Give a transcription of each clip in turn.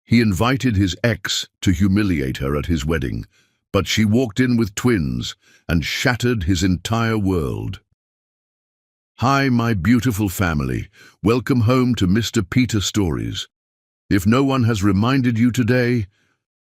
He invited his ex to humiliate her at his wedding, but she walked in with twins and shattered his entire world. Hi, my beautiful family. Welcome home to Mr. Peter Stories. If no one has reminded you today,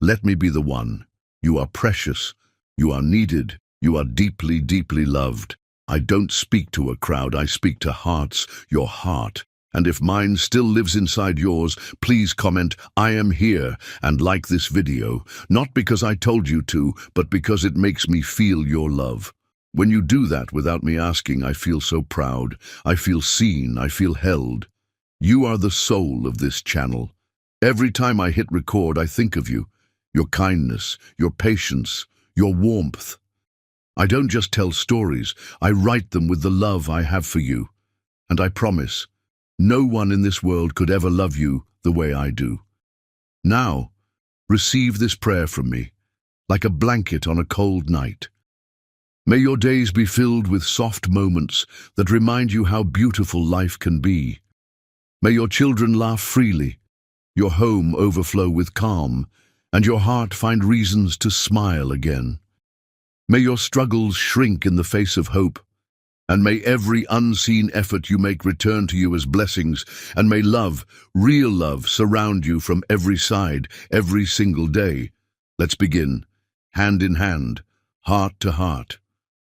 let me be the one. You are precious. You are needed. You are deeply, deeply loved. I don't speak to a crowd. I speak to hearts, your heart. And if mine still lives inside yours, please comment, I am here, and like this video, not because I told you to, but because it makes me feel your love. When you do that without me asking, I feel so proud. I feel seen. I feel held. You are the soul of this channel. Every time I hit record, I think of you, your kindness, your patience, your warmth. I don't just tell stories, I write them with the love I have for you. And I promise, no one in this world could ever love you the way I do. Now, receive this prayer from me, like a blanket on a cold night. May your days be filled with soft moments that remind you how beautiful life can be. May your children laugh freely, your home overflow with calm, and your heart find reasons to smile again. May your struggles shrink in the face of hope, and may every unseen effort you make return to you as blessings, and may love, real love, surround you from every side, every single day. Let's begin, hand in hand, heart to heart.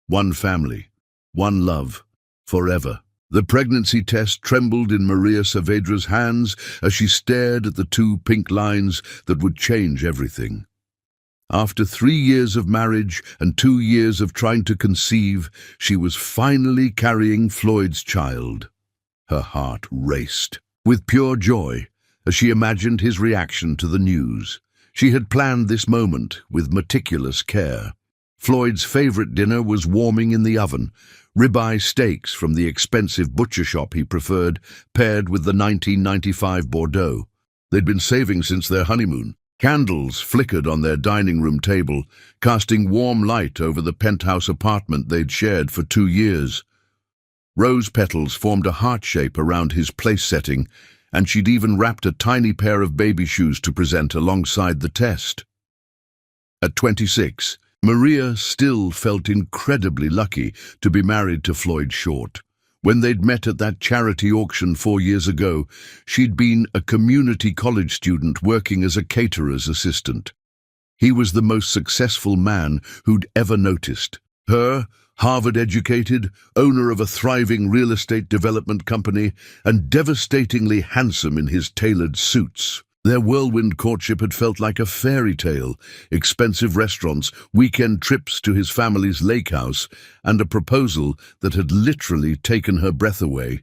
One family, one love, forever. The pregnancy test trembled in Maria Saavedra's hands as she stared at the two pink lines that would change everything. After 3 years of marriage and 2 years of trying to conceive, she was finally carrying Floyd's child. Her heart raced with pure joy as she imagined his reaction to the news. She had planned this moment with meticulous care. Floyd's favorite dinner was warming in the oven, ribeye steaks from the expensive butcher shop he preferred, paired with the 1995 Bordeaux. They'd been saving since their honeymoon. Candles flickered on their dining room table, casting warm light over the penthouse apartment they'd shared for 2 years. Rose petals formed a heart shape around his place setting, and she'd even wrapped a tiny pair of baby shoes to present alongside the test. At 26, Maria still felt incredibly lucky to be married to Floyd Short. When they'd met at that charity auction 4 years ago, she'd been a community college student working as a caterer's assistant. He was the most successful man who'd ever noticed. Her, Harvard-educated, owner of a thriving real estate development company, and devastatingly handsome in his tailored suits. Their whirlwind courtship had felt like a fairy tale, expensive restaurants, weekend trips to his family's lake house, and a proposal that had literally taken her breath away.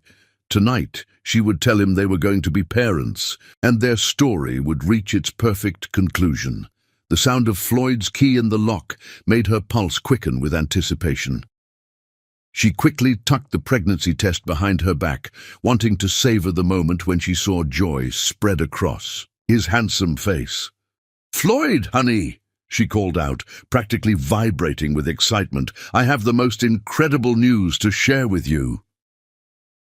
Tonight, she would tell him they were going to be parents, and their story would reach its perfect conclusion. The sound of Floyd's key in the lock made her pulse quicken with anticipation. She quickly tucked the pregnancy test behind her back, wanting to savor the moment when she saw joy spread across his handsome face. "Floyd, honey," she called out, practically vibrating with excitement, "I have the most incredible news to share with you."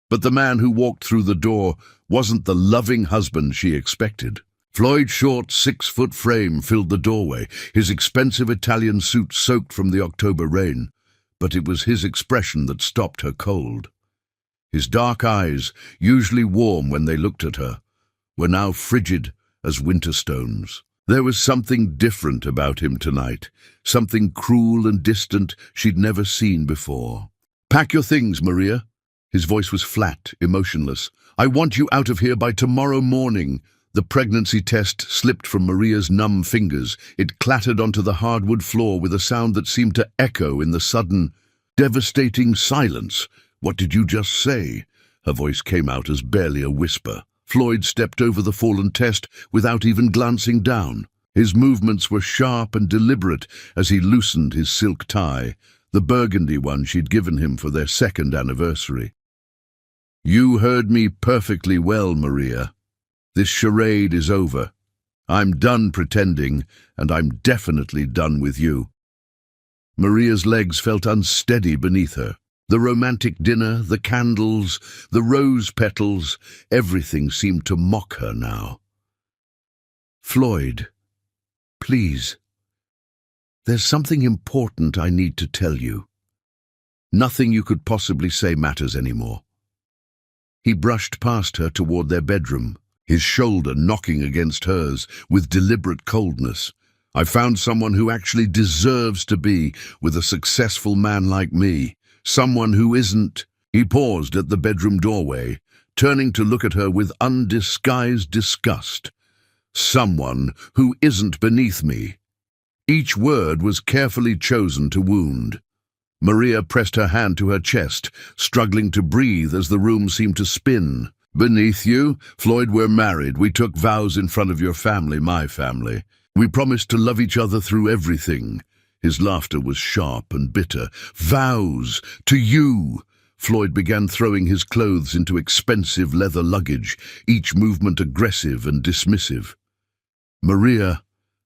But the man who walked through the door wasn't the loving husband she expected. Floyd's short 6-foot frame filled the doorway, his expensive Italian suit soaked from the October rain. But it was his expression that stopped her cold. His dark eyes, usually warm when they looked at her, were now frigid as winter stones. There was something different about him tonight, something cruel and distant she'd never seen before. "Pack your things, Maria." His voice was flat, emotionless. "I want you out of here by tomorrow morning." The pregnancy test slipped from Maria's numb fingers. It clattered onto the hardwood floor with a sound that seemed to echo in the sudden, devastating silence. "What did you just say?" Her voice came out as barely a whisper. Floyd stepped over the fallen test without even glancing down. His movements were sharp and deliberate as he loosened his silk tie, the burgundy one she'd given him for their 2nd anniversary. "You heard me perfectly well, Maria. This charade is over. I'm done pretending, and I'm definitely done with you." Maria's legs felt unsteady beneath her. The romantic dinner, the candles, the rose petals, everything seemed to mock her now. Floyd, please. There's something important I need to tell you. Nothing you could possibly say matters anymore. He brushed past her toward their bedroom, his shoulder knocking against hers with deliberate coldness. I found someone who actually deserves to be with a successful man like me. Someone who isn't. He paused at the bedroom doorway, turning to look at her with undisguised disgust. Someone who isn't beneath me. Each word was carefully chosen to wound. Maria pressed her hand to her chest, struggling to breathe as the room seemed to spin. Beneath you? Floyd, we're married. We took vows in front of your family, my family. We promised to love each other through everything. His laughter was sharp and bitter. Vows! To you! Floyd began throwing his clothes into expensive leather luggage, each movement aggressive and dismissive. Maria,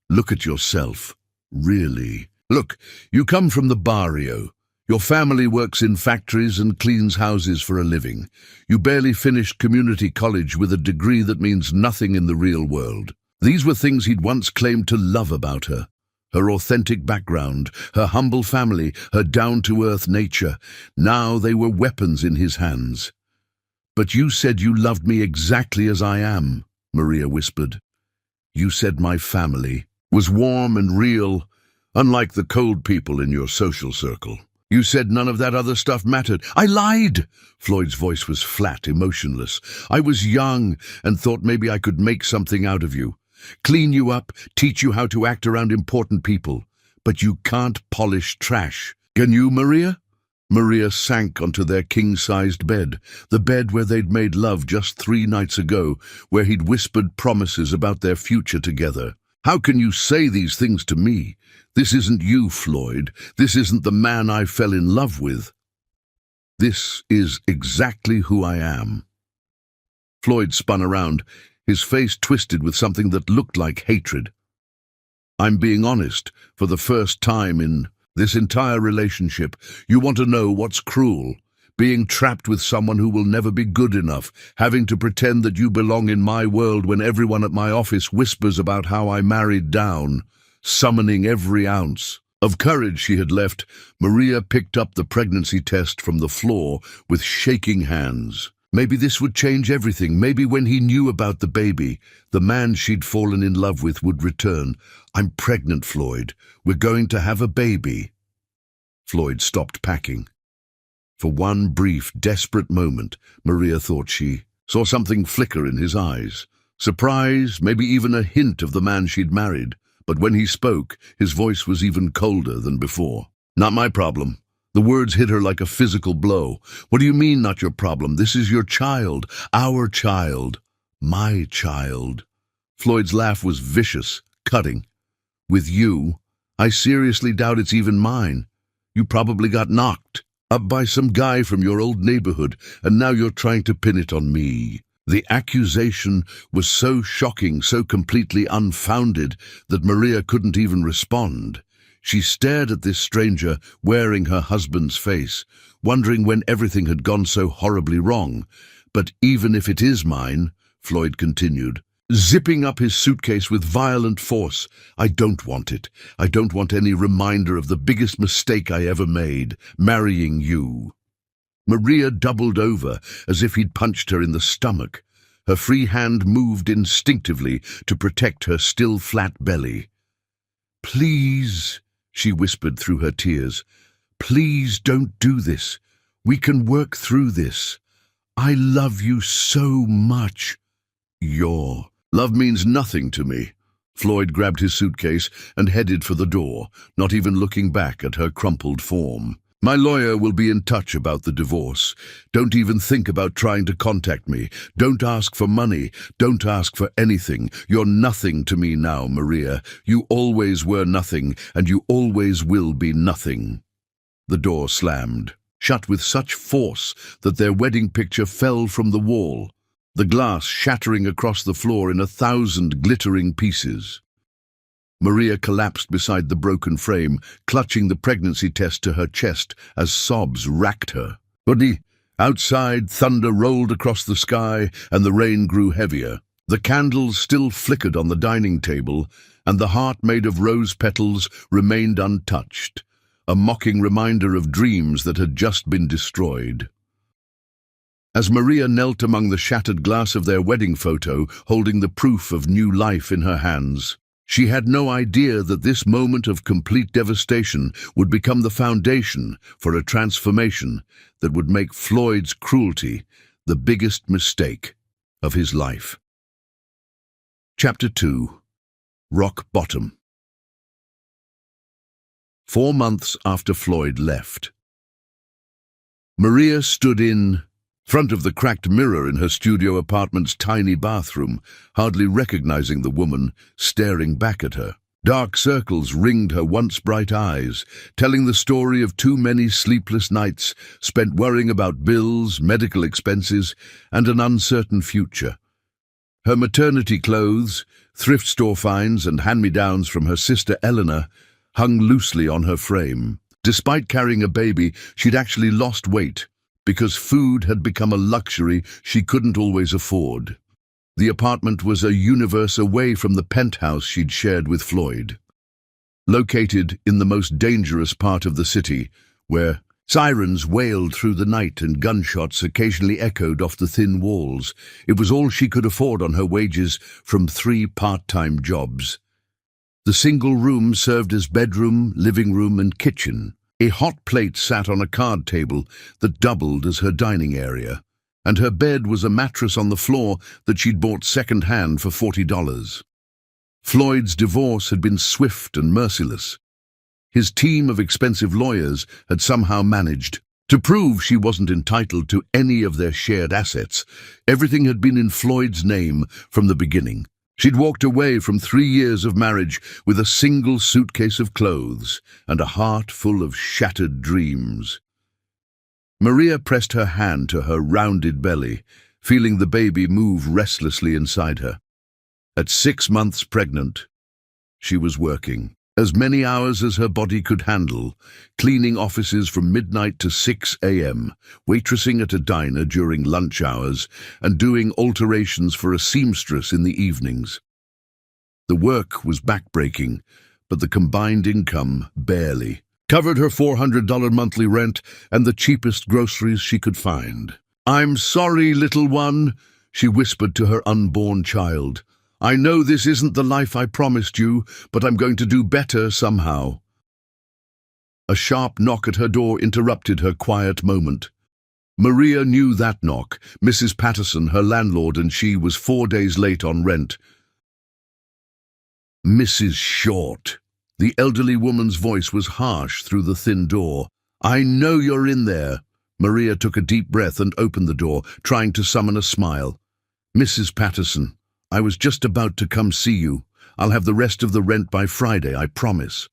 look at yourself. Really. Look, you come from the barrio. Your family works in factories and cleans houses for a living. You barely finished community college with a degree that means nothing in the real world. These were things he'd once claimed to love about her. Her authentic background, her humble family, her down-to-earth nature. Now they were weapons in his hands. But you said you loved me exactly as I am, Maria whispered. You said my family was warm and real, unlike the cold people in your social circle. You said none of that other stuff mattered. I lied! Floyd's voice was flat, emotionless. I was young and thought maybe I could make something out of you. Clean you up, teach you how to act around important people. But you can't polish trash. Can you, Maria? Maria sank onto their king-sized bed, the bed where they'd made love just 3 nights ago, where he'd whispered promises about their future together. How can you say these things to me? This isn't you, Floyd. This isn't the man I fell in love with. This is exactly who I am. Floyd spun around, his face twisted with something that looked like hatred. I'm being honest, for the first time in this entire relationship. You want to know what's cruel? Being trapped with someone who will never be good enough, having to pretend that you belong in my world when everyone at my office whispers about how I married down, summoning every ounce of courage she had left. Maria picked up the pregnancy test from the floor with shaking hands. Maybe this would change everything. Maybe when he knew about the baby, the man she'd fallen in love with would return. I'm pregnant, Floyd. We're going to have a baby. Floyd stopped packing. For one brief, desperate moment, Maria thought she saw something flicker in his eyes. Surprise, maybe even a hint of the man she'd married. But when he spoke, his voice was even colder than before. Not my problem. The words hit her like a physical blow. What do you mean, not your problem? This is your child, our child, my child. Floyd's laugh was vicious, cutting. With you, I seriously doubt it's even mine. You probably got knocked up by some guy from your old neighborhood, and now you're trying to pin it on me. The accusation was so shocking, so completely unfounded, that Maria couldn't even respond. She stared at this stranger wearing her husband's face, wondering when everything had gone so horribly wrong. But even if it is mine, Floyd continued, zipping up his suitcase with violent force, I don't want it. I don't want any reminder of the biggest mistake I ever made, marrying you. Maria doubled over as if he'd punched her in the stomach. Her free hand moved instinctively to protect her still flat belly. Please, she whispered through her tears, please don't do this. We can work through this. I love you so much. Your love means nothing to me. Floyd grabbed his suitcase and headed for the door, not even looking back at her crumpled form. My lawyer will be in touch about the divorce. Don't even think about trying to contact me. Don't ask for money. Don't ask for anything. You're nothing to me now, Maria. You always were nothing, and you always will be nothing. The door slammed, shut with such force that their wedding picture fell from the wall, the glass shattering across the floor in 1,000 glittering pieces. Maria collapsed beside the broken frame, clutching the pregnancy test to her chest as sobs racked her. Outside, thunder rolled across the sky and the rain grew heavier. The candles still flickered on the dining table, and the heart made of rose petals remained untouched, a mocking reminder of dreams that had just been destroyed. As Maria knelt among the shattered glass of their wedding photo, holding the proof of new life in her hands, she had no idea that this moment of complete devastation would become the foundation for a transformation that would make Floyd's cruelty the biggest mistake of his life. Chapter 2. Rock Bottom. 4 months after Floyd left, Maria stood in front of the cracked mirror in her studio apartment's tiny bathroom, hardly recognizing the woman staring back at her. Dark circles ringed her once bright eyes, telling the story of too many sleepless nights spent worrying about bills, medical expenses, and an uncertain future. Her maternity clothes, thrift store finds, and hand-me-downs from her sister Eleanor hung loosely on her frame. Despite carrying a baby, she'd actually lost weight, because food had become a luxury she couldn't always afford. The apartment was a universe away from the penthouse she'd shared with Floyd. Located in the most dangerous part of the city, where sirens wailed through the night and gunshots occasionally echoed off the thin walls, it was all she could afford on her wages from 3 part-time jobs. The single room served as bedroom, living room, and kitchen. A hot plate sat on a card table that doubled as her dining area, and her bed was a mattress on the floor that she'd bought second-hand for $40. Floyd's divorce had been swift and merciless. His team of expensive lawyers had somehow managed to prove she wasn't entitled to any of their shared assets. Everything had been in Floyd's name from the beginning. She'd walked away from 3 years of marriage with a single suitcase of clothes and a heart full of shattered dreams. Maria pressed her hand to her rounded belly, feeling the baby move restlessly inside her. At 6 months pregnant, she was working as many hours as her body could handle, cleaning offices from midnight to 6 a.m., waitressing at a diner during lunch hours, and doing alterations for a seamstress in the evenings. The work was backbreaking, but the combined income barely covered her $400 monthly rent and the cheapest groceries she could find. "I'm sorry, little one," she whispered to her unborn child. "I know this isn't the life I promised you, but I'm going to do better somehow." A sharp knock at her door interrupted her quiet moment. Maria knew that knock. Mrs. Patterson, her landlord, and she was 4 days late on rent. "Mrs. Short." The elderly woman's voice was harsh through the thin door. "I know you're in there." Maria took a deep breath and opened the door, trying to summon a smile. "Mrs. Patterson, I was just about to come see you. I'll have the rest of the rent by Friday, I promise."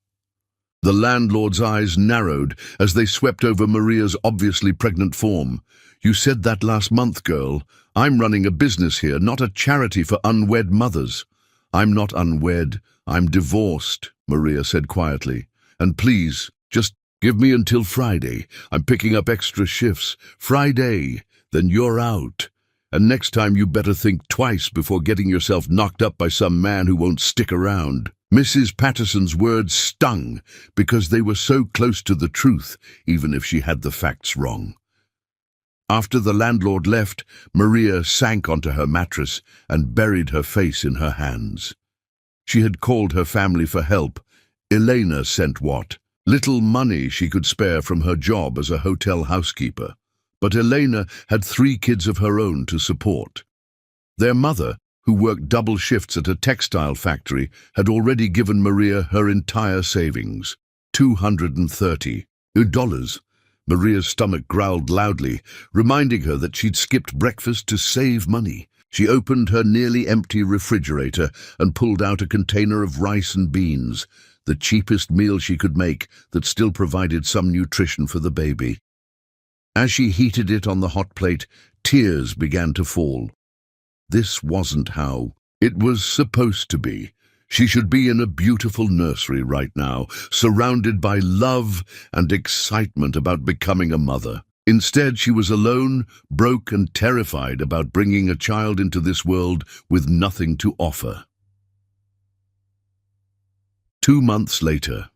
The landlord's eyes narrowed as they swept over Maria's obviously pregnant form. "You said that last month, girl. I'm running a business here, not a charity for unwed mothers." "I'm not unwed. I'm divorced," Maria said quietly. "And please, just give me until Friday. I'm picking up extra shifts. Friday, then you're out. And next time you better think twice before getting yourself knocked up by some man who won't stick around." Mrs. Patterson's words stung because they were so close to the truth, even if she had the facts wrong. After the landlord left, Maria sank onto her mattress and buried her face in her hands. She had called her family for help. Elena sent what little money she could spare from her job as a hotel housekeeper. But Elena had 3 kids of her own to support. Their mother, who worked double shifts at a textile factory, had already given Maria her entire savings, $230. Maria's stomach growled loudly, reminding her that she'd skipped breakfast to save money. She opened her nearly empty refrigerator and pulled out a container of rice and beans, the cheapest meal she could make that still provided some nutrition for the baby. As she heated it on the hot plate, tears began to fall. This wasn't how it was supposed to be. She should be in a beautiful nursery right now, surrounded by love and excitement about becoming a mother. Instead, she was alone, broke and terrified about bringing a child into this world with nothing to offer. 2 months later.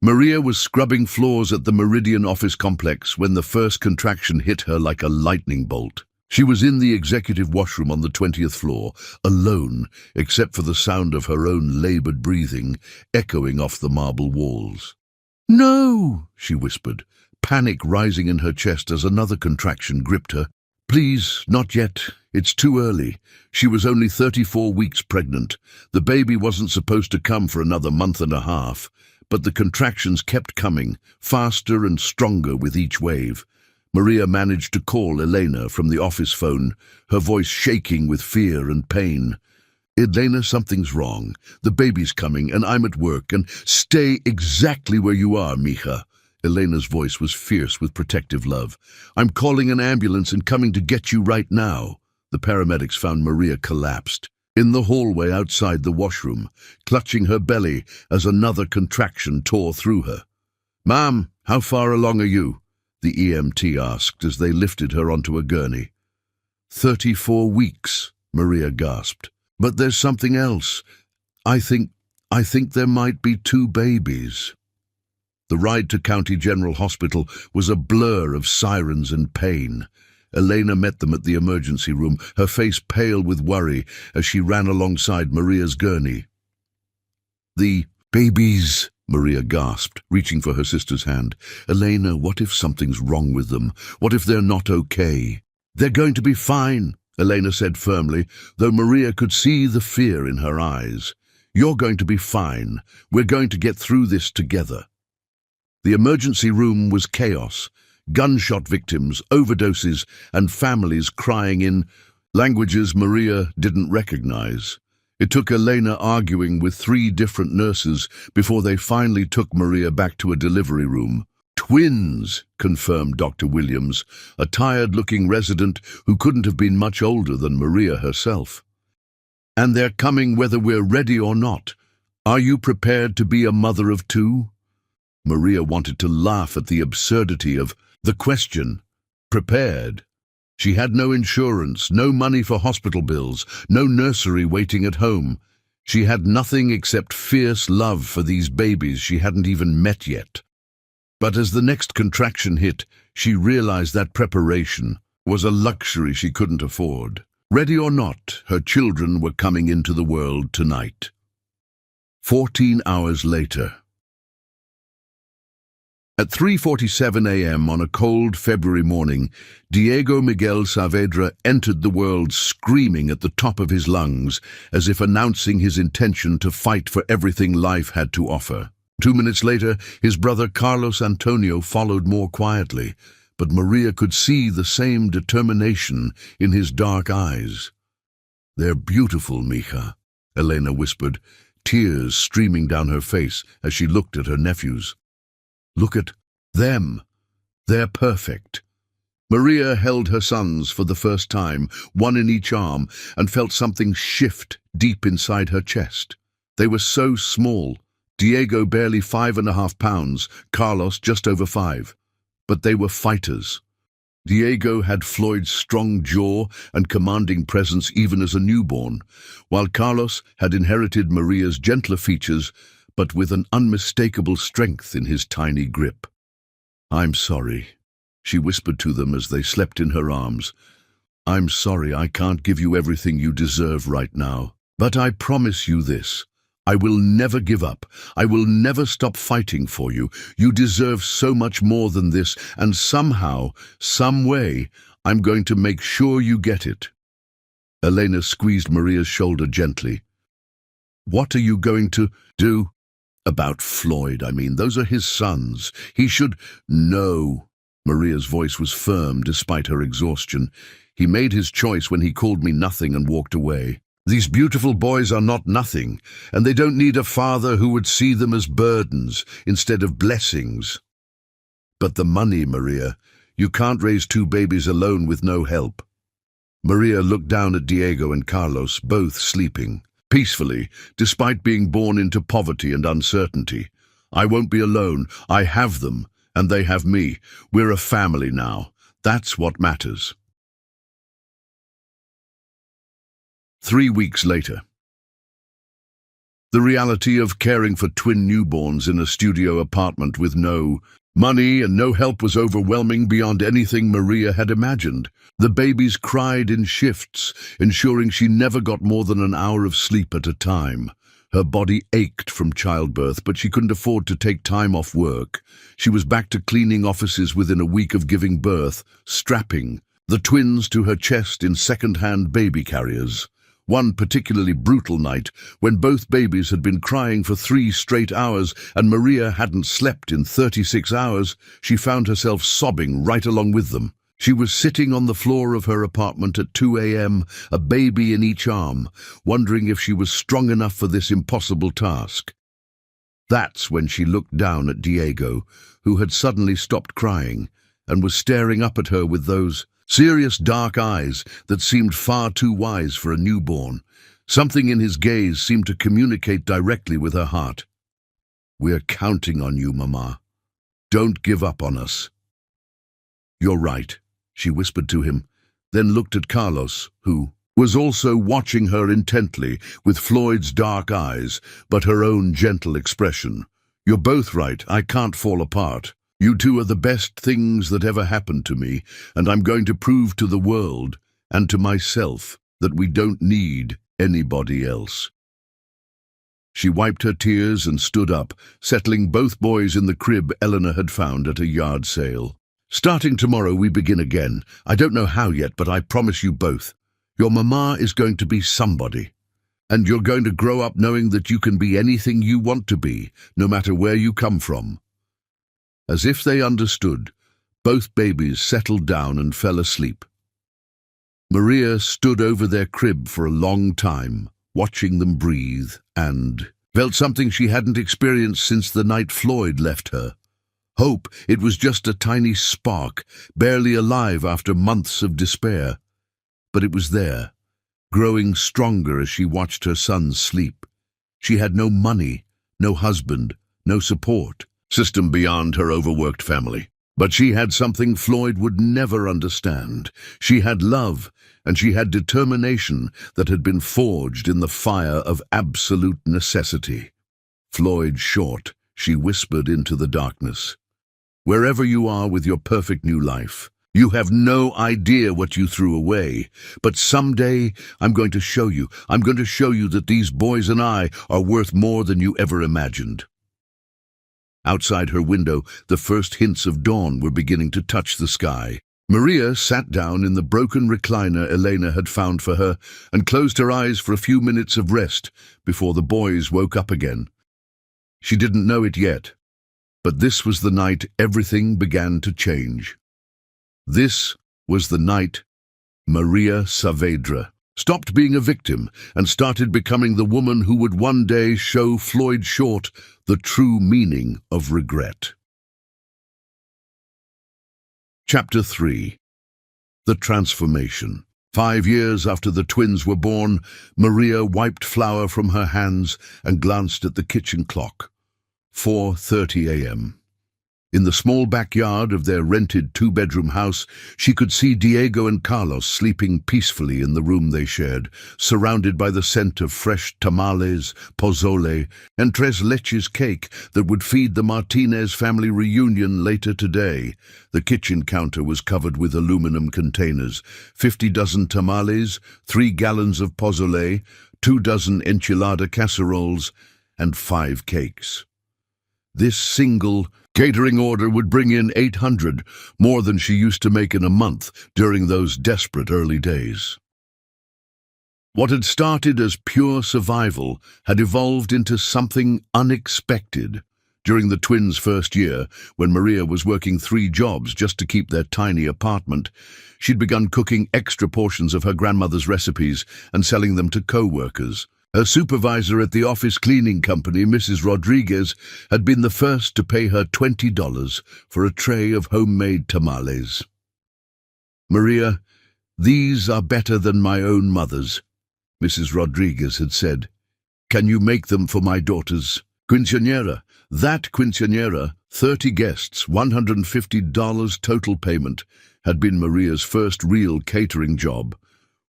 Maria was scrubbing floors at the Meridian office complex when the first contraction hit her like a lightning bolt. She was in the executive washroom on the 20th floor, alone, except for the sound of her own labored breathing echoing off the marble walls. "No!" she whispered, panic rising in her chest as another contraction gripped her. "Please, not yet. It's too early." She was only 34 weeks pregnant. The baby wasn't supposed to come for another month and a half, but the contractions kept coming, faster and stronger with each wave. Maria managed to call Elena from the office phone, her voice shaking with fear and pain. "Elena, something's wrong. The baby's coming, and I'm at work, and stay exactly where you are, mija." Elena's voice was fierce with protective love. "I'm calling an ambulance and coming to get you right now." The paramedics found Maria collapsed in the hallway outside the washroom, clutching her belly as another contraction tore through her. "Ma'am, how far along are you?" the EMT asked as they lifted her onto a gurney. 34 weeks, Maria gasped. "But there's something else. I think there might be 2 babies." The ride to County General Hospital was a blur of sirens and pain. Elena met them at the emergency room, her face pale with worry as she ran alongside Maria's gurney. "The babies," Maria gasped, reaching for her sister's hand. "Elena, what if something's wrong with them? What if they're not okay?" "They're going to be fine," Elena said firmly, though Maria could see the fear in her eyes. "You're going to be fine. We're going to get through this together." The emergency room was chaos. Gunshot victims, overdoses, and families crying in languages Maria didn't recognize. It took Elena arguing with 3 different nurses before they finally took Maria back to a delivery room. "Twins," confirmed Dr. Williams, a tired-looking resident who couldn't have been much older than Maria herself. "And they're coming whether we're ready or not. Are you prepared to be a mother of 2? Maria wanted to laugh at the absurdity of the question. Prepared? She had no insurance, no money for hospital bills, no nursery waiting at home. She had nothing except fierce love for these babies she hadn't even met yet. But as the next contraction hit, she realized that preparation was a luxury she couldn't afford. Ready or not, her children were coming into the world tonight. 14 hours later. At 3:47 a.m. on a cold February morning, Diego Miguel Saavedra entered the world screaming at the top of his lungs, as if announcing his intention to fight for everything life had to offer. 2 minutes later, his brother Carlos Antonio followed more quietly, but Maria could see the same determination in his dark eyes. "They're beautiful, mija," Elena whispered, tears streaming down her face as she looked at her nephews. "Look at them. They're perfect." Maria held her sons for the first time, one in each arm, and felt something shift deep inside her chest. They were so small. Diego barely 5.5 pounds, Carlos just over 5. But they were fighters. Diego had Floyd's strong jaw and commanding presence even as a newborn, while Carlos had inherited Maria's gentler features, but with an unmistakable strength in his tiny grip. "I'm sorry," she whispered to them as they slept in her arms. "I'm sorry I can't give you everything you deserve right now. But I promise you this. I will never give up. I will never stop fighting for you. You deserve so much more than this, and somehow, some way, I'm going to make sure you get it." Elena squeezed Maria's shoulder gently. "What are you going to do?" "About Floyd, I mean. Those are his sons. He should—" "No." Maria's voice was firm despite her exhaustion. "He made his choice when he called me nothing and walked away. These beautiful boys are not nothing, and they don't need a father who would see them as burdens instead of blessings." "But the money, Maria. You can't raise 2 babies alone with no help." Maria looked down at Diego and Carlos, both sleeping peacefully, despite being born into poverty and uncertainty. "I won't be alone. I have them, And they have me. We're a family now. That's what matters. 3 weeks later. The reality of caring for twin newborns in a studio apartment with no money and no help was overwhelming beyond anything Maria had imagined. The babies cried in shifts, ensuring she never got more than an hour of sleep at a time. Her body ached from childbirth, but she couldn't afford to take time off work. She was back to cleaning offices within a week of giving birth, strapping the twins to her chest in second-hand baby carriers. One particularly brutal night, when both babies had been crying for 3 straight hours and Maria hadn't slept in 36 hours, she found herself sobbing right along with them. She was sitting on the floor of her apartment at 2 a.m., a baby in each arm, wondering if she was strong enough for this impossible task. That's when she looked down at Diego, who had suddenly stopped crying and was staring up at her with those serious dark eyes that seemed far too wise for a newborn. Something in his gaze seemed to communicate directly with her heart. "We're counting on you, Mama. Don't give up on us." "You're right," she whispered to him, then looked at Carlos, who was also watching her intently with Floyd's dark eyes, but her own gentle expression. "You're both right. I can't fall apart. You two are the best things that ever happened to me, and I'm going to prove to the world and to myself that we don't need anybody else." She wiped her tears and stood up, settling both boys in the crib Eleanor had found at a yard sale. "Starting tomorrow, we begin again. I don't know how yet, but I promise you both, your mama is going to be somebody. And you're going to grow up knowing that you can be anything you want to be, no matter where you come from." As if they understood, both babies settled down and fell asleep. Maria stood over their crib for a long time, watching them breathe, and felt something she hadn't experienced since the night Floyd left her. Hope. It was just a tiny spark, barely alive after months of despair. But it was there, growing stronger as she watched her sons sleep. She had no money, no husband, no support system beyond her overworked family. But she had something Floyd would never understand. She had love, and she had determination that had been forged in the fire of absolute necessity. "Floyd Short," she whispered into the darkness. "Wherever you are with your perfect new life, you have no idea what you threw away. But someday I'm going to show you. I'm going to show you that these boys and I are worth more than you ever imagined." Outside her window, the first hints of dawn were beginning to touch the sky. Maria sat down in the broken recliner Elena had found for her and closed her eyes for a few minutes of rest before the boys woke up again. She didn't know it yet, but this was the night everything began to change. This was the night Maria Saavedra stopped being a victim and started becoming the woman who would one day show Floyd Short the true meaning of regret. Chapter 3. The Transformation. 5 years after the twins were born, Maria wiped flour from her hands and glanced at the kitchen clock. 4:30 a.m. In the small backyard of their rented 2-bedroom house, she could see Diego and Carlos sleeping peacefully in the room they shared, surrounded by the scent of fresh tamales, pozole, and tres leches cake that would feed the Martinez family reunion later today. The kitchen counter was covered with aluminum containers, 50 dozen tamales, 3 gallons of pozole, 2 dozen enchilada casseroles, and 5 cakes. This single catering order would bring in $800, more than she used to make in a month during those desperate early days. What had started as pure survival had evolved into something unexpected. During the twins' first year, when Maria was working 3 jobs just to keep their tiny apartment, she'd begun cooking extra portions of her grandmother's recipes and selling them to co-workers. Her supervisor at the office cleaning company, Mrs. Rodriguez, had been the first to pay her $20 for a tray of homemade tamales. "Maria, these are better than my own mother's," Mrs. Rodriguez had said. "Can you make them for my daughters?" Quinceañera. That quinceañera, 30 guests, $150 total payment, had been Maria's first real catering job.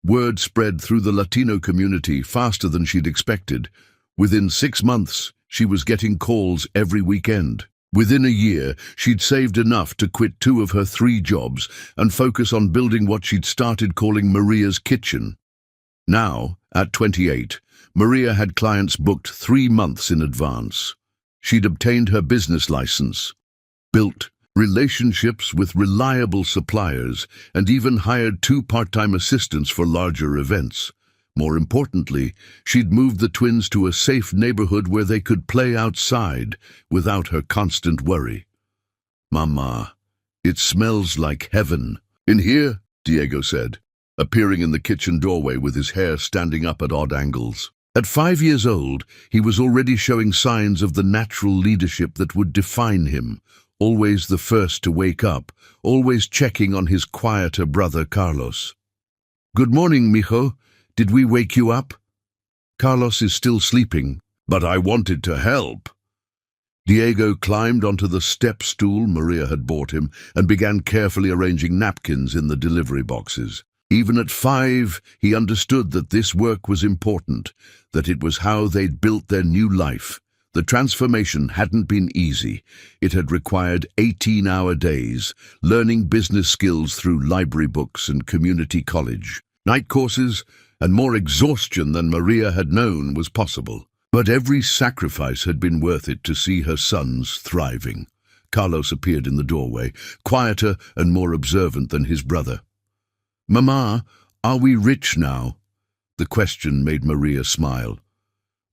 Word spread through the Latino community faster than she'd expected. Within 6 months, she was getting calls every weekend. Within a year, she'd saved enough to quit 2 of her 3 jobs and focus on building what she'd started calling Maria's Kitchen. Now, at 28, Maria had clients booked 3 months in advance. She'd obtained her business license, built relationships with reliable suppliers, and even hired 2 part-time assistants for larger events. More importantly, she'd moved the twins to a safe neighborhood where they could play outside without her constant worry. "Mama, it smells like heaven in here," Diego said, appearing in the kitchen doorway with his hair standing up at odd angles. At 5 years old, he was already showing signs of the natural leadership that would define him, always the first to wake up, always checking on his quieter brother Carlos. "Good morning, mijo. Did we wake you up?" "Carlos is still sleeping, but I wanted to help." Diego climbed onto the step stool Maria had bought him and began carefully arranging napkins in the delivery boxes. Even at 5, he understood that this work was important, that it was how they'd built their new life. The transformation hadn't been easy. It had required 18-hour days, learning business skills through library books and community college, night courses, and more exhaustion than Maria had known was possible. But every sacrifice had been worth it to see her sons thriving. Carlos appeared in the doorway, quieter and more observant than his brother. "Mama, are we rich now?" The question made Maria smile.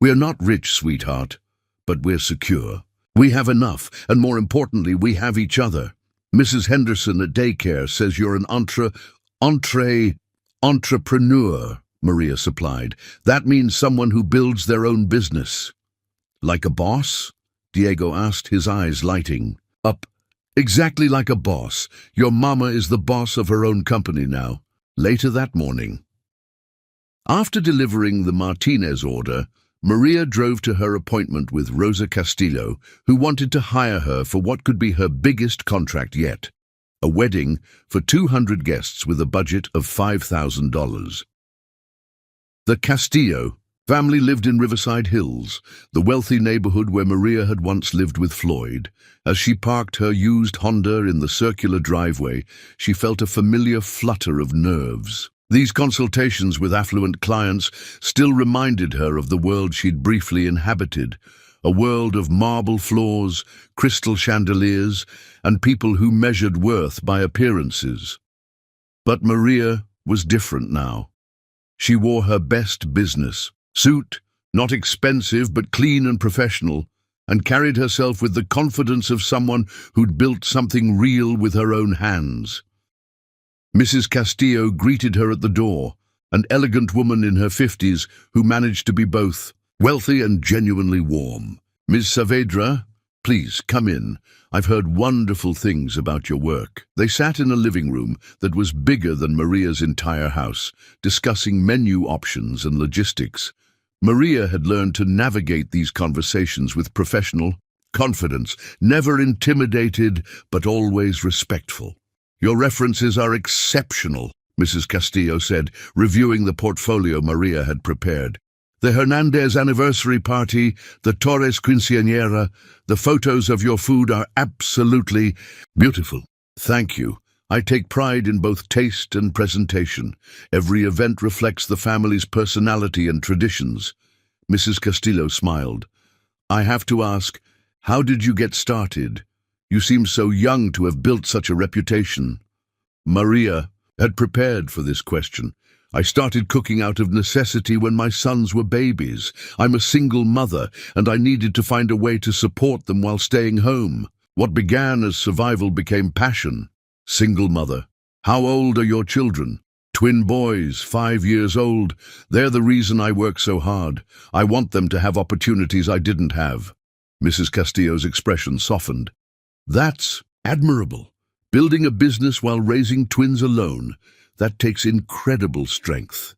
"We're not rich, sweetheart, but we're secure. We have enough, and more importantly, we have each other. Mrs. Henderson at daycare says you're an entrepreneur, Maria supplied. "That means someone who builds their own business." "Like a boss?" Diego asked, his eyes lighting up. "Exactly like a boss. Your mama is the boss of her own company now." Later that morning, after delivering the Martinez order, Maria drove to her appointment with Rosa Castillo, who wanted to hire her for what could be her biggest contract yet, a wedding for 200 guests with a budget of $5,000. The Castillo family lived in Riverside Hills, the wealthy neighborhood where Maria had once lived with Floyd. As she parked her used Honda in the circular driveway, she felt a familiar flutter of nerves. These consultations with affluent clients still reminded her of the world she'd briefly inhabited, a world of marble floors, crystal chandeliers, and people who measured worth by appearances. But Maria was different now. She wore her best business suit, not expensive but clean and professional, and carried herself with the confidence of someone who'd built something real with her own hands. Mrs. Castillo greeted her at the door, an elegant woman in her 50s who managed to be both wealthy and genuinely warm. "Ms. Saavedra, please come in. I've heard wonderful things about your work." They sat in a living room that was bigger than Maria's entire house, discussing menu options and logistics. Maria had learned to navigate these conversations with professional confidence, never intimidated but always respectful. "Your references are exceptional," Mrs. Castillo said, reviewing the portfolio Maria had prepared. "The Hernandez anniversary party, the Torres quinceañera, the photos of your food are absolutely beautiful." "Thank you. I take pride in both taste and presentation. Every event reflects the family's personality and traditions." Mrs. Castillo smiled. "I have to ask, how did you get started? You seem so young to have built such a reputation." Maria had prepared for this question. "I started cooking out of necessity when my sons were babies. I'm a single mother, and I needed to find a way to support them while staying home. What began as survival became passion." "Single mother. How old are your children?" "Twin boys, 5 years old. They're the reason I work so hard. I want them to have opportunities I didn't have." Mrs. Castillo's expression softened. "That's admirable. Building a business while raising twins alone, that takes incredible strength."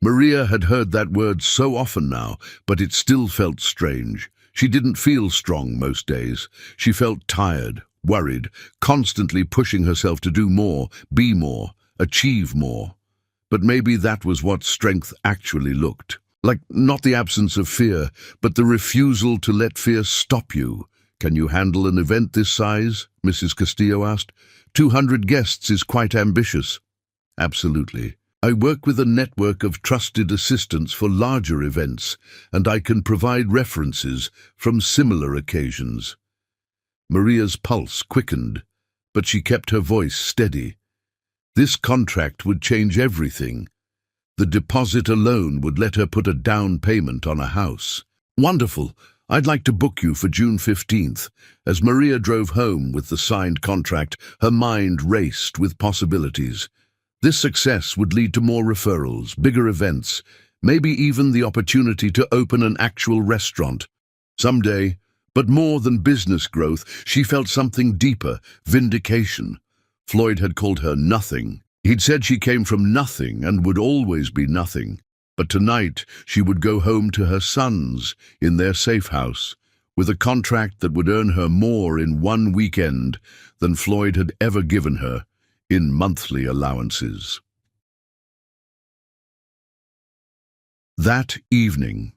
Maria had heard that word so often now, but it still felt strange. She didn't feel strong most days. She felt tired, worried, constantly pushing herself to do more, be more, achieve more. But maybe that was what strength actually looked like, not the absence of fear, but the refusal to let fear stop you. "Can you handle an event this size?" Mrs. Castillo asked. 200 guests is quite ambitious." "Absolutely. I work with a network of trusted assistants for larger events, and I can provide references from similar occasions." Maria's pulse quickened, but she kept her voice steady. This contract would change everything. The deposit alone would let her put a down payment on a house. "Wonderful. I'd like to book you for June 15th. As Maria drove home with the signed contract, her mind raced with possibilities. This success would lead to more referrals, bigger events, maybe even the opportunity to open an actual restaurant someday. But more than business growth, she felt something deeper, vindication. Floyd had called her nothing. He'd said she came from nothing and would always be nothing. But tonight she would go home to her sons in their safe house with a contract that would earn her more in one weekend than Floyd had ever given her in monthly allowances. That evening,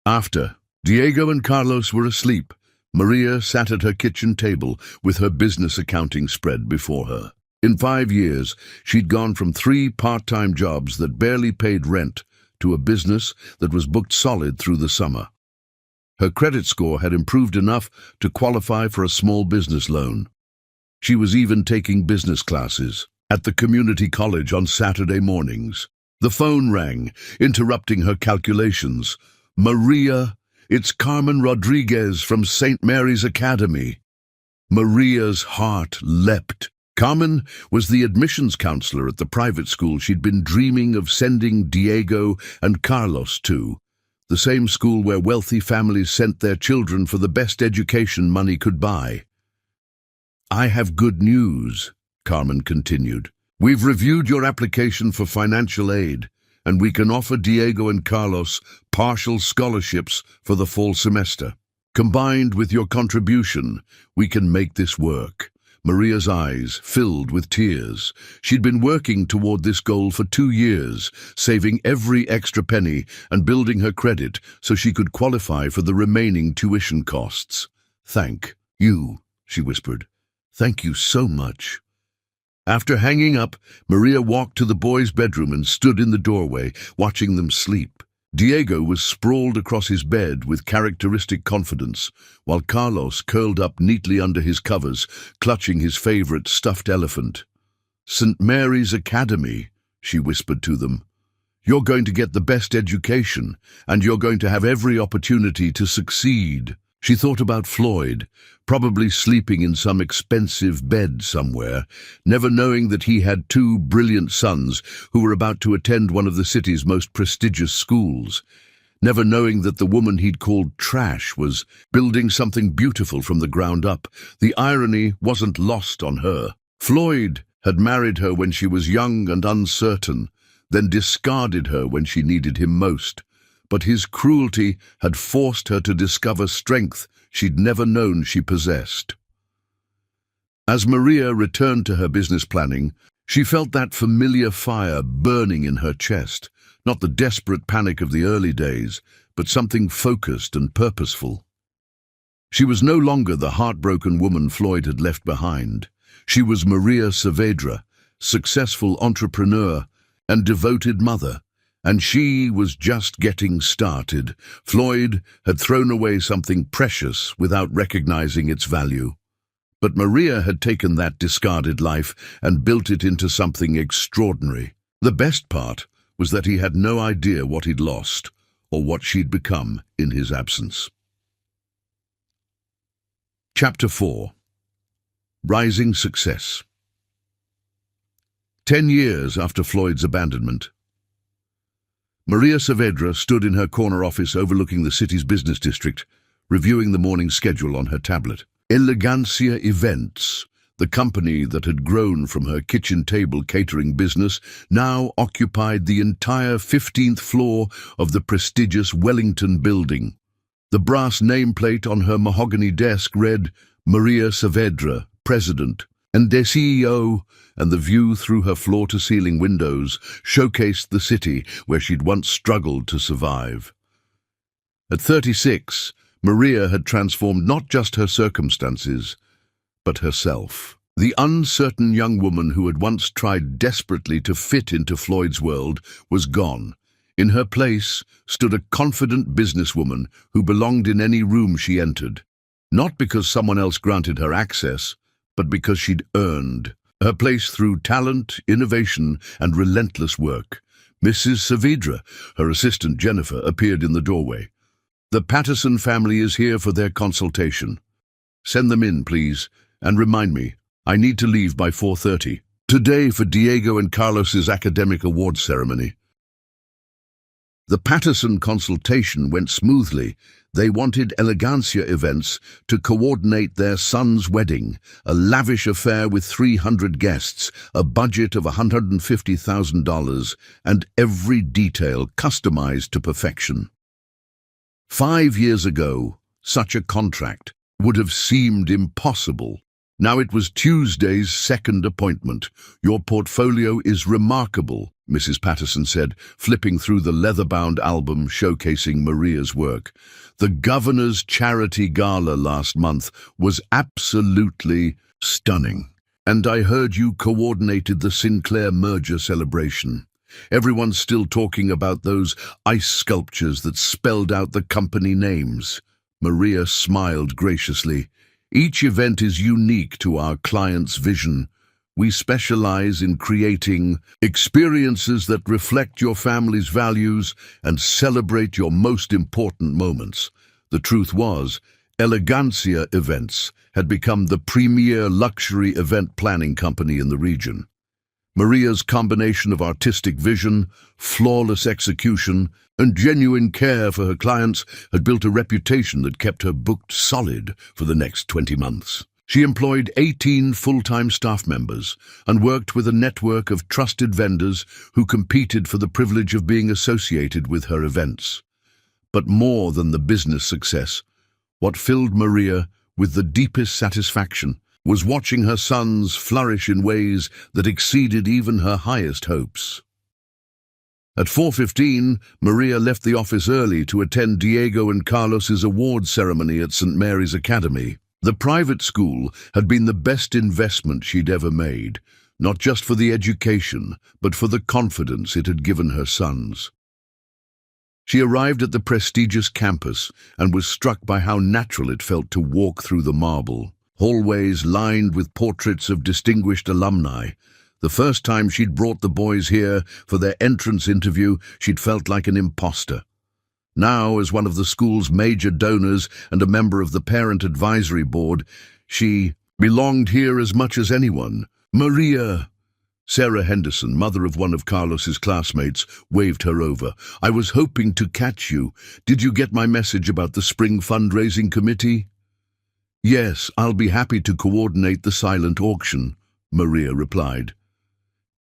after Diego and Carlos were asleep, Maria sat at her kitchen table with her business accounting spread before her. In 5 years, she'd gone from 3 part-time jobs that barely paid rent to a business that was booked solid through the summer. Her credit score had improved enough to qualify for a small business loan. She was even taking business classes at the community college on Saturday mornings. The phone rang, interrupting her calculations. "Maria, it's Carmen Rodriguez from St. Mary's Academy." Maria's heart leapt. Carmen was the admissions counselor at the private school she'd been dreaming of sending Diego and Carlos to, the same school where wealthy families sent their children for the best education money could buy. "I have good news," Carmen continued. "We've reviewed your application for financial aid, and we can offer Diego and Carlos partial scholarships for the fall semester. Combined with your contribution, we can make this work." Maria's eyes filled with tears. She'd been working toward this goal for 2 years, saving every extra penny and building her credit so she could qualify for the remaining tuition costs. "Thank you," she whispered. "Thank you so much." After hanging up, Maria walked to the boys' bedroom and stood in the doorway, watching them sleep. Diego was sprawled across his bed with characteristic confidence, while Carlos curled up neatly under his covers, clutching his favorite stuffed elephant. "St. Mary's Academy," she whispered to them. "You're going to get the best education, and you're going to have every opportunity to succeed." She thought about Floyd, probably sleeping in some expensive bed somewhere, never knowing that he had 2 brilliant sons who were about to attend one of the city's most prestigious schools, never knowing that the woman he'd called trash was building something beautiful from the ground up. The irony wasn't lost on her. Floyd had married her when she was young and uncertain, then discarded her when she needed him most. But his cruelty had forced her to discover strength she'd never known she possessed. As Maria returned to her business planning, she felt that familiar fire burning in her chest, not the desperate panic of the early days, but something focused and purposeful. She was no longer the heartbroken woman Floyd had left behind. She was Maria Saavedra, successful entrepreneur and devoted mother. And she was just getting started. Floyd had thrown away something precious without recognizing its value. But Maria had taken that discarded life and built it into something extraordinary. The best part was that he had no idea what he'd lost or what she'd become in his absence. Chapter 4. Rising Success. 10 years after Floyd's abandonment, Maria Saavedra stood in her corner office overlooking the city's business district, reviewing the morning schedule on her tablet. Elegancia Events, The company that had grown from her kitchen table catering business now occupied the entire 15th floor of the prestigious Wellington building. The brass nameplate on her mahogany desk read, Maria Saavedra, President, and their CEO, and the view through her floor-to-ceiling windows showcased the city where she'd once struggled to survive. At 36, Maria had transformed not just her circumstances, but herself. The uncertain young woman who had once tried desperately to fit into Floyd's world was gone. In her place stood a confident businesswoman who belonged in any room she entered, not because someone else granted her access, but because she'd earned her place through talent, innovation, and relentless work. Mrs. Saavedra, her assistant Jennifer, appeared in the doorway. "The Patterson family is here for their consultation. Send them in, please, and remind me, I need to leave by 4:30. Today for Diego and Carlos's academic awards ceremony." The Patterson consultation went smoothly. They wanted Elegancia Events to coordinate their son's wedding, a lavish affair with 300 guests, a budget of $150,000, and every detail customized to perfection. 5 years ago, such a contract would have seemed impossible. Now it was Tuesday's second appointment. "Your portfolio is remarkable," Mrs. Patterson said, flipping through the leather-bound album showcasing Maria's work. "The governor's charity gala last month was absolutely stunning. And I heard you coordinated the Sinclair merger celebration. Everyone's still talking about those ice sculptures that spelled out the company names." Maria smiled graciously. "Each event is unique to our client's vision. We specialize in creating experiences that reflect your family's values and celebrate your most important moments." The truth was, Elegancia Events had become the premier luxury event planning company in the region. Maria's combination of artistic vision, flawless execution, and genuine care for her clients had built a reputation that kept her booked solid for the next 20 months. She employed 18 full-time staff members and worked with a network of trusted vendors who competed for the privilege of being associated with her events. But more than the business success, what filled Maria with the deepest satisfaction was watching her sons flourish in ways that exceeded even her highest hopes. At 4:15, Maria left the office early to attend Diego and Carlos's awards ceremony at St. Mary's Academy. The private school had been the best investment she'd ever made, not just for the education, but for the confidence it had given her sons. She arrived at the prestigious campus and was struck by how natural it felt to walk through the marble hallways lined with portraits of distinguished alumni. The first time she'd brought the boys here for their entrance interview, she'd felt like an imposter. Now, as one of the school's major donors and a member of the parent advisory board, she belonged here as much as anyone. "Maria!" Sarah Henderson, mother of one of Carlos's classmates, waved her over. "I was hoping to catch you. Did you get my message about the spring fundraising committee?" "Yes, I'll be happy to coordinate the silent auction," Maria replied.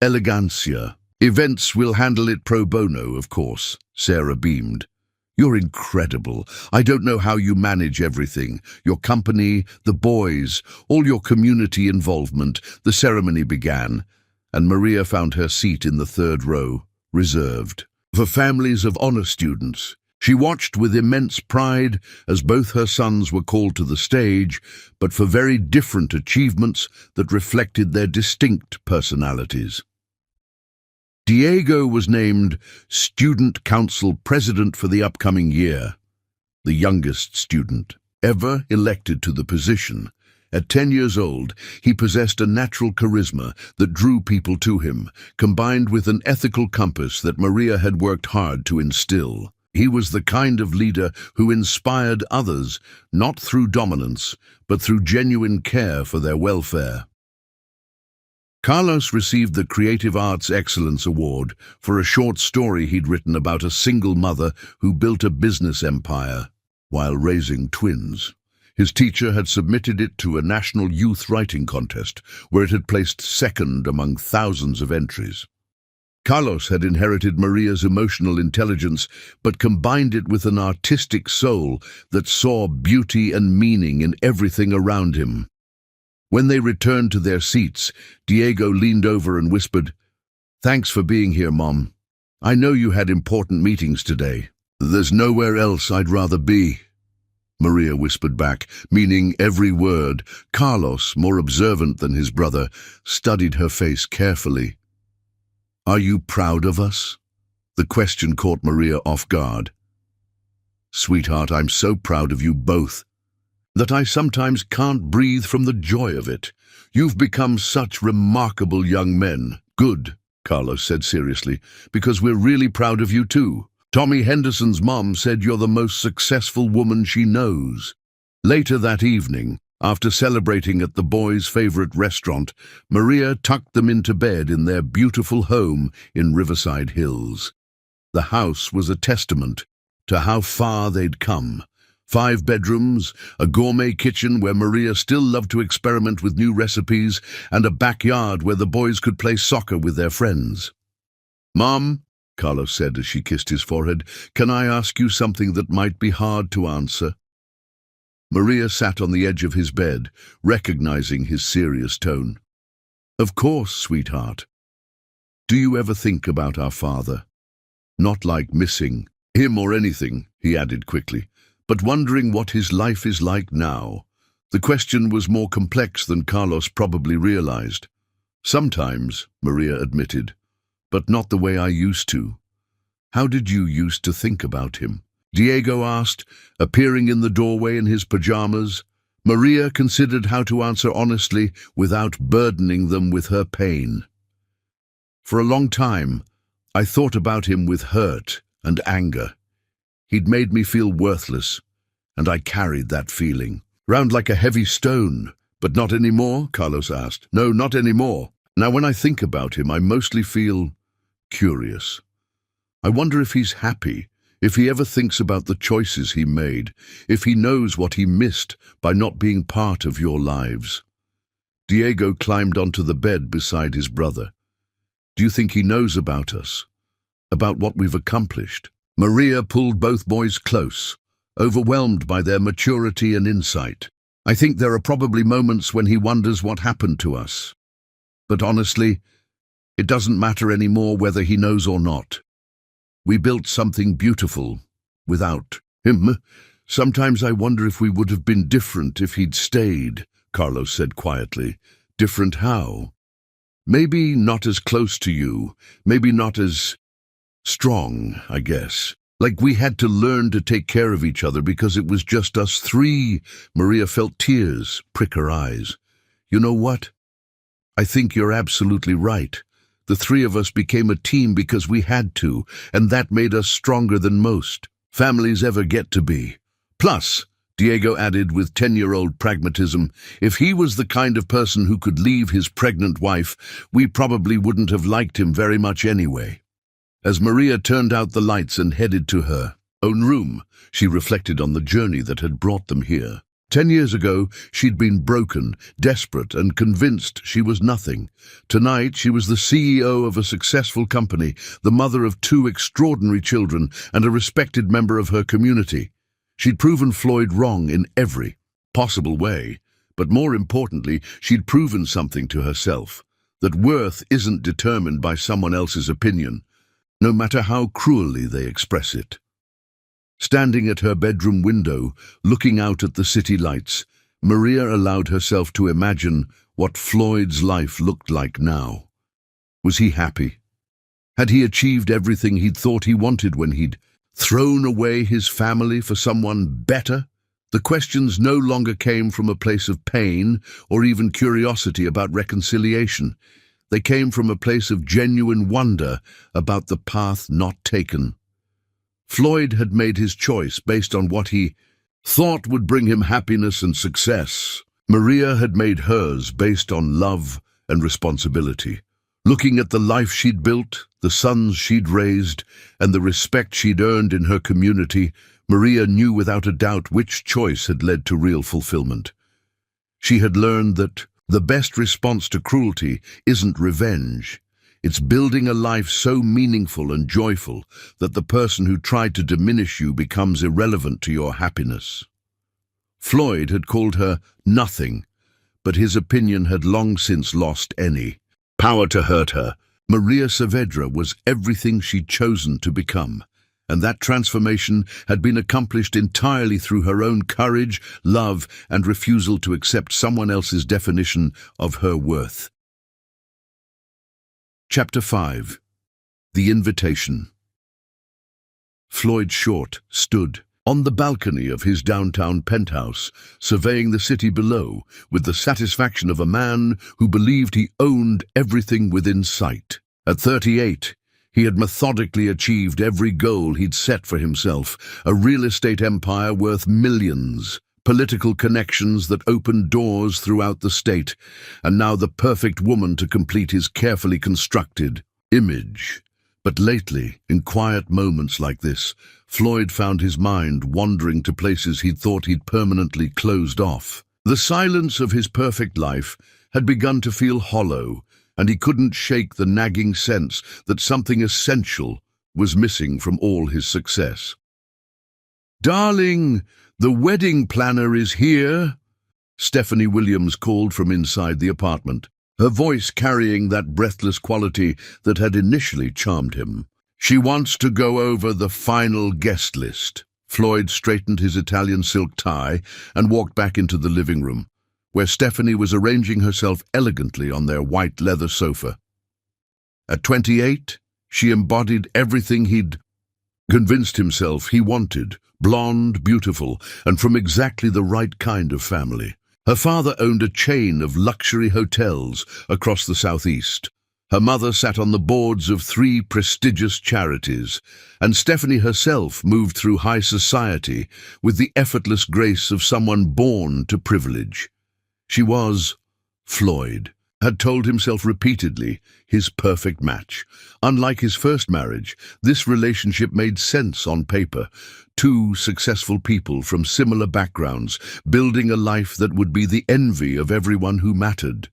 "Elegancia Events will handle it pro bono, of course," Sarah beamed. "You're incredible. I don't know how you manage everything. Your company, the boys, all your community involvement." The ceremony began, and Maria found her seat in the third row, reserved for families of honor students. She watched with immense pride as both her sons were called to the stage, but for very different achievements that reflected their distinct personalities. Diego was named Student Council President for the upcoming year, the youngest student ever elected to the position. At 10 years old, he possessed a natural charisma that drew people to him, combined with an ethical compass that Maria had worked hard to instill. He was the kind of leader who inspired others, not through dominance, but through genuine care for their welfare. Carlos received the Creative Arts Excellence Award for a short story he'd written about a single mother who built a business empire while raising twins. His teacher had submitted it to a national youth writing contest, where it had placed second among thousands of entries. Carlos had inherited Maria's emotional intelligence, but combined it with an artistic soul that saw beauty and meaning in everything around him. When they returned to their seats, Diego leaned over and whispered, "Thanks for being here, Mom. I know you had important meetings today." "There's nowhere else I'd rather be," Maria whispered back, meaning every word. Carlos, more observant than his brother, studied her face carefully. "Are you proud of us?" The question caught Maria off guard. "Sweetheart, I'm so proud of you both that I sometimes can't breathe from the joy of it. You've become such remarkable young men." "Good," Carlos said seriously, "because we're really proud of you too. Tommy Henderson's mom said you're the most successful woman she knows." Later that evening, after celebrating at the boys' favorite restaurant, Maria tucked them into bed in their beautiful home in Riverside Hills. The house was a testament to how far they'd come. 5 bedrooms, a gourmet kitchen where Maria still loved to experiment with new recipes, and a backyard where the boys could play soccer with their friends. "Mom," Carlos said as she kissed his forehead, "can I ask you something that might be hard to answer?" Maria sat on the edge of his bed, recognizing his serious tone. "Of course, sweetheart. Do you ever think about our father? Not like missing him or anything," he added quickly, "but wondering what his life is like now." The question was more complex than Carlos probably realized. "Sometimes," Maria admitted, "but not the way I used to." "How did you used to think about him?" Diego asked, appearing in the doorway in his pajamas. Maria considered how to answer honestly without burdening them with her pain. "For a long time, I thought about him with hurt and anger. He'd made me feel worthless, and I carried that feeling round like a heavy stone." "But not anymore?" Carlos asked. "No, not anymore. Now when I think about him, I mostly feel curious. I wonder if he's happy, if he ever thinks about the choices he made, if he knows what he missed by not being part of your lives." Diego climbed onto the bed beside his brother. "Do you think he knows about us? About what we've accomplished?" Maria pulled both boys close, overwhelmed by their maturity and insight. "I think there are probably moments when he wonders what happened to us. But honestly, it doesn't matter anymore whether he knows or not. We built something beautiful without him. Sometimes I wonder if we would have been different if he'd stayed," Carlos said quietly. "Different how?" "Maybe not as close to you, maybe not as strong, I guess. Like we had to learn to take care of each other because it was just us 3. Maria felt tears prick her eyes. "You know what? I think you're absolutely right. The 3 of us became a team because we had to, and that made us stronger than most families ever get to be. Plus," Diego added with 10-year-old pragmatism, "if he was the kind of person who could leave his pregnant wife, we probably wouldn't have liked him very much anyway." As Maria turned out the lights and headed to her own room, she reflected on the journey that had brought them here. 10 years ago, she'd been broken, desperate, and convinced she was nothing. Tonight, she was the CEO of a successful company, the mother of 2 extraordinary children, and a respected member of her community. She'd proven Floyd wrong in every possible way, but more importantly, she'd proven something to herself, that worth isn't determined by someone else's opinion, no matter how cruelly they express it. Standing at her bedroom window, looking out at the city lights, Maria allowed herself to imagine what Floyd's life looked like now. Was he happy? Had he achieved everything he'd thought he wanted when he'd thrown away his family for someone better? The questions no longer came from a place of pain or even curiosity about reconciliation. They came from a place of genuine wonder about the path not taken. Floyd had made his choice based on what he thought would bring him happiness and success. Maria had made hers based on love and responsibility. Looking at the life she'd built, the sons she'd raised, and the respect she'd earned in her community, Maria knew without a doubt which choice had led to real fulfillment. She had learned that the best response to cruelty isn't revenge. It's building a life so meaningful and joyful that the person who tried to diminish you becomes irrelevant to your happiness. Floyd had called her nothing, but his opinion had long since lost any power to hurt her. Maria Saavedra was everything she'd chosen to become, and that transformation had been accomplished entirely through her own courage, love, and refusal to accept someone else's definition of her worth. Chapter 5. The Invitation. Floyd Short stood on the balcony of his downtown penthouse, surveying the city below with the satisfaction of a man who believed he owned everything within sight. At 38, he had methodically achieved every goal he'd set for himself: a real estate empire worth millions, political connections that opened doors throughout the state, and now the perfect woman to complete his carefully constructed image. But lately, in quiet moments like this, Floyd found his mind wandering to places he'd thought he'd permanently closed off. The silence of his perfect life had begun to feel hollow, and he couldn't shake the nagging sense that something essential was missing from all his success. "Darling, the wedding planner is here," Stephanie Williams called from inside the apartment, her voice carrying that breathless quality that had initially charmed him. "She wants to go over the final guest list." Floyd straightened his Italian silk tie and walked back into the living room, where Stephanie was arranging herself elegantly on their white leather sofa. At 28, she embodied everything he'd convinced himself he wanted: blonde, beautiful, and from exactly the right kind of family. Her father owned a chain of luxury hotels across the southeast. Her mother sat on the boards of 3 prestigious charities, and Stephanie herself moved through high society with the effortless grace of someone born to privilege. She was, Floyd had told himself repeatedly, his perfect match. Unlike his first marriage, this relationship made sense on paper. 2 successful people from similar backgrounds, building a life that would be the envy of everyone who mattered.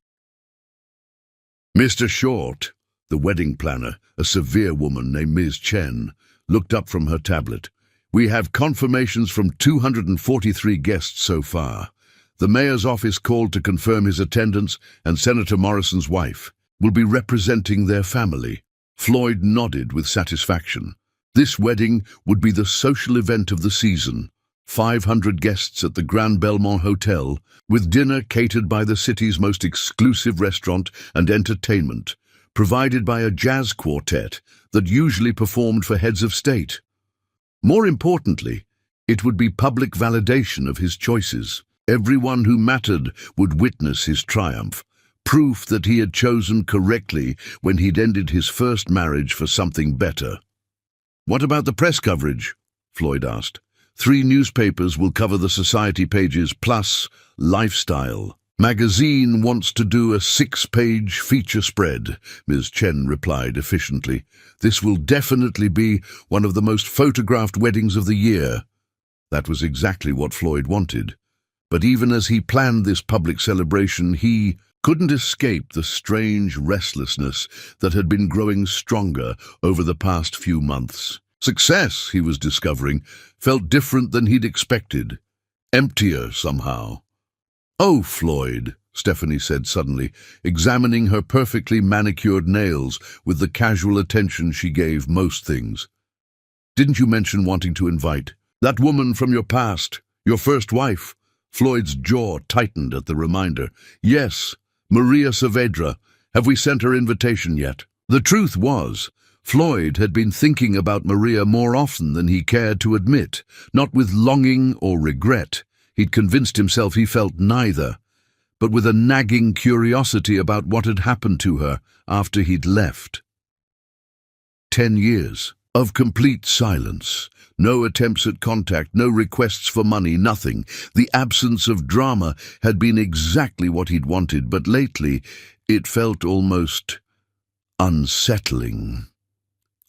Mr. Short, the wedding planner, a severe woman named Ms. Chen, looked up from her tablet. "We have confirmations from 243 guests so far. The mayor's office called to confirm his attendance, and Senator Morrison's wife will be representing their family." Floyd nodded with satisfaction. This wedding would be the social event of the season. 500 guests at the Grand Belmont Hotel, with dinner catered by the city's most exclusive restaurant, and entertainment provided by a jazz quartet that usually performed for heads of state. More importantly, it would be public validation of his choices. Everyone who mattered would witness his triumph, proof that he had chosen correctly when he'd ended his first marriage for something better. "What about the press coverage?" Floyd asked. 3 newspapers will cover the society pages, plus Lifestyle magazine wants to do a 6-page feature spread, Ms. Chen replied efficiently. "This will definitely be one of the most photographed weddings of the year." That was exactly what Floyd wanted. But even as he planned this public celebration, he couldn't escape the strange restlessness that had been growing stronger over the past few months. Success, he was discovering, felt different than he'd expected. Emptier, somehow. "Oh, Floyd," Stephanie said suddenly, examining her perfectly manicured nails with the casual attention she gave most things. "Didn't you mention wanting to invite that woman from your past, your first wife?" Floyd's jaw tightened at the reminder. "Yes, Maria Saavedra. Have we sent her invitation yet?" The truth was, Floyd had been thinking about Maria more often than he cared to admit, not with longing or regret. He'd convinced himself he felt neither, but with a nagging curiosity about what had happened to her after he'd left. 10 years of complete silence. No attempts at contact, no requests for money, nothing. The absence of drama had been exactly what he'd wanted, but lately it felt almost Unsettling.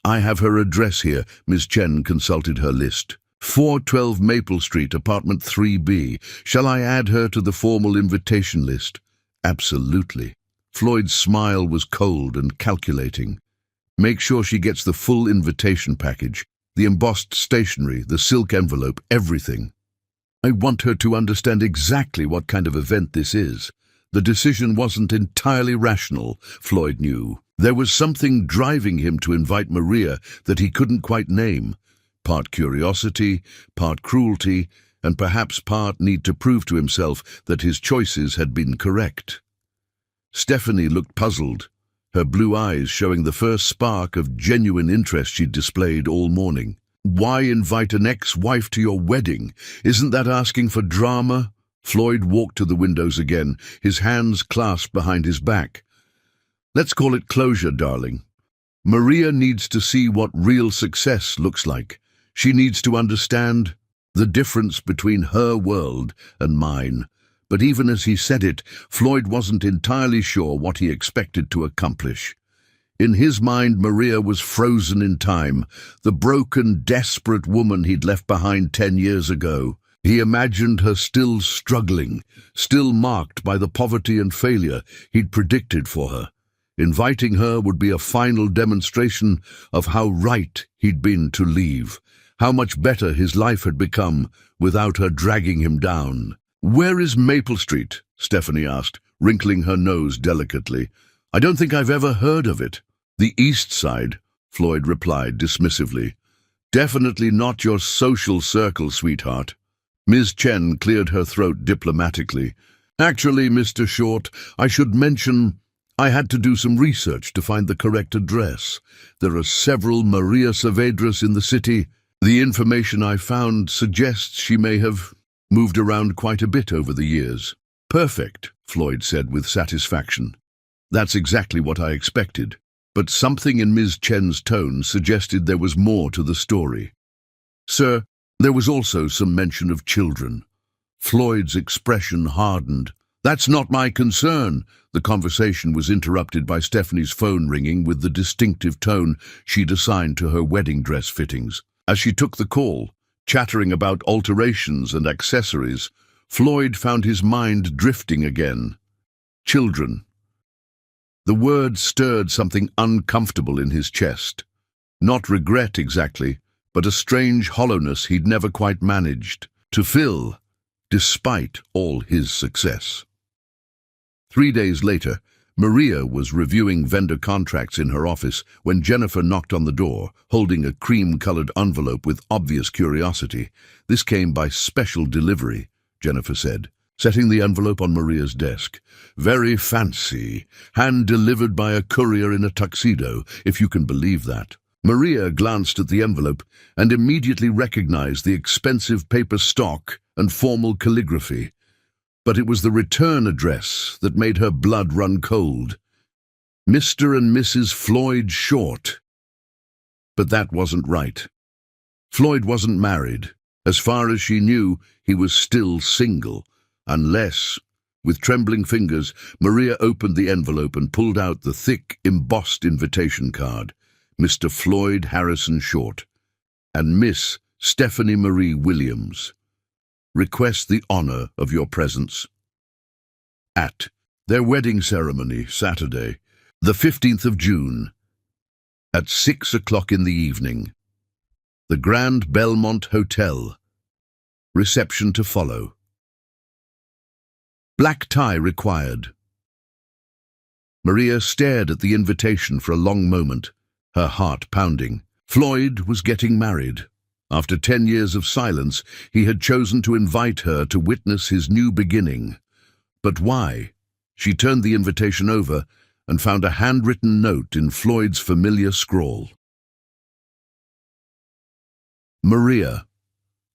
I have her address here. Miss Chen consulted her list. 412 Maple Street, apartment 3B. Shall I add her to the formal invitation list? Absolutely. Floyd's smile was cold and calculating. Make sure she gets the full invitation package, the embossed stationery, the silk envelope, everything. I want her to understand exactly what kind of event this is. The decision wasn't entirely rational, Floyd knew. There was something driving him to invite Maria that he couldn't quite name. Part curiosity, part cruelty, and perhaps part need to prove to himself that his choices had been correct. Stephanie looked puzzled, her blue eyes showing the first spark of genuine interest she'd displayed all morning. Why invite an ex-wife to your wedding? Isn't that asking for drama? Floyd walked to the windows again, his hands clasped behind his back. Let's call it closure, darling. Maria needs to see what real success looks like. She needs to understand the difference between her world and mine. But even as he said it, Floyd wasn't entirely sure what he expected to accomplish. In his mind, Maria was frozen in time, the broken, desperate woman he'd left behind 10 years ago. He imagined her still struggling, still marked by the poverty and failure he'd predicted for her. Inviting her would be a final demonstration of how right he'd been to leave, how much better his life had become without her dragging him down. "Where is Maple Street?" Stephanie asked, wrinkling her nose delicately. "I don't think I've ever heard of it." "The East Side," Floyd replied dismissively. "Definitely not your social circle, sweetheart." Ms. Chen cleared her throat diplomatically. "Actually, Mr. Short, I should mention I had to do some research to find the correct address. There are several Maria Saavedras in the city. The information I found suggests she may have moved around quite a bit over the years." "Perfect," Floyd said with satisfaction. "That's exactly what I expected." But something in Ms. Chen's tone suggested there was more to the story. "Sir, there was also some mention of children." Floyd's expression hardened. "That's not my concern." The conversation was interrupted by Stephanie's phone ringing with the distinctive tone she'd assigned to her wedding dress fittings. As she took the call, chattering about alterations and accessories, Floyd found his mind drifting again. Children. The word stirred something uncomfortable in his chest. Not regret exactly, but a strange hollowness he'd never quite managed to fill, despite all his success. 3 days later, Maria was reviewing vendor contracts in her office when Jennifer knocked on the door, holding a cream-colored envelope with obvious curiosity. "This came by special delivery," Jennifer said, setting the envelope on Maria's desk. "Very fancy. Hand-delivered by a courier in a tuxedo, if you can believe that." Maria glanced at the envelope and immediately recognized the expensive paper stock and formal calligraphy. But it was the return address that made her blood run cold. Mr. and Mrs. Floyd Short. But that wasn't right. Floyd wasn't married. As far as she knew, he was still single. Unless, with trembling fingers, Maria opened the envelope and pulled out the thick, embossed invitation card. Mr. Floyd Harrison Short and Miss Stephanie Marie Williams. Request the honor of your presence at their wedding ceremony, Saturday, the 15th of June, at 6 o'clock in the evening. The Grand Belmont Hotel. Reception to follow. Black tie required. Maria stared at the invitation for a long moment, her heart pounding. Floyd was getting married. After 10 years of silence, he had chosen to invite her to witness his new beginning. But why? She turned the invitation over and found a handwritten note in Floyd's familiar scrawl. "Maria,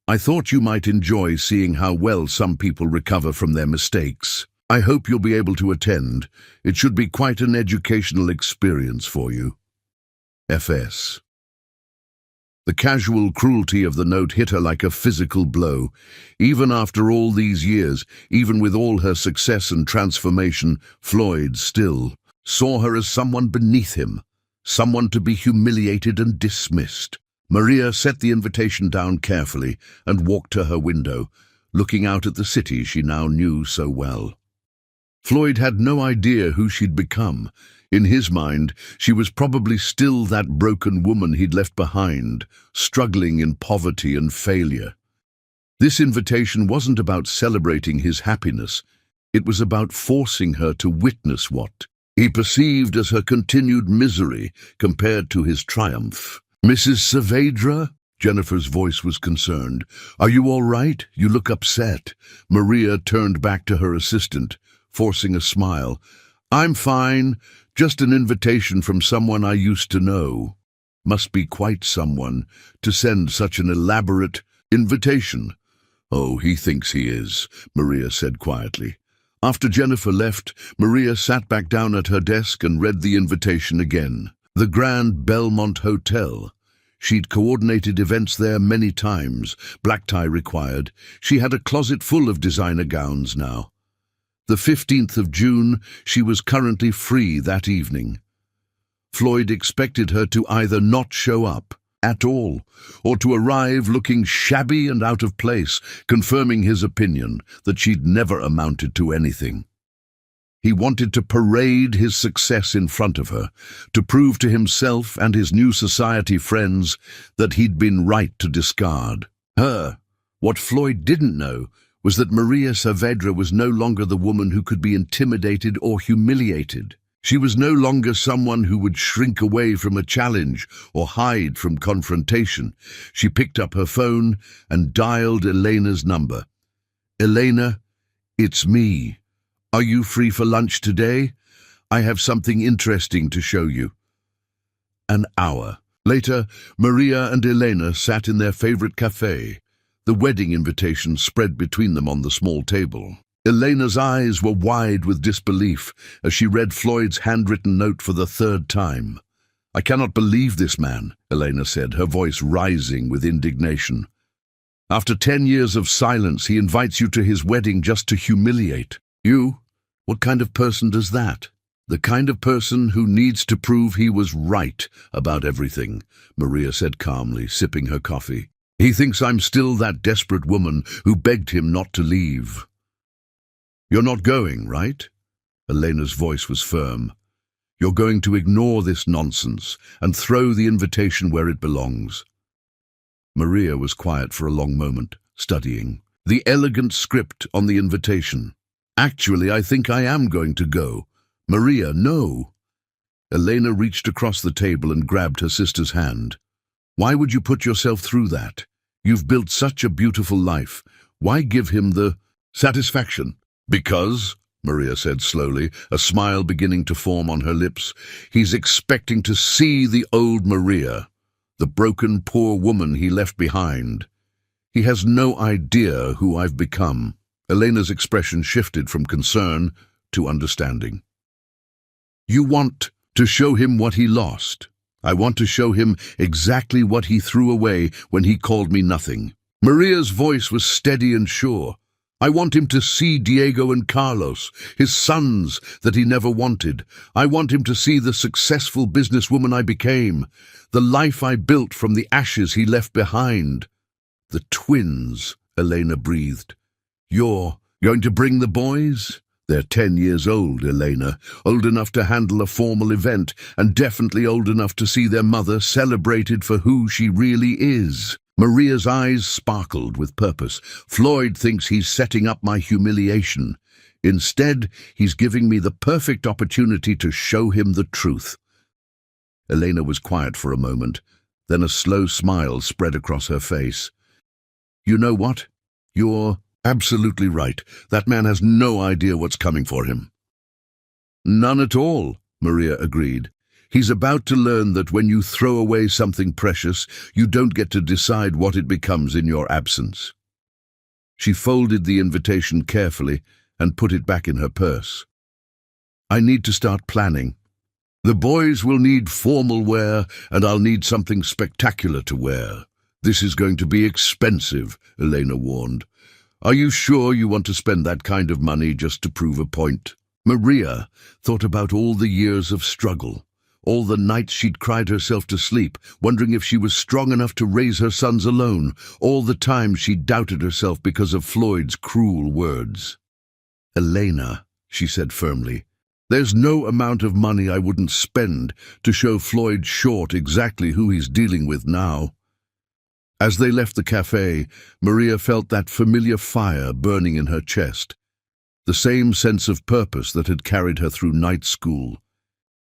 I thought you might enjoy seeing how well some people recover from their mistakes. I hope you'll be able to attend. It should be quite an educational experience for you. FS." The casual cruelty of the note hit her like a physical blow. Even after all these years, even with all her success and transformation, Floyd still saw her as someone beneath him, someone to be humiliated and dismissed. Maria set the invitation down carefully and walked to her window, looking out at the city she now knew so well. Floyd had no idea who she'd become. In his mind, she was probably still that broken woman he'd left behind, struggling in poverty and failure. This invitation wasn't about celebrating his happiness. It was about forcing her to witness what he perceived as her continued misery compared to his triumph. "Mrs. Saavedra?" Jennifer's voice was concerned. "Are you all right? You look upset." Maria turned back to her assistant, forcing a smile. "I'm fine. Just an invitation from someone I used to know." Must be quite someone to send such an elaborate invitation. "Oh, he thinks he is," Maria said quietly. After Jennifer left, Maria sat back down at her desk and read the invitation again. The Grand Belmont Hotel. She'd coordinated events there many times, black tie required. She had a closet full of designer gowns now. The 15th of June, she was currently free that evening. Floyd expected her to either not show up at all, or to arrive looking shabby and out of place, confirming his opinion that she'd never amounted to anything. He wanted to parade his success in front of her, to prove to himself and his new society friends that he'd been right to discard her. What Floyd didn't know was that Maria Saavedra was no longer the woman who could be intimidated or humiliated. She was no longer someone who would shrink away from a challenge or hide from confrontation. She picked up her phone and dialed Elena's number. "Elena, it's me. Are you free for lunch today? I have something interesting to show you." An hour later, Maria and Elena sat in their favorite cafe, the wedding invitation spread between them on the small table. Elena's eyes were wide with disbelief as she read Floyd's handwritten note for the third time. "I cannot believe this man," Elena said, her voice rising with indignation. "After 10 years of silence, he invites you to his wedding just to humiliate you. What kind of person does that?" "The kind of person who needs to prove he was right about everything," Maria said calmly, sipping her coffee. "He thinks I'm still that desperate woman who begged him not to leave." "You're not going, right?" Elena's voice was firm. "You're going to ignore this nonsense and throw the invitation where it belongs." Maria was quiet for a long moment, studying the elegant script on the invitation. "Actually, I think I am going to go." "Maria, no." Elena reached across the table and grabbed her sister's hand. "Why would you put yourself through that? You've built such a beautiful life. Why give him the satisfaction?" "Because," Maria said slowly, a smile beginning to form on her lips, "he's expecting to see the old Maria, the broken, poor woman he left behind. He has no idea who I've become." Elena's expression shifted from concern to understanding. "You want to show him what he lost. I want to show him exactly what he threw away when he called me nothing." Maria's voice was steady and sure. "I want him to see Diego and Carlos, his sons that he never wanted. I want him to see the successful businesswoman I became, the life I built from the ashes he left behind." "The twins," Elena breathed. "You're going to bring the boys?" "They're 10 years old, Elena, old enough to handle a formal event, and definitely old enough to see their mother celebrated for who she really is." Maria's eyes sparkled with purpose. "Floyd thinks he's setting up my humiliation. Instead, he's giving me the perfect opportunity to show him the truth." Elena was quiet for a moment, then a slow smile spread across her face. "You know what? You're absolutely right. That man has no idea what's coming for him." "None at all," Maria agreed. "He's about to learn that when you throw away something precious, you don't get to decide what it becomes in your absence." She folded the invitation carefully and put it back in her purse. "I need to start planning. The boys will need formal wear, and I'll need something spectacular to wear. This is going to be expensive," Elena warned. "Are you sure you want to spend that kind of money just to prove a point?" Maria thought about all the years of struggle, all the nights she'd cried herself to sleep, wondering if she was strong enough to raise her sons alone, all the times she doubted herself because of Floyd's cruel words. "Elena," she said firmly, "there's no amount of money I wouldn't spend to show Floyd Short exactly who he's dealing with now." As they left the cafe, Maria felt that familiar fire burning in her chest, the same sense of purpose that had carried her through night school.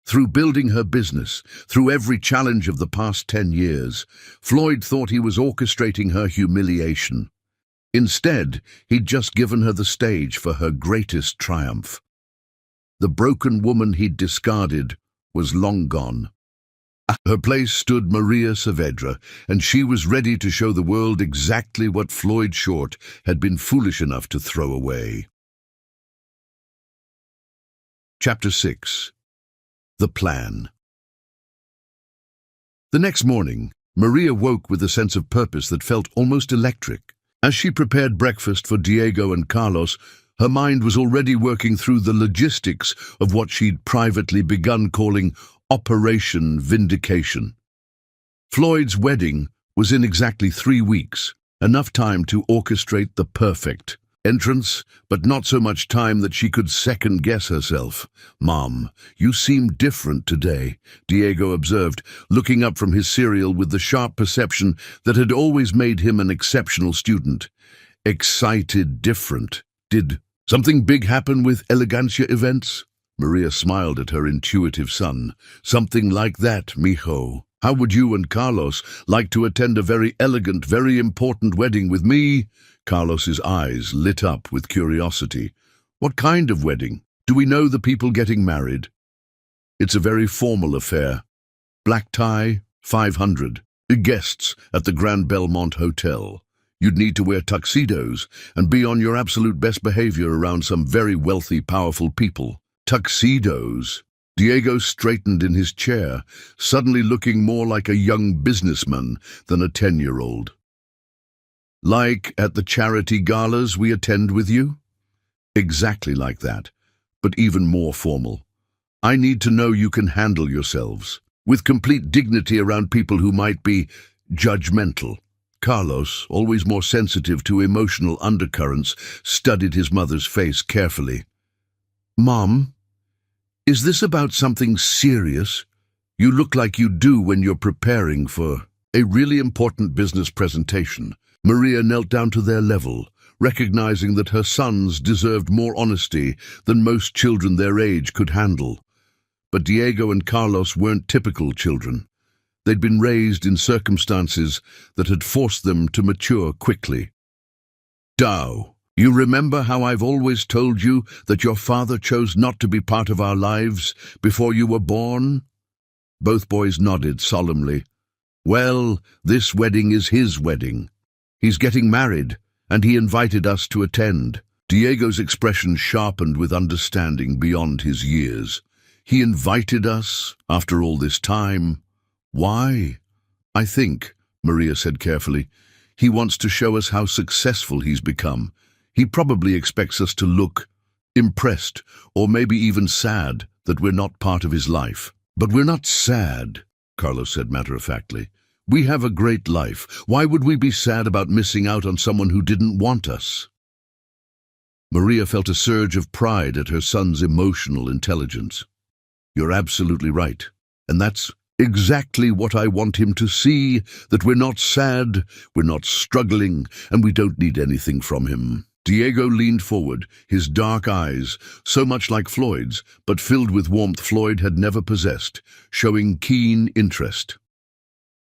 Through building her business, through every challenge of the past 10 years, Floyd thought he was orchestrating her humiliation. Instead, he'd just given her the stage for her greatest triumph. The broken woman he'd discarded was long gone. At her place stood Maria Saavedra, and she was ready to show the world exactly what Floyd Short had been foolish enough to throw away. Chapter 6. The Plan. The next morning, Maria woke with a sense of purpose that felt almost electric. As she prepared breakfast for Diego and Carlos, her mind was already working through the logistics of what she'd privately begun calling Operation Vindication. Floyd's wedding was in exactly 3 weeks, enough time to orchestrate the perfect entrance, but not so much time that she could second-guess herself. "Mom, you seem different today," Diego observed, looking up from his cereal with the sharp perception that had always made him an exceptional student. "Excited different. Did something big happen with Elegancia events?" Maria smiled at her intuitive son. "Something like that, mijo. How would you and Carlos like to attend a very elegant, very important wedding with me?" Carlos's eyes lit up with curiosity. "What kind of wedding? Do we know the people getting married?" "It's a very formal affair. Black tie, 500. Guests at the Grand Belmont Hotel. You'd need to wear tuxedos and be on your absolute best behavior around some very wealthy, powerful people." "Tuxedos?" Diego straightened in his chair, suddenly looking more like a young businessman than a 10-year-old. "Like at the charity galas we attend with you?" "Exactly like that, but even more formal. I need to know you can handle yourselves, with complete dignity around people who might be judgmental." Carlos, always more sensitive to emotional undercurrents, studied his mother's face carefully. "Mom, is this about something serious? You look like you do when you're preparing for a really important business presentation." Maria knelt down to their level, recognizing that her sons deserved more honesty than most children their age could handle. But Diego and Carlos weren't typical children. They'd been raised in circumstances that had forced them to mature quickly. "Dow, you remember how I've always told you that your father chose not to be part of our lives before you were born?" Both boys nodded solemnly. "Well, this wedding is his wedding. He's getting married, and he invited us to attend." Diego's expression sharpened with understanding beyond his years. "He invited us after all this time? Why?" "I think," Maria said carefully, "he wants to show us how successful he's become. He probably expects us to look impressed, or maybe even sad, that we're not part of his life." "But we're not sad," Carlos said matter-of-factly. "We have a great life. Why would we be sad about missing out on someone who didn't want us?" Maria felt a surge of pride at her son's emotional intelligence. "You're absolutely right. And that's exactly what I want him to see, that we're not sad, we're not struggling, and we don't need anything from him." Diego leaned forward, his dark eyes, so much like Floyd's, but filled with warmth Floyd had never possessed, showing keen interest.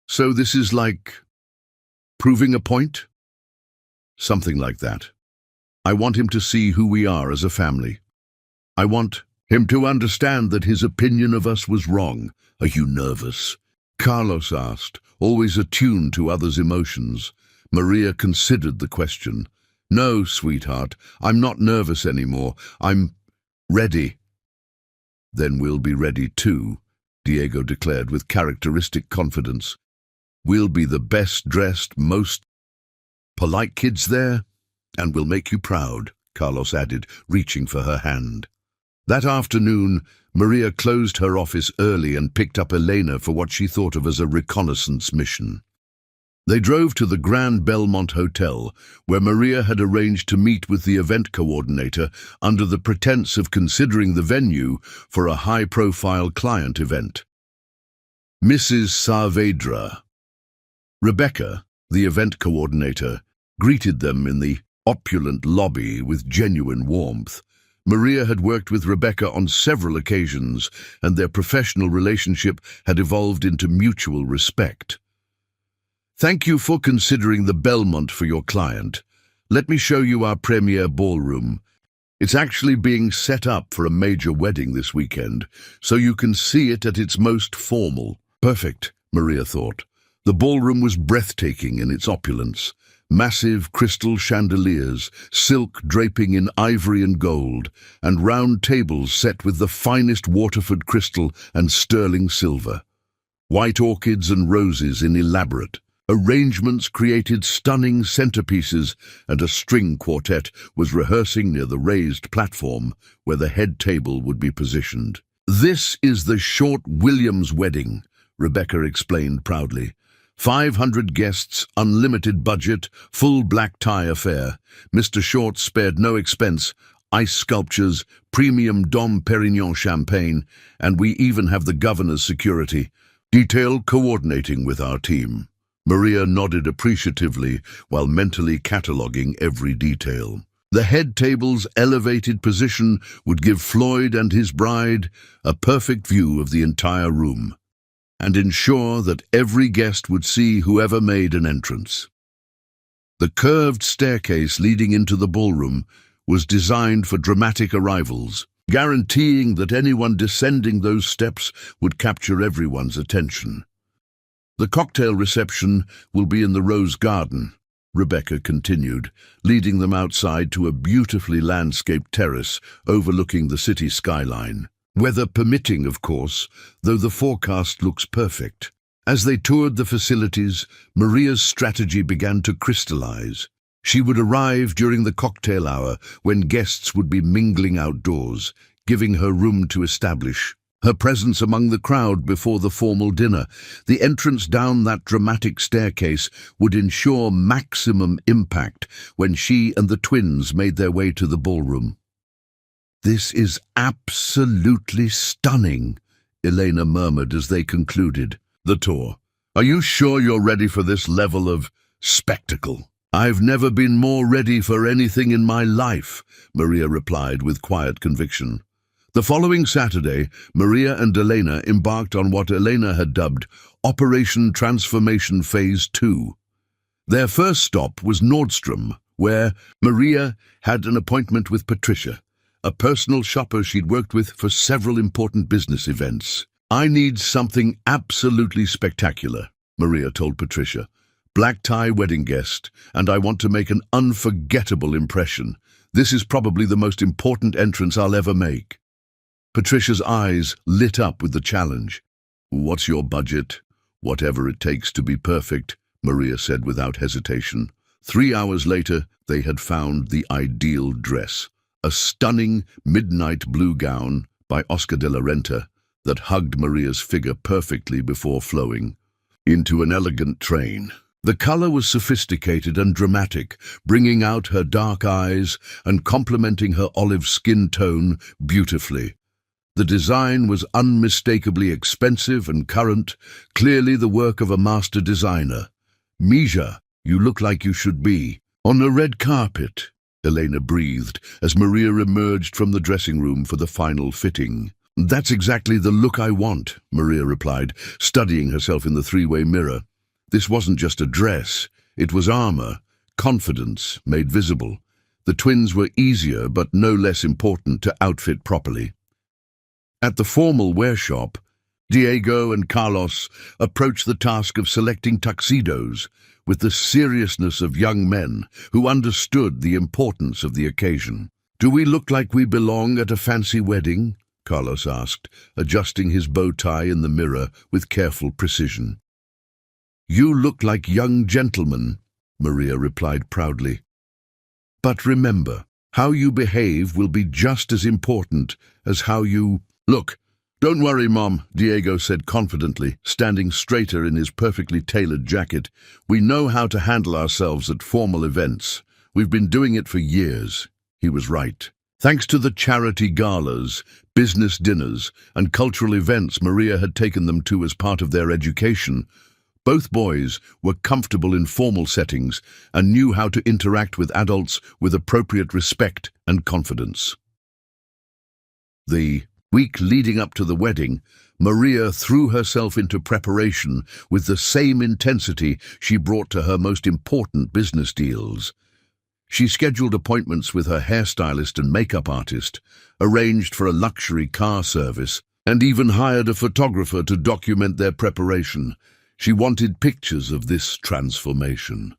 "So this is like proving a point?" "Something like that. I want him to see who we are as a family. I want him to understand that his opinion of us was wrong." "Are you nervous?" Carlos asked, always attuned to others' emotions. Maria considered the question. "No, sweetheart, I'm not nervous anymore. I'm ready." "Then we'll be ready too," Diego declared with characteristic confidence. "We'll be the best-dressed, most polite kids there, and we'll make you proud," Carlos added, reaching for her hand. That afternoon, Maria closed her office early and picked up Elena for what she thought of as a reconnaissance mission. They drove to the Grand Belmont Hotel, where Maria had arranged to meet with the event coordinator under the pretense of considering the venue for a high-profile client event. Mrs. Saavedra. Rebecca, the event coordinator, greeted them in the opulent lobby with genuine warmth. Maria had worked with Rebecca on several occasions, and their professional relationship had evolved into mutual respect. "Thank you for considering the Belmont for your client. Let me show you our premier ballroom. It's actually being set up for a major wedding this weekend, so you can see it at its most formal." Perfect, Maria thought. The ballroom was breathtaking in its opulence. Massive crystal chandeliers, silk draping in ivory and gold, and round tables set with the finest Waterford crystal and sterling silver. White orchids and roses in elaborate arrangements created stunning centerpieces, and a string quartet was rehearsing near the raised platform where the head table would be positioned. "This is the Short Williams wedding," Rebecca explained proudly. 500 guests, unlimited budget, full black tie affair. Mr. Short spared no expense. Ice sculptures, premium Dom Perignon champagne, and we even have the governor's security. Detail coordinating with our team. Maria nodded appreciatively while mentally cataloguing every detail. The head table's elevated position would give Floyd and his bride a perfect view of the entire room, and ensure that every guest would see whoever made an entrance. The curved staircase leading into the ballroom was designed for dramatic arrivals, guaranteeing that anyone descending those steps would capture everyone's attention. "The cocktail reception will be in the Rose Garden," Rebecca continued, leading them outside to a beautifully landscaped terrace overlooking the city skyline. Weather permitting, of course, though the forecast looks perfect. As they toured the facilities, Maria's strategy began to crystallize. She would arrive during the cocktail hour when guests would be mingling outdoors, giving her room to establish her presence among the crowd before the formal dinner. The entrance down that dramatic staircase would ensure maximum impact when she and the twins made their way to the ballroom. "This is absolutely stunning," Elena murmured as they concluded the tour. "Are you sure you're ready for this level of spectacle?" "I've never been more ready for anything in my life," Maria replied with quiet conviction. The following Saturday, Maria and Elena embarked on what Elena had dubbed Operation Transformation Phase 2. Their first stop was Nordstrom, where Maria had an appointment with Patricia, a personal shopper she'd worked with for several important business events. "I need something absolutely spectacular," Maria told Patricia. "Black tie wedding guest, and I want to make an unforgettable impression. This is probably the most important entrance I'll ever make." Patricia's eyes lit up with the challenge. "What's your budget?" "Whatever it takes to be perfect," Maria said without hesitation. 3 hours later, they had found the ideal dress. A stunning midnight blue gown by Oscar de la Renta that hugged Maria's figure perfectly before flowing into an elegant train. The color was sophisticated and dramatic, bringing out her dark eyes and complementing her olive skin tone beautifully. The design was unmistakably expensive and current, clearly the work of a master designer. "Misha, you look like you should be on the red carpet," Elena breathed as Maria emerged from the dressing room for the final fitting. "That's exactly the look I want," Maria replied, studying herself in the three-way mirror. This wasn't just a dress, it was armor, confidence made visible. The twins were easier but no less important to outfit properly. At the formal wear shop, Diego and Carlos approached the task of selecting tuxedos with the seriousness of young men who understood the importance of the occasion. "Do we look like we belong at a fancy wedding?" Carlos asked, adjusting his bow tie in the mirror with careful precision. "You look like young gentlemen," Maria replied proudly. "But remember, How you behave will be just as important as how you look. Don't worry, Mom, Diego said confidently, standing straighter in his perfectly tailored jacket. We know how to handle ourselves at formal events. We've been doing it for years. He was right. Thanks to the charity galas, business dinners, and cultural events Maria had taken them to as part of their education, both boys were comfortable in formal settings and knew how to interact with adults with appropriate respect and confidence. The week leading up to the wedding, Maria threw herself into preparation with the same intensity she brought to her most important business deals. She scheduled appointments with her hairstylist and makeup artist, arranged for a luxury car service, and even hired a photographer to document their preparation. She wanted pictures of this transformation.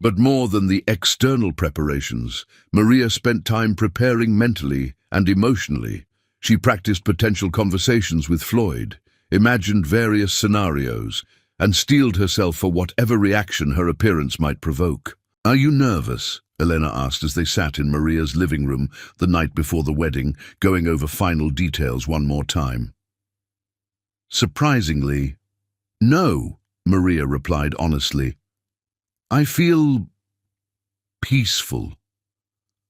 But more than the external preparations, Maria spent time preparing mentally and emotionally. She practiced potential conversations with Floyd, imagined various scenarios, and steeled herself for whatever reaction her appearance might provoke. "Are you nervous?" Elena asked as they sat in Maria's living room the night before the wedding, going over final details one more time. Surprisingly, "No," Maria replied honestly. "I feel peaceful,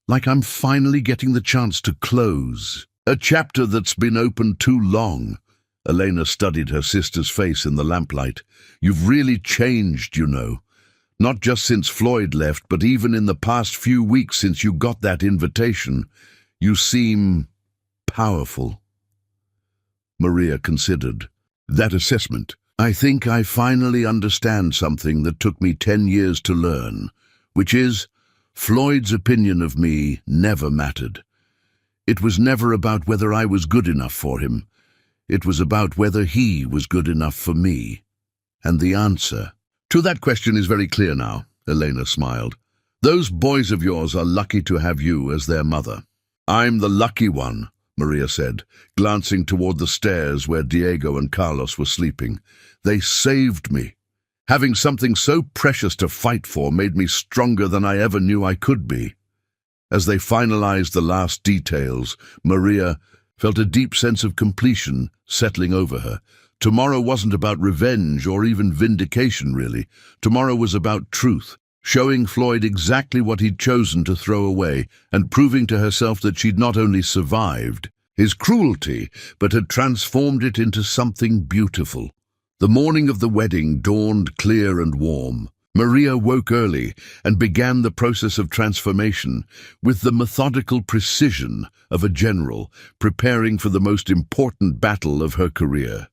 like I'm finally getting the chance to close a chapter that's been open too long." Elena studied her sister's face in the lamplight. "You've really changed, you know. Not just since Floyd left, but even in the past few weeks since you got that invitation. You seem powerful." Maria considered that assessment. "I think I finally understand something that took me 10 years to learn, which is, Floyd's opinion of me never mattered. It was never about whether I was good enough for him. It was about whether he was good enough for me. And the answer to that question is very clear now," Elena smiled. "Those boys of yours are lucky to have you as their mother." "I'm the lucky one," Maria said, glancing toward the stairs where Diego and Carlos were sleeping. "They saved me. Having something so precious to fight for made me stronger than I ever knew I could be." As they finalized the last details, Maria felt a deep sense of completion settling over her. Tomorrow wasn't about revenge or even vindication, really. Tomorrow was about truth, showing Floyd exactly what he'd chosen to throw away and proving to herself that she'd not only survived his cruelty, but had transformed it into something beautiful. The morning of the wedding dawned clear and warm. Maria woke early and began the process of transformation with the methodical precision of a general preparing for the most important battle of her career.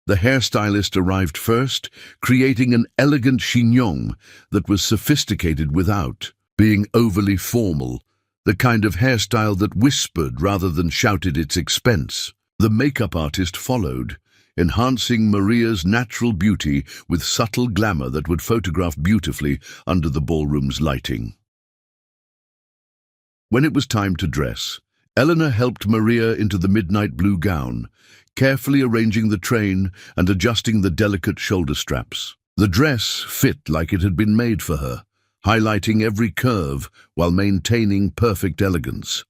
The hairstylist arrived first, creating an elegant chignon that was sophisticated without being overly formal, the kind of hairstyle that whispered rather than shouted its expense. The makeup artist followed, enhancing Maria's natural beauty with subtle glamour that would photograph beautifully under the ballroom's lighting. When it was time to dress, Eleanor helped Maria into the midnight blue gown, carefully arranging the train and adjusting the delicate shoulder straps. The dress fit like it had been made for her, highlighting every curve while maintaining perfect elegance.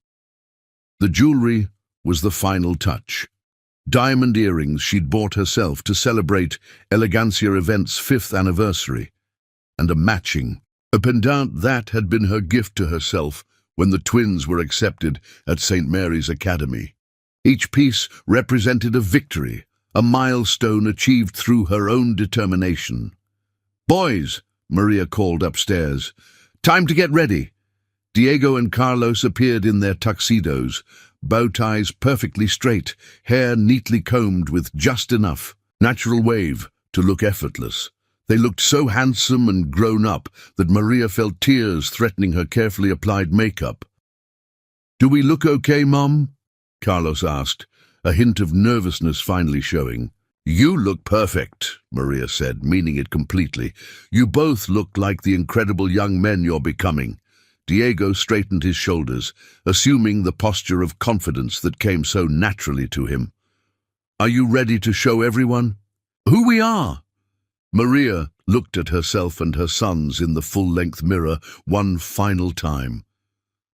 The jewelry was the final touch. Diamond earrings she'd bought herself to celebrate Elegancia event's 5th anniversary, and a pendant that had been her gift to herself when the twins were accepted at St. Mary's Academy. Each piece represented a victory, a milestone achieved through her own determination. "Boys," Maria called upstairs, "time to get ready." Diego and Carlos appeared in their tuxedos, bow ties perfectly straight, hair neatly combed with just enough natural wave to look effortless. They looked so handsome and grown up that Maria felt tears threatening her carefully applied makeup. "Do we look okay, Mom?" Carlos asked, a hint of nervousness finally showing. "You look perfect," Maria said, meaning it completely. "You both look like the incredible young men you're becoming." Diego straightened his shoulders, assuming the posture of confidence that came so naturally to him. "Are you ready to show everyone who we are?" Maria looked at herself and her sons in the full-length mirror one final time.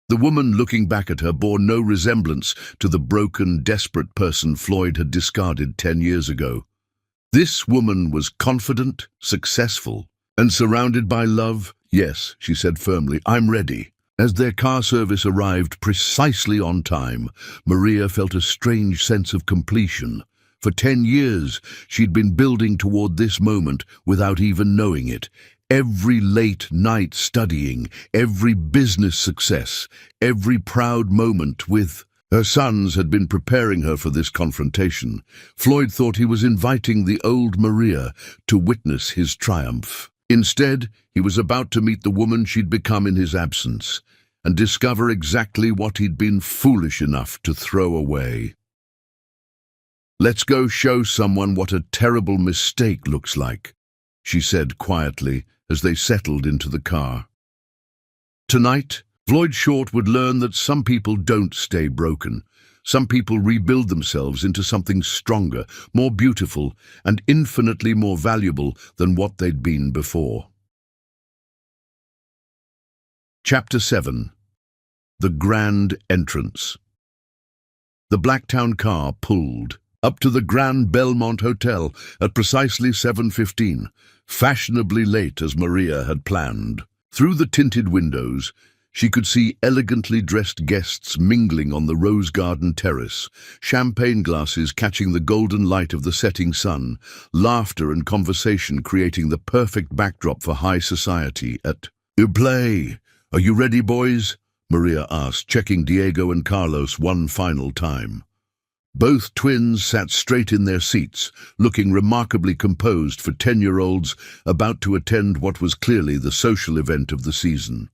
The woman looking back at her bore no resemblance to the broken, desperate person Floyd had discarded 10 years ago. This woman was confident, successful, and surrounded by love. "Yes," she said firmly, "I'm ready." As their car service arrived precisely on time, Maria felt a strange sense of completion. For 10 years, she'd been building toward this moment without even knowing it. Every late night studying, every business success, every proud moment with her sons had been preparing her for this confrontation. Floyd thought he was inviting the old Maria to witness his triumph. Instead, he was about to meet the woman she'd become in his absence and discover exactly what he'd been foolish enough to throw away. "Let's go show someone what a terrible mistake looks like," she said quietly as they settled into the car. Tonight, Floyd Short would learn that some people don't stay broken. Some people rebuild themselves into something stronger, more beautiful, and infinitely more valuable than what they'd been before. Chapter 7. The Grand Entrance. The Blacktown car pulled up to the Grand Belmont Hotel at precisely 7:15, fashionably late as Maria had planned. Through the tinted windows, she could see elegantly dressed guests mingling on the rose garden terrace, champagne glasses catching the golden light of the setting sun, laughter and conversation creating the perfect backdrop for high society at "Play. Are you ready, boys?" Maria asked, checking Diego and Carlos one final time. Both twins sat straight in their seats, looking remarkably composed for 10-year-olds about to attend what was clearly the social event of the season.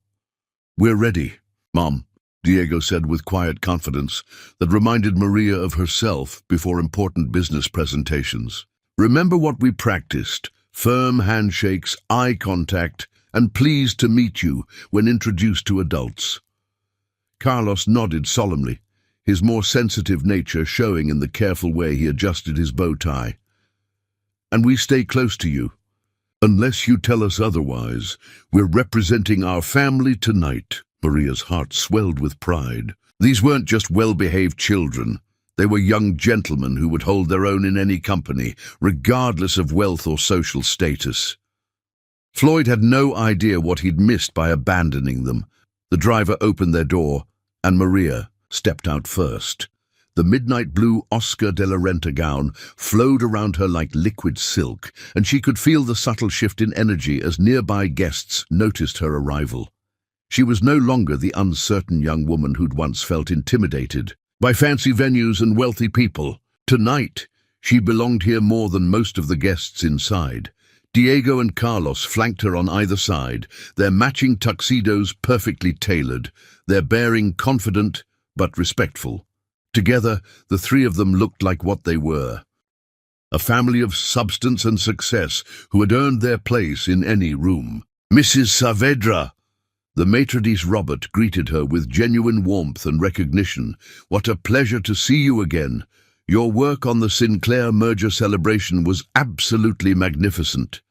"We're ready, Mom," Diego said with quiet confidence that reminded Maria of herself before important business presentations. "Remember what we practiced: firm handshakes, eye contact, and pleased to meet you when introduced to adults." Carlos nodded solemnly, his more sensitive nature showing in the careful way he adjusted his bow tie. "And we stay close to you. Unless you tell us otherwise, we're representing our family tonight." Maria's heart swelled with pride. These weren't just well-behaved children. They were young gentlemen who would hold their own in any company, regardless of wealth or social status. Floyd had no idea what he'd missed by abandoning them. The driver opened their door, and Maria stepped out first. The midnight blue Oscar de la Renta gown flowed around her like liquid silk, and she could feel the subtle shift in energy as nearby guests noticed her arrival. She was no longer the uncertain young woman who'd once felt intimidated by fancy venues and wealthy people. Tonight, she belonged here more than most of the guests inside. Diego and Carlos flanked her on either side, their matching tuxedos perfectly tailored, their bearing confident but respectful. Together, the three of them looked like what they were: a family of substance and success who had earned their place in any room. "Mrs. Saavedra!" The maitre d' Robert greeted her with genuine warmth and recognition. "What a pleasure to see you again. Your work on the Sinclair merger celebration was absolutely magnificent."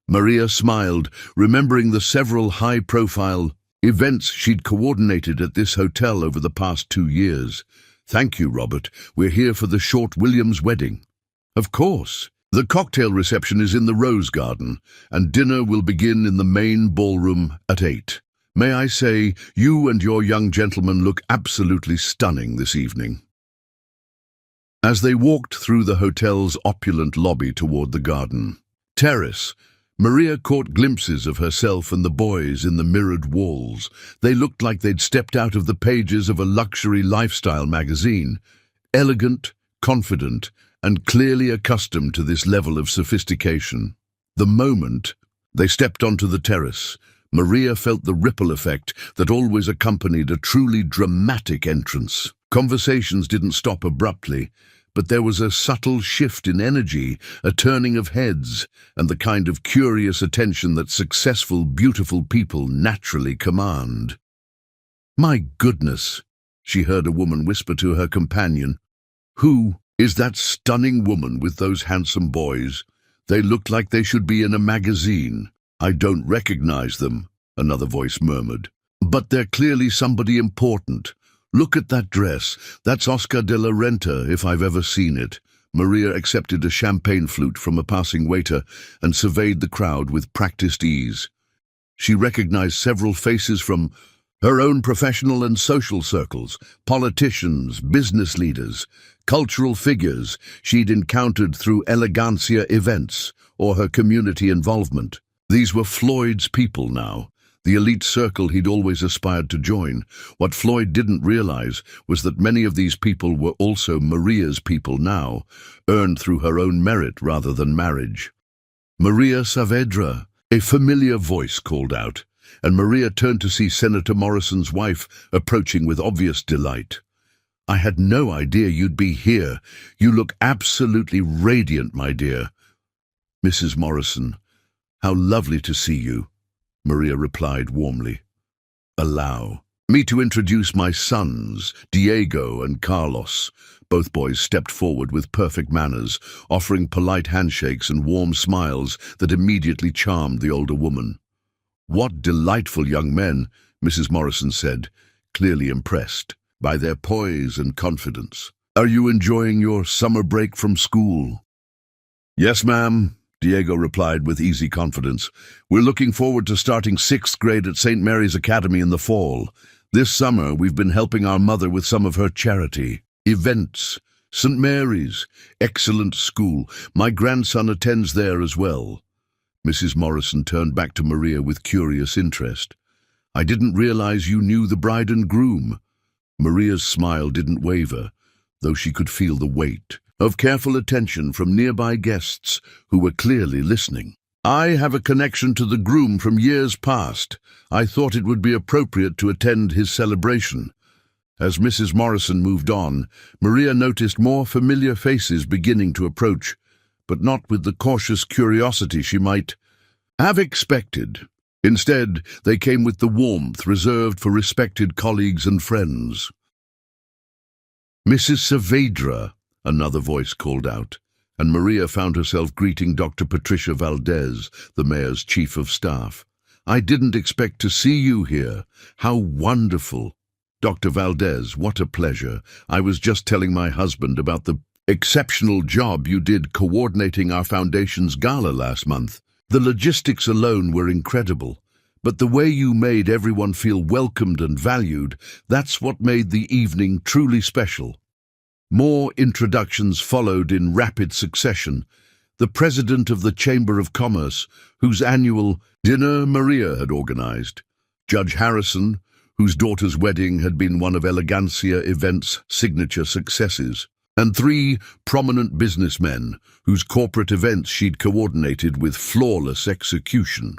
Maria smiled, remembering the several high-profile events she'd coordinated at this hotel over the past 2 years. "Thank you, Robert. We're here for the Short-Williams wedding." "Of course. The cocktail reception is in the Rose Garden, and dinner will begin in the main ballroom at 8. May I say, you and your young gentleman look absolutely stunning this evening." As they walked through the hotel's opulent lobby toward the garden terrace, Maria caught glimpses of herself and the boys in the mirrored walls. They looked like they'd stepped out of the pages of a luxury lifestyle magazine, elegant, confident, and clearly accustomed to this level of sophistication. The moment they stepped onto the terrace, Maria felt the ripple effect that always accompanied a truly dramatic entrance. Conversations didn't stop abruptly, but there was a subtle shift in energy, a turning of heads, and the kind of curious attention that successful, beautiful people naturally command. "My goodness," she heard a woman whisper to her companion. "Who is that stunning woman with those handsome boys? They look like they should be in a magazine." "I don't recognize them," another voice murmured. But they're clearly somebody important. Look at that dress. That's Oscar de la Renta, if I've ever seen it. Maria accepted a champagne flute from a passing waiter and surveyed the crowd with practiced ease. She recognized several faces from her own professional and social circles, politicians, business leaders, cultural figures she'd encountered through elegancia events or her community involvement. These were Floyd's people now, the elite circle he'd always aspired to join. What Floyd didn't realize was that many of these people were also Maria's people now, earned through her own merit rather than marriage. "Maria Saavedra," a familiar voice called out, and Maria turned to see Senator Morrison's wife approaching with obvious delight. "I had no idea you'd be here. You look absolutely radiant, my dear." "Mrs. Morrison, how lovely to see you," Maria replied warmly. "Allow me to introduce my sons, Diego and Carlos." Both boys stepped forward with perfect manners, offering polite handshakes and warm smiles that immediately charmed the older woman. "What delightful young men," Mrs. Morrison said, clearly impressed by their poise and confidence. "Are you enjoying your summer break from school?" "Yes, ma'am," Diego replied with easy confidence. "We're looking forward to starting 6th grade at St. Mary's Academy in the fall. This summer, we've been helping our mother with some of her charity events. St. Mary's, excellent school. My grandson attends there as well." Mrs. Morrison turned back to Maria with curious interest. "I didn't realize you knew the bride and groom." Maria's smile didn't waver, though she could feel the weight of careful attention from nearby guests who were clearly listening. "I have a connection to the groom from years past. I thought it would be appropriate to attend his celebration." As Mrs. Morrison moved on, Maria noticed more familiar faces beginning to approach, but not with the cautious curiosity she might have expected. Instead, they came with the warmth reserved for respected colleagues and friends. "Mrs. Saavedra," another voice called out, and Maria found herself greeting Dr. Patricia Valdez, the mayor's chief of staff. "I didn't expect to see you here. How wonderful." "Dr. Valdez, what a pleasure. I was just telling my husband about the exceptional job you did coordinating our foundation's gala last month. The logistics alone were incredible, but the way you made everyone feel welcomed and valued, that's what made the evening truly special." More introductions followed in rapid succession. The president of the Chamber of Commerce, whose annual dinner Maria had organized, Judge Harrison, whose daughter's wedding had been one of Elegancia events' signature successes, and 3 prominent businessmen whose corporate events she'd coordinated with flawless execution.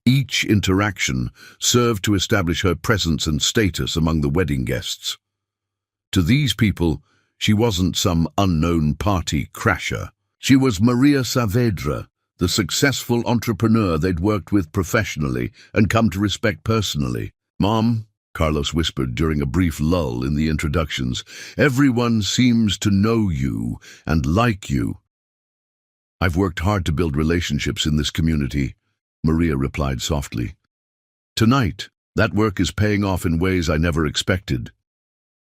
Each interaction served to establish her presence and status among the wedding guests. To these people, she wasn't some unknown party crasher. She was Maria Saavedra, the successful entrepreneur they'd worked with professionally and come to respect personally. "Mom," Carlos whispered during a brief lull in the introductions, "everyone seems to know you and like you." "I've worked hard to build relationships in this community," Maria replied softly. "Tonight, that work is paying off in ways I never expected."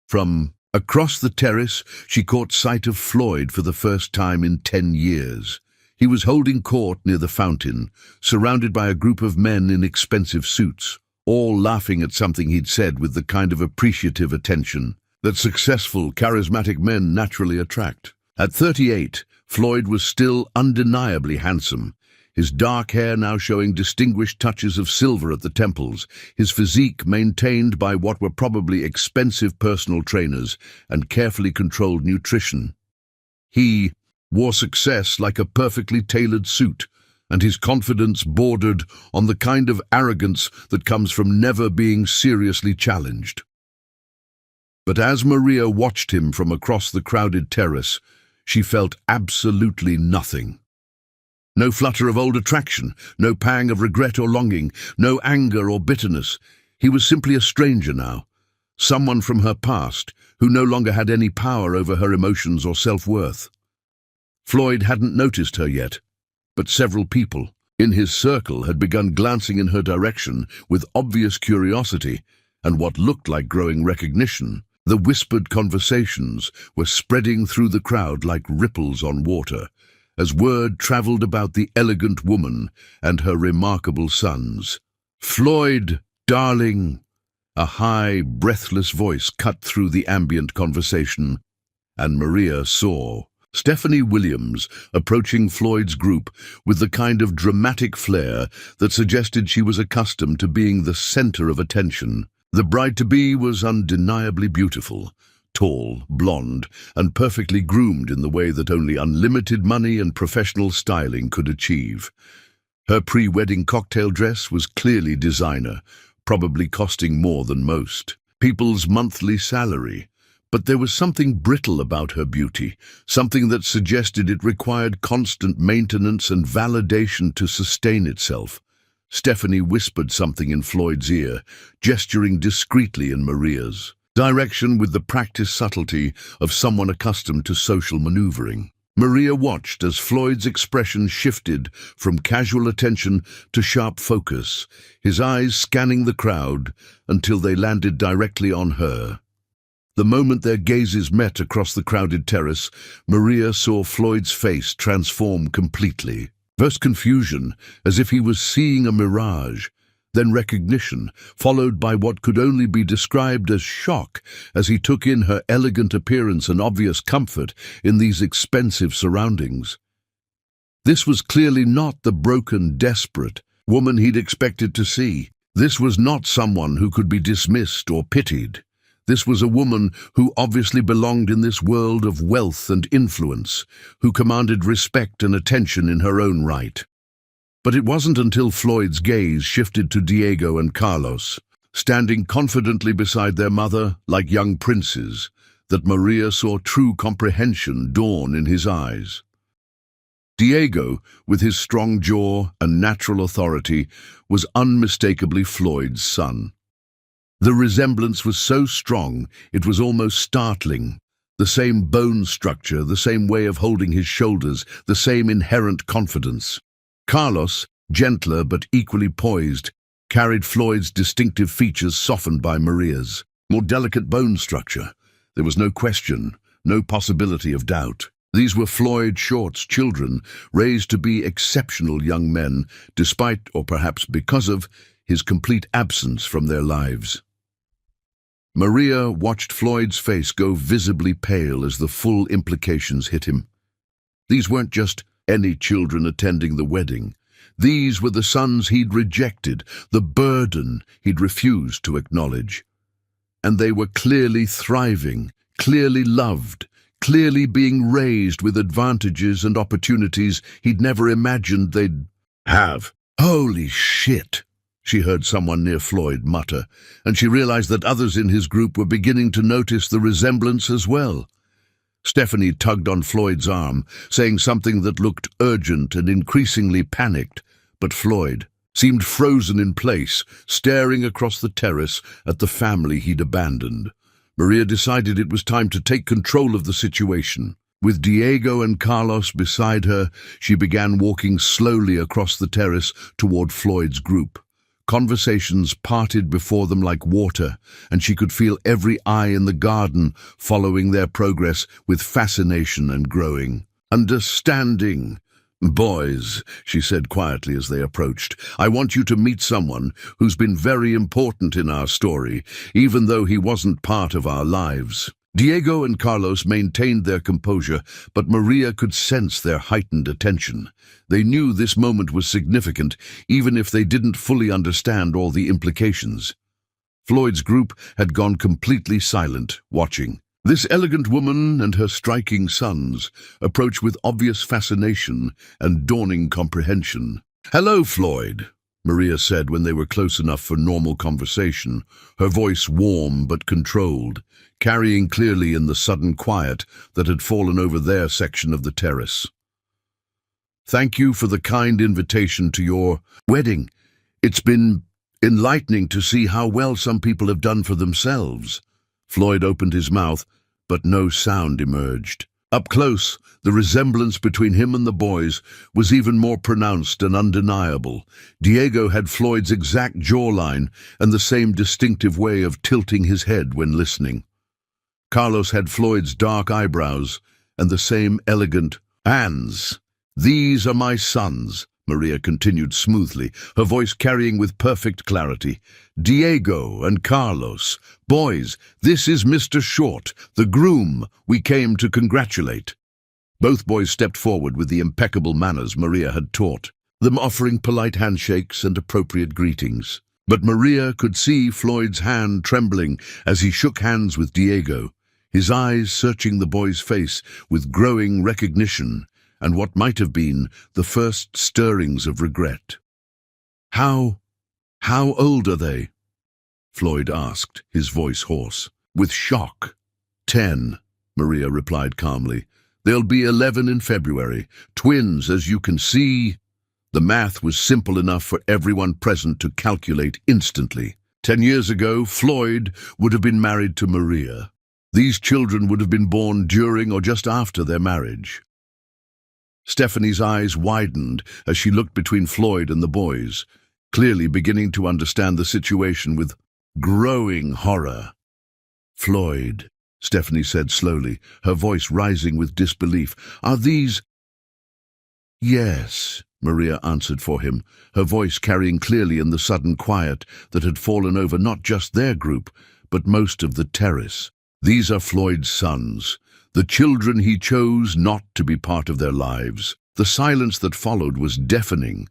From across the terrace, she caught sight of Floyd for the first time in 10 years. He was holding court near the fountain, surrounded by a group of men in expensive suits, all laughing at something he'd said with the kind of appreciative attention that successful, charismatic men naturally attract. At 38, Floyd was still undeniably handsome, his dark hair now showing distinguished touches of silver at the temples, his physique maintained by what were probably expensive personal trainers and carefully controlled nutrition. He wore success like a perfectly tailored suit, and his confidence bordered on the kind of arrogance that comes from never being seriously challenged. But as Maria watched him from across the crowded terrace, she felt absolutely nothing. No flutter of old attraction, no pang of regret or longing, no anger or bitterness. He was simply a stranger now, someone from her past who no longer had any power over her emotions or self-worth. Floyd hadn't noticed her yet, but several people, in his circle had begun glancing in her direction with obvious curiosity and what looked like growing recognition. The whispered conversations were spreading through the crowd like ripples on water, as word traveled about the elegant woman and her remarkable sons. "Floyd, darling!" A high, breathless voice cut through the ambient conversation, and Maria saw Stephanie Williams approaching Floyd's group with the kind of dramatic flair that suggested she was accustomed to being the center of attention. The bride-to-be was undeniably beautiful, tall, blonde, and perfectly groomed in the way that only unlimited money and professional styling could achieve. Her pre-wedding cocktail dress was clearly designer, probably costing more than most people's monthly salary. But there was something brittle about her beauty, something that suggested it required constant maintenance and validation to sustain itself. Stephanie whispered something in Floyd's ear, gesturing discreetly in Maria's direction with the practiced subtlety of someone accustomed to social maneuvering. Maria watched as Floyd's expression shifted from casual attention to sharp focus, his eyes scanning the crowd until they landed directly on her. The moment their gazes met across the crowded terrace, Maria saw Floyd's face transform completely. First confusion, as if he was seeing a mirage, then recognition, followed by what could only be described as shock as he took in her elegant appearance and obvious comfort in these expensive surroundings. This was clearly not the broken, desperate woman he'd expected to see. This was not someone who could be dismissed or pitied. This was a woman who obviously belonged in this world of wealth and influence, who commanded respect and attention in her own right. But it wasn't until Floyd's gaze shifted to Diego and Carlos, standing confidently beside their mother like young princes, that Maria saw true comprehension dawn in his eyes. Diego, with his strong jaw and natural authority, was unmistakably Floyd's son. The resemblance was so strong, it was almost startling. The same bone structure, the same way of holding his shoulders, the same inherent confidence. Carlos, gentler but equally poised, carried Floyd's distinctive features softened by Maria's more delicate bone structure. There was no question, no possibility of doubt. These were Floyd Short's children, raised to be exceptional young men, despite, or perhaps because of, his complete absence from their lives. Maria watched Floyd's face go visibly pale as the full implications hit him. These weren't just any children attending the wedding. These were the sons he'd rejected, the burden he'd refused to acknowledge. And they were clearly thriving, clearly loved, clearly being raised with advantages and opportunities he'd never imagined they'd have. "Holy shit!" she heard someone near Floyd mutter, and she realized that others in his group were beginning to notice the resemblance as well. Stephanie tugged on Floyd's arm, saying something that looked urgent and increasingly panicked, but Floyd seemed frozen in place, staring across the terrace at the family he'd abandoned. Maria decided it was time to take control of the situation. With Diego and Carlos beside her, she began walking slowly across the terrace toward Floyd's group. Conversations parted before them like water, and she could feel every eye in the garden following their progress with fascination and growing understanding. "Boys," she said quietly as they approached, "I want you to meet someone who's been very important in our story, even though he wasn't part of our lives." Diego and Carlos maintained their composure, but Maria could sense their heightened attention. They knew this moment was significant, even if they didn't fully understand all the implications. Floyd's group had gone completely silent, watching. This elegant woman and her striking sons approached with obvious fascination and dawning comprehension. "Hello, Floyd," Maria said when they were close enough for normal conversation, her voice warm but controlled, carrying clearly in the sudden quiet that had fallen over their section of the terrace. "Thank you for the kind invitation to your wedding. It's been enlightening to see how well some people have done for themselves." Floyd opened his mouth, but no sound emerged. Up close, the resemblance between him and the boys was even more pronounced and undeniable. Diego had Floyd's exact jawline and the same distinctive way of tilting his head when listening. Carlos had Floyd's dark eyebrows and the same elegant hands. "These are my sons," Maria continued smoothly, her voice carrying with perfect clarity. "Diego and Carlos. Boys, this is Mr. Short, the groom we came to congratulate." Both boys stepped forward with the impeccable manners Maria had taught them, offering polite handshakes and appropriate greetings. But Maria could see Floyd's hand trembling as he shook hands with Diego, his eyes searching the boy's face with growing recognition and what might have been the first stirrings of regret. How old are they?" Floyd asked, his voice hoarse, with shock. 10, Maria replied calmly. "They'll be 11 in February. Twins, as you can see." The math was simple enough for everyone present to calculate instantly. 10 years ago, Floyd would have been married to Maria. These children would have been born during or just after their marriage. Stephanie's eyes widened as she looked between Floyd and the boys, clearly beginning to understand the situation with growing horror. "Floyd," Stephanie said slowly, her voice rising with disbelief, "are these—" "Yes," Maria answered for him, her voice carrying clearly in the sudden quiet that had fallen over not just their group, but most of the terrace. "These are Floyd's sons, the children he chose not to be part of their lives." The silence that followed was deafening.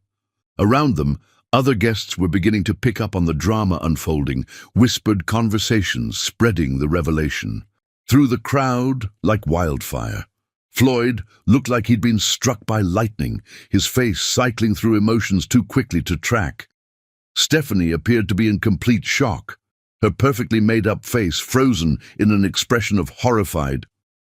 Around them, other guests were beginning to pick up on the drama unfolding, whispered conversations spreading the revelation. Through the crowd, like wildfire, Floyd looked like he'd been struck by lightning, his face cycling through emotions too quickly to track. Stephanie appeared to be in complete shock, her perfectly made-up face frozen in an expression of horrified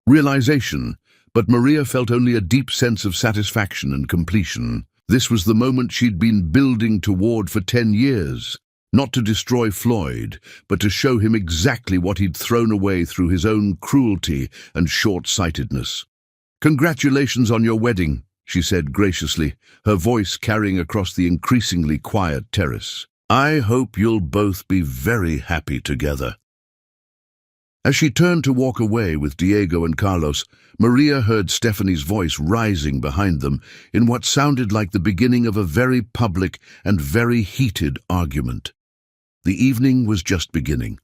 realization, but Maria felt only a deep sense of satisfaction and completion. This was the moment she'd been building toward for 10 years. Not to destroy Floyd, but to show him exactly what he'd thrown away through his own cruelty and short-sightedness. "Congratulations on your wedding," she said graciously, her voice carrying across the increasingly quiet terrace. "I hope you'll both be very happy together." As she turned to walk away with Diego and Carlos, Maria heard Stephanie's voice rising behind them in what sounded like the beginning of a very public and very heated argument. The evening was just beginning,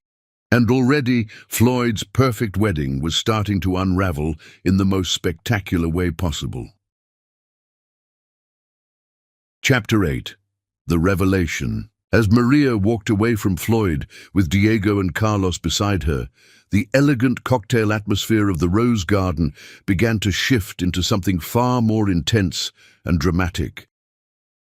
and already Floyd's perfect wedding was starting to unravel in the most spectacular way possible. Chapter 8. The Revelation. As Maria walked away from Floyd, with Diego and Carlos beside her, the elegant cocktail atmosphere of the Rose Garden began to shift into something far more intense and dramatic.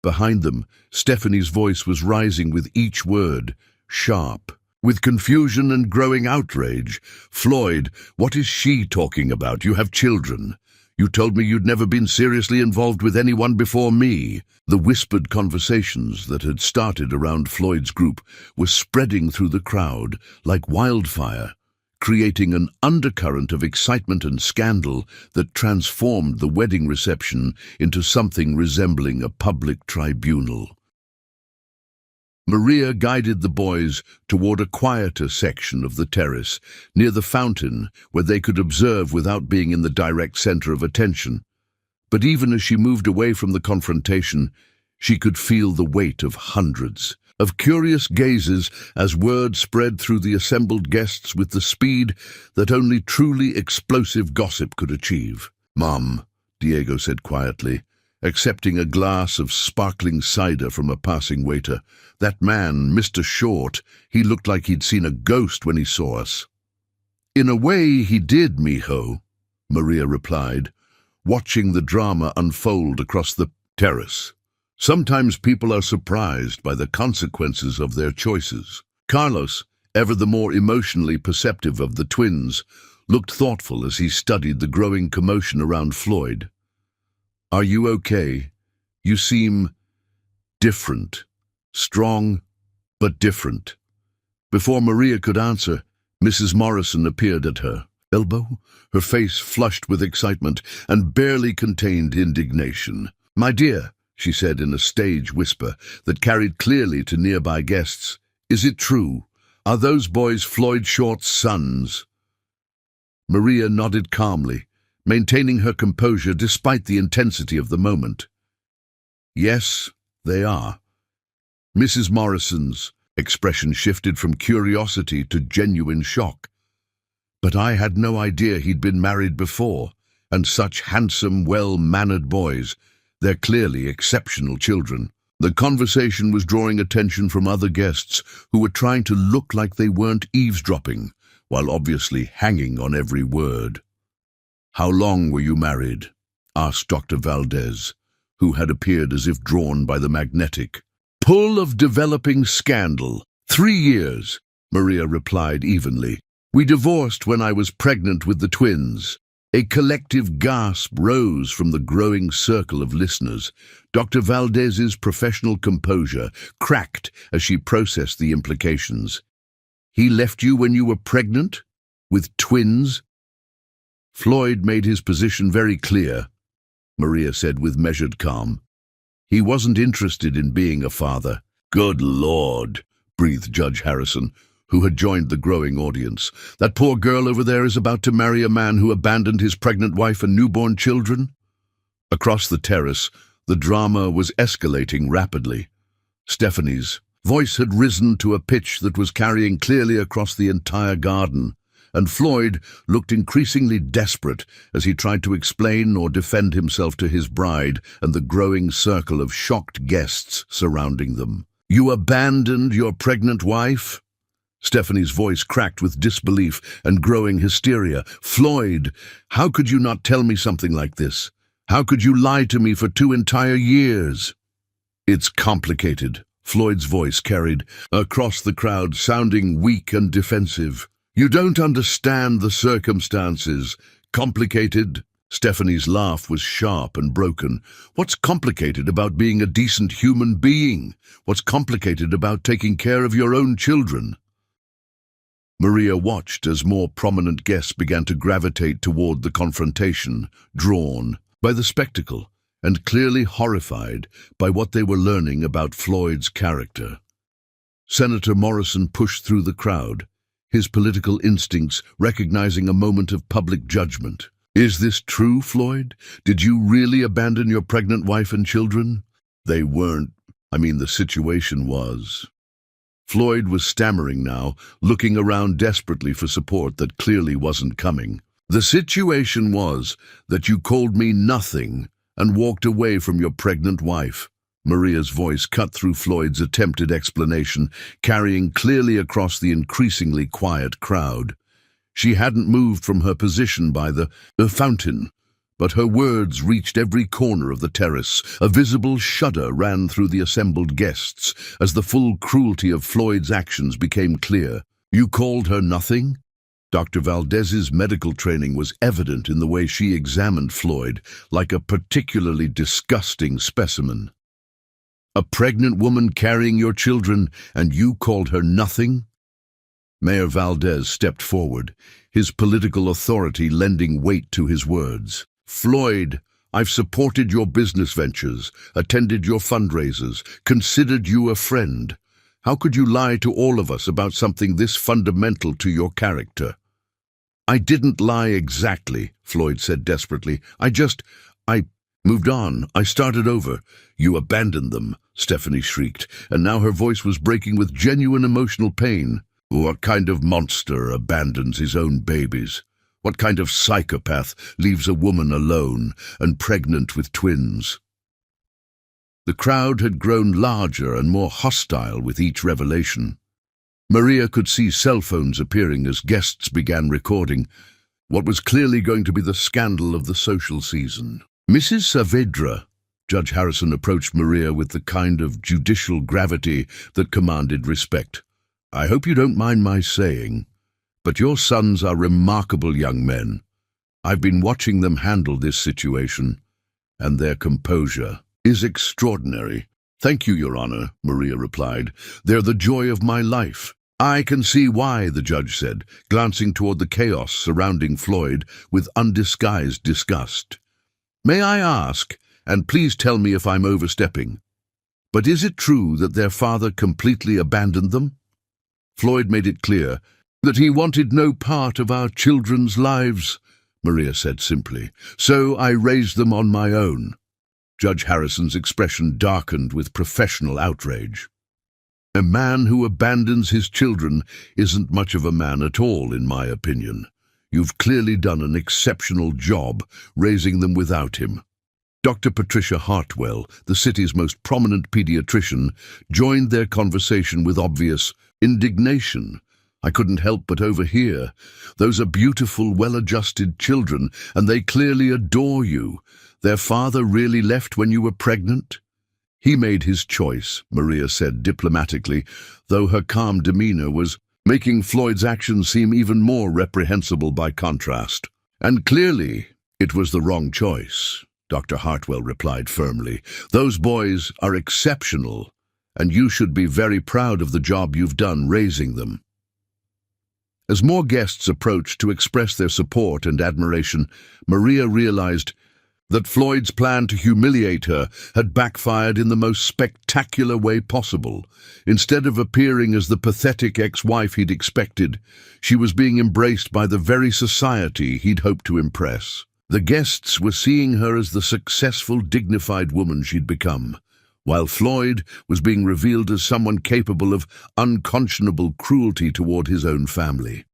Behind them, Stephanie's voice was rising with each word, sharp, with confusion and growing outrage. "Floyd, what is she talking about? You have children. You told me you'd never been seriously involved with anyone before me." The whispered conversations that had started around Floyd's group were spreading through the crowd like wildfire, creating an undercurrent of excitement and scandal that transformed the wedding reception into something resembling a public tribunal. Maria guided the boys toward a quieter section of the terrace, near the fountain, where they could observe without being in the direct center of attention. But even as she moved away from the confrontation, she could feel the weight of hundreds of curious gazes as word spread through the assembled guests with the speed that only truly explosive gossip could achieve. "Mom," Diego said quietly, accepting a glass of sparkling cider from a passing waiter. "That man, Mr. Short, he looked like he'd seen a ghost when he saw us." "In a way he did, mijo," Maria replied, watching the drama unfold across the terrace. "Sometimes people are surprised by the consequences of their choices." Carlos, ever the more emotionally perceptive of the twins, looked thoughtful as he studied the growing commotion around Floyd. "Are you okay? You seem different. Strong, but different." Before Maria could answer, Mrs. Morrison appeared at her, elbow, her face flushed with excitement and barely contained indignation. "My dear," she said in a stage whisper that carried clearly to nearby guests, "is it true? Are those boys Floyd Short's sons?" Maria nodded calmly, maintaining her composure despite the intensity of the moment. "Yes, they are." Mrs. Morrison's expression shifted from curiosity to genuine shock. "But I had no idea he'd been married before, and such handsome, well-mannered boys. They're clearly exceptional children." The conversation was drawing attention from other guests who were trying to look like they weren't eavesdropping, while obviously hanging on every word. "How long were you married?" asked Dr. Valdez, who had appeared as if drawn by the magnetic pull of developing scandal. 3 years, Maria replied evenly. "We divorced when I was pregnant with the twins." A collective gasp rose from the growing circle of listeners. Dr. Valdez's professional composure cracked as she processed the implications. "He left you when you were pregnant? With twins?" "Floyd made his position very clear," Maria said with measured calm. "He wasn't interested in being a father." "Good Lord," breathed Judge Harrison, who had joined the growing audience. "That poor girl over there is about to marry a man who abandoned his pregnant wife and newborn children?" Across the terrace, the drama was escalating rapidly. Stephanie's voice had risen to a pitch that was carrying clearly across the entire garden, and Floyd looked increasingly desperate as he tried to explain or defend himself to his bride and the growing circle of shocked guests surrounding them. "You abandoned your pregnant wife?" Stephanie's voice cracked with disbelief and growing hysteria. "Floyd, how could you not tell me something like this? How could you lie to me for 2 entire years?" "It's complicated," Floyd's voice carried across the crowd, sounding weak and defensive. "You don't understand the circumstances." "Complicated?" Stephanie's laugh was sharp and broken. "What's complicated about being a decent human being? What's complicated about taking care of your own children?" Maria watched as more prominent guests began to gravitate toward the confrontation, drawn by the spectacle and clearly horrified by what they were learning about Floyd's character. Senator Morrison pushed through the crowd, his political instincts recognizing a moment of public judgment. "Is this true, Floyd? Did you really abandon your pregnant wife and children?" "They weren't. The situation was." Floyd was stammering now, looking around desperately for support that clearly wasn't coming. "The situation was that you called me nothing and walked away from your pregnant wife." Maria's voice cut through Floyd's attempted explanation, carrying clearly across the increasingly quiet crowd. She hadn't moved from her position by the fountain, but her words reached every corner of the terrace. A visible shudder ran through the assembled guests as the full cruelty of Floyd's actions became clear. "You called her nothing?" Dr. Valdez's medical training was evident in the way she examined Floyd, like a particularly disgusting specimen. "A pregnant woman carrying your children, and you called her nothing?" Mayor Valdez stepped forward, his political authority lending weight to his words. "Floyd, I've supported your business ventures, attended your fundraisers, considered you a friend. How could you lie to all of us about something this fundamental to your character?" "I didn't lie exactly," Floyd said desperately. I moved on. I started over." "You abandoned them," Stephanie shrieked, and now her voice was breaking with genuine emotional pain. "What kind of monster abandons his own babies? What kind of psychopath leaves a woman alone and pregnant with twins?" The crowd had grown larger and more hostile with each revelation. Maria could see cell phones appearing as guests began recording what was clearly going to be the scandal of the social season. "Mrs. Saavedra," Judge Harrison approached Maria with the kind of judicial gravity that commanded respect. "I hope you don't mind my saying, but your sons are remarkable young men. I've been watching them handle this situation, and their composure is extraordinary." "Thank you, Your Honor," Maria replied. "They're the joy of my life. "I can see why," the judge said, glancing toward the chaos surrounding Floyd with undisguised disgust. "May I ask, and please tell me if I'm overstepping, but is it true that their father completely abandoned them?" Floyd made it clear that he wanted no part of our children's lives, Maria said simply. "So I raised them on my own." Judge Harrison's expression darkened with professional outrage. "A man who abandons his children isn't much of a man at all, in my opinion. You've clearly done an exceptional job raising them without him." Dr. Patricia Hartwell, the city's most prominent pediatrician, joined their conversation with obvious indignation. "I couldn't help but overhear. Those are beautiful, well-adjusted children, and they clearly adore you. Their father really left when you were pregnant?" "He made his choice," Maria said diplomatically, though her calm demeanor was making Floyd's actions seem even more reprehensible by contrast. "And clearly, it was the wrong choice," Dr. Hartwell replied firmly. "Those boys are exceptional, and you should be very proud of the job you've done raising them." As more guests approached to express their support and admiration, Maria realized that Floyd's plan to humiliate her had backfired in the most spectacular way possible. Instead of appearing as the pathetic ex-wife he'd expected, she was being embraced by the very society he'd hoped to impress. The guests were seeing her as the successful, dignified woman she'd become, while Floyd was being revealed as someone capable of unconscionable cruelty toward his own family.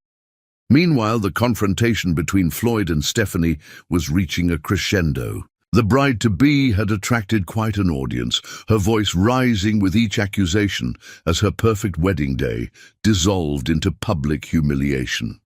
Meanwhile, the confrontation between Floyd and Stephanie was reaching a crescendo. The bride-to-be had attracted quite an audience, her voice rising with each accusation as her perfect wedding day dissolved into public humiliation.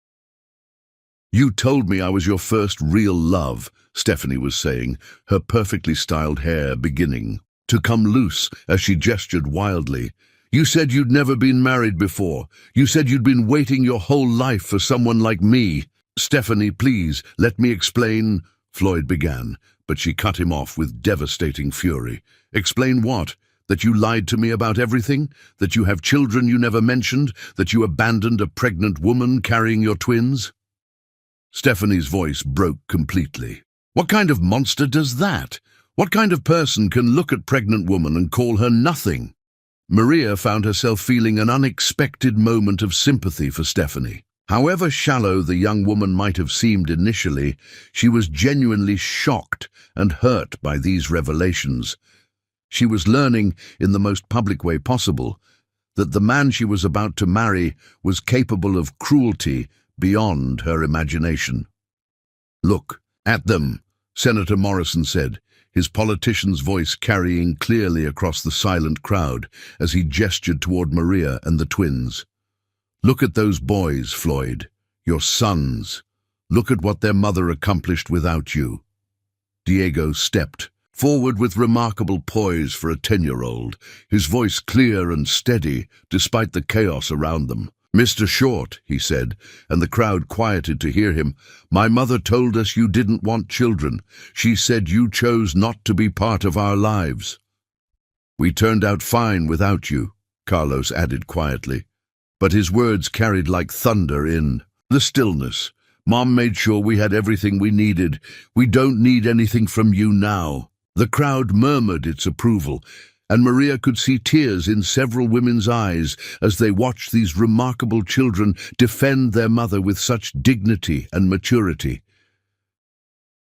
"You told me I was your first real love," Stephanie was saying, her perfectly styled hair beginning to come loose as she gestured wildly. "You said you'd never been married before. You said you'd been waiting your whole life for someone like me." "Stephanie, please, let me explain," Floyd began, but she cut him off with devastating fury. "Explain what? That you lied to me about everything? That you have children you never mentioned? That you abandoned a pregnant woman carrying your twins?" Stephanie's voice broke completely. "What kind of monster does that? What kind of person can look at a pregnant woman and call her nothing?" Maria found herself feeling an unexpected moment of sympathy for Stephanie. However shallow the young woman might have seemed initially, she was genuinely shocked and hurt by these revelations. She was learning, in the most public way possible, that the man she was about to marry was capable of cruelty beyond her imagination. "Look at them," Senator Morrison said, his politician's voice carrying clearly across the silent crowd as he gestured toward Maria and the twins. "Look at those boys, Floyd, your sons. Look at what their mother accomplished without you." Diego stepped forward with remarkable poise for a 10-year-old, his voice clear and steady despite the chaos around them. "Mr. Short," he said, and the crowd quieted to hear him, "my mother told us you didn't want children. She said you chose not to be part of our lives." "We turned out fine without you," Carlos added quietly, but his words carried like thunder in the stillness. "Mom made sure we had everything we needed. We don't need anything from you now." The crowd murmured its approval, and Maria could see tears in several women's eyes as they watched these remarkable children defend their mother with such dignity and maturity.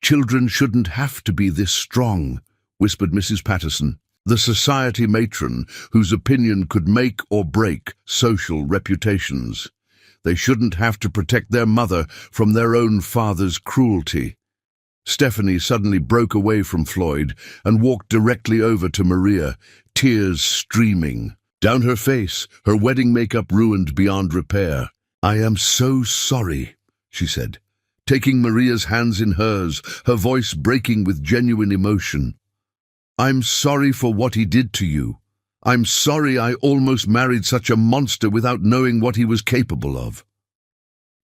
"Children shouldn't have to be this strong," whispered Mrs. Patterson, the society matron whose opinion could make or break social reputations. "They shouldn't have to protect their mother from their own father's cruelty." Stephanie suddenly broke away from Floyd and walked directly over to Maria, tears streaming down her face, her wedding makeup ruined beyond repair. "I am so sorry," she said, taking Maria's hands in hers, her voice breaking with genuine emotion. "I'm sorry for what he did to you. I'm sorry I almost married such a monster without knowing what he was capable of."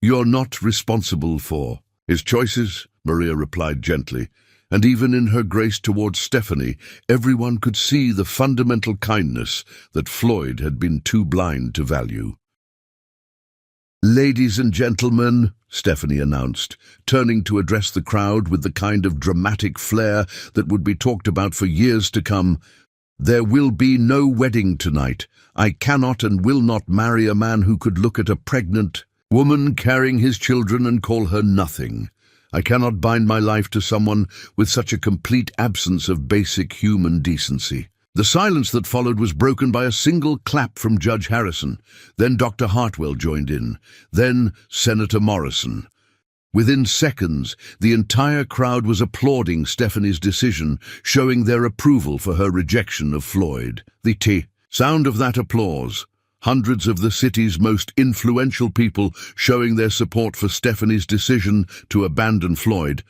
"You're not responsible for his choices," Maria replied gently, and even in her grace towards Stephanie, everyone could see the fundamental kindness that Floyd had been too blind to value. "Ladies and gentlemen," Stephanie announced, turning to address the crowd with the kind of dramatic flair that would be talked about for years to come, "there will be no wedding tonight. I cannot and will not marry a man who could look at a pregnant woman carrying his children and call her nothing. I cannot bind my life to someone with such a complete absence of basic human decency." The silence that followed was broken by a single clap from Judge Harrison. Then Dr. Hartwell joined in. Then Senator Morrison. Within seconds, the entire crowd was applauding Stephanie's decision, showing their approval for her rejection of Floyd. The sound of that applause, hundreds of the city's most influential people showing their support for Stephanie's decision to abandon Floyd,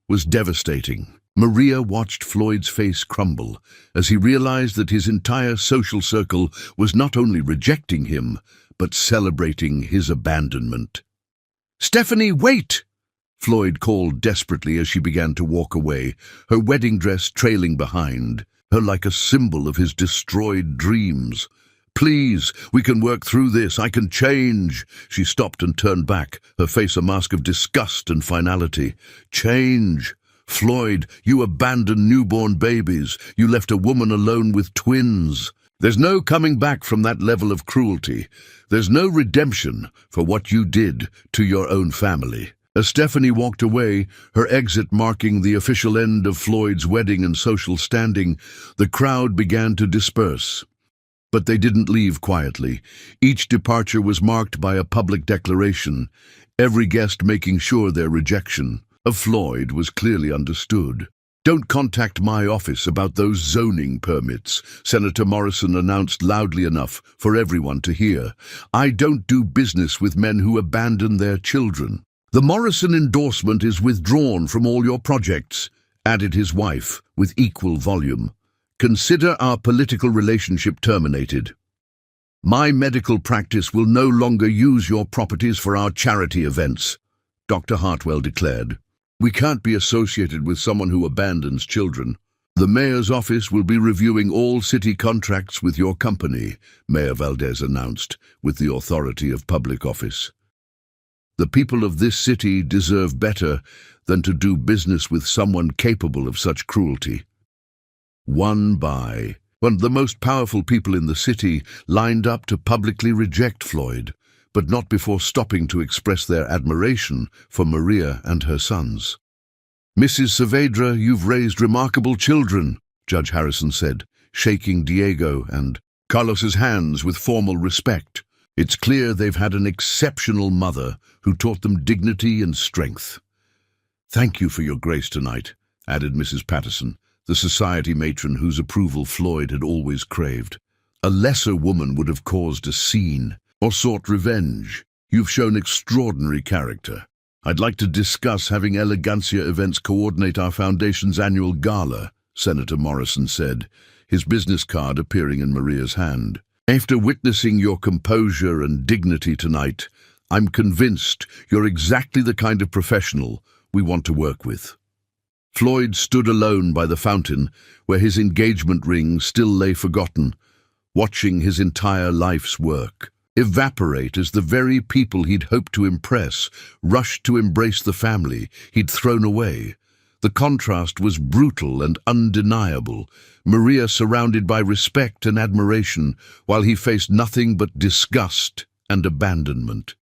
was devastating. Maria watched Floyd's face crumble as he realized that his entire social circle was not only rejecting him, but celebrating his abandonment. "Stephanie, wait!" Floyd called desperately as she began to walk away, her wedding dress trailing behind, her like a symbol of his destroyed dreams. "Please, we can work through this. I can change." She stopped and turned back, her face a mask of disgust and finality. "Change? Floyd, you abandoned newborn babies. You left a woman alone with twins. There's no coming back from that level of cruelty. There's no redemption for what you did to your own family." As Stephanie walked away, her exit marking the official end of Floyd's wedding and social standing, the crowd began to disperse. But they didn't leave quietly. Each departure was marked by a public declaration, every guest making sure their rejection of Floyd was clearly understood. "Don't contact my office about those zoning permits," Senator Morrison announced loudly enough for everyone to hear. "I don't do business with men who abandon their children." "The Morrison endorsement is withdrawn from all your projects," added his wife with equal volume. "Consider our political relationship terminated. My medical practice will no longer use your properties for our charity events," Dr. Hartwell declared. "We can't be associated with someone who abandons children." "The mayor's office will be reviewing all city contracts with your company," Mayor Valdez announced, with the authority of public office. "The people of this city deserve better than to do business with someone capable of such cruelty." One of the most powerful people in the city lined up to publicly reject Floyd, but not before stopping to express their admiration for Maria and her sons. "Mrs. Saavedra, you've raised remarkable children," Judge Harrison said, shaking Diego and Carlos's hands with formal respect. "It's clear they've had an exceptional mother who taught them dignity and strength." "Thank you for your grace tonight," added Mrs. Patterson, the society matron whose approval Floyd had always craved. "A lesser woman would have caused a scene or sought revenge. You've shown extraordinary character. I'd like to discuss having Elegancia Events coordinate our foundation's annual gala," Senator Morrison said, his business card appearing in Maria's hand. "After witnessing your composure and dignity tonight, I'm convinced you're exactly the kind of professional we want to work with." Floyd stood alone by the fountain, where his engagement ring still lay forgotten, watching his entire life's work evaporate as the very people he'd hoped to impress rushed to embrace the family he'd thrown away. The contrast was brutal and undeniable, Maria surrounded by respect and admiration, while he faced nothing but disgust and abandonment.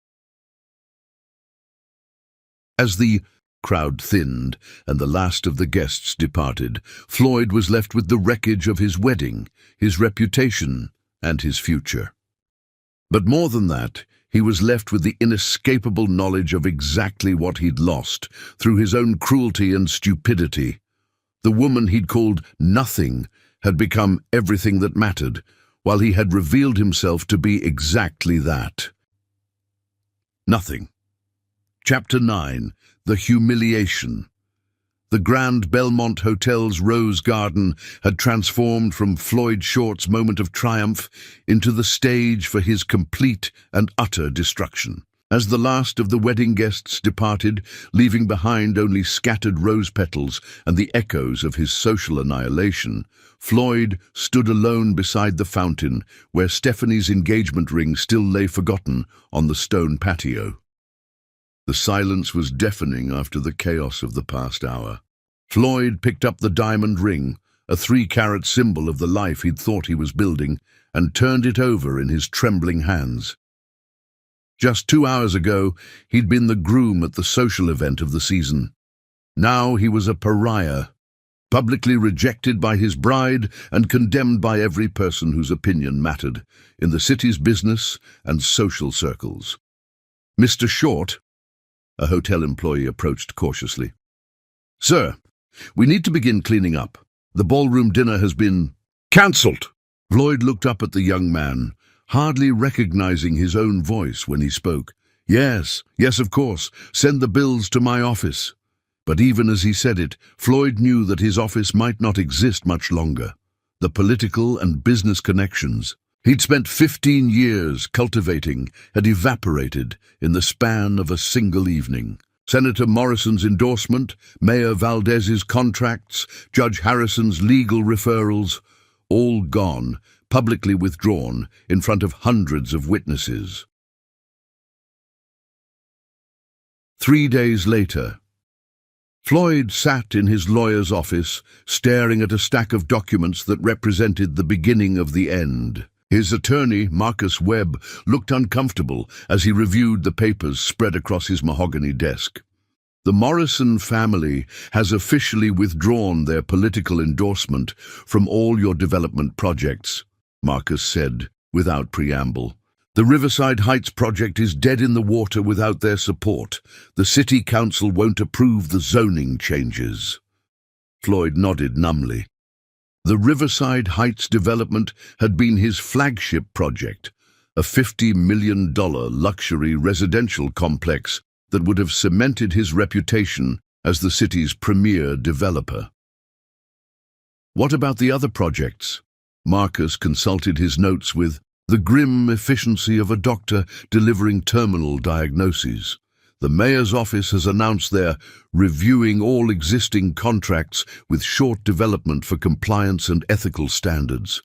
As the crowd thinned and the last of the guests departed, Floyd was left with the wreckage of his wedding, his reputation, and his future. But more than that, he was left with the inescapable knowledge of exactly what he'd lost through his own cruelty and stupidity. The woman he'd called nothing had become everything that mattered, while he had revealed himself to be exactly that. Nothing. Chapter 9. The Humiliation. The Grand Belmont Hotel's Rose Garden had transformed from Floyd Short's moment of triumph into the stage for his complete and utter destruction. As the last of the wedding guests departed, leaving behind only scattered rose petals and the echoes of his social annihilation, Floyd stood alone beside the fountain where Stephanie's engagement ring still lay forgotten on the stone patio. The silence was deafening after the chaos of the past hour. Floyd picked up the diamond ring, a 3-carat symbol of the life he'd thought he was building, and turned it over in his trembling hands. Just 2 hours ago, he'd been the groom at the social event of the season. Now he was a pariah, publicly rejected by his bride and condemned by every person whose opinion mattered in the city's business and social circles. "Mr. Short," a hotel employee approached cautiously. "Sir, we need to begin cleaning up. The ballroom dinner has been cancelled." Floyd looked up at the young man, hardly recognizing his own voice when he spoke. Yes, of course. Send the bills to my office." But even as he said it, Floyd knew that his office might not exist much longer. The political and business connections he'd spent 15 years cultivating had evaporated in the span of a single evening. Senator Morrison's endorsement, Mayor Valdez's contracts, Judge Harrison's legal referrals, all gone, publicly withdrawn in front of hundreds of witnesses. 3 days later, Floyd sat in his lawyer's office, staring at a stack of documents that represented the beginning of the end. His attorney, Marcus Webb, looked uncomfortable as he reviewed the papers spread across his mahogany desk. "The Morrison family has officially withdrawn their political endorsement from all your development projects," Marcus said, without preamble. "The Riverside Heights project is dead in the water without their support. The city council won't approve the zoning changes." Floyd nodded numbly. The Riverside Heights development had been his flagship project, a $50 million luxury residential complex that would have cemented his reputation as the city's premier developer. What about the other projects? Marcus consulted his notes with the grim efficiency of a doctor delivering terminal diagnoses. "The mayor's office has announced they're reviewing all existing contracts with short development for compliance and ethical standards.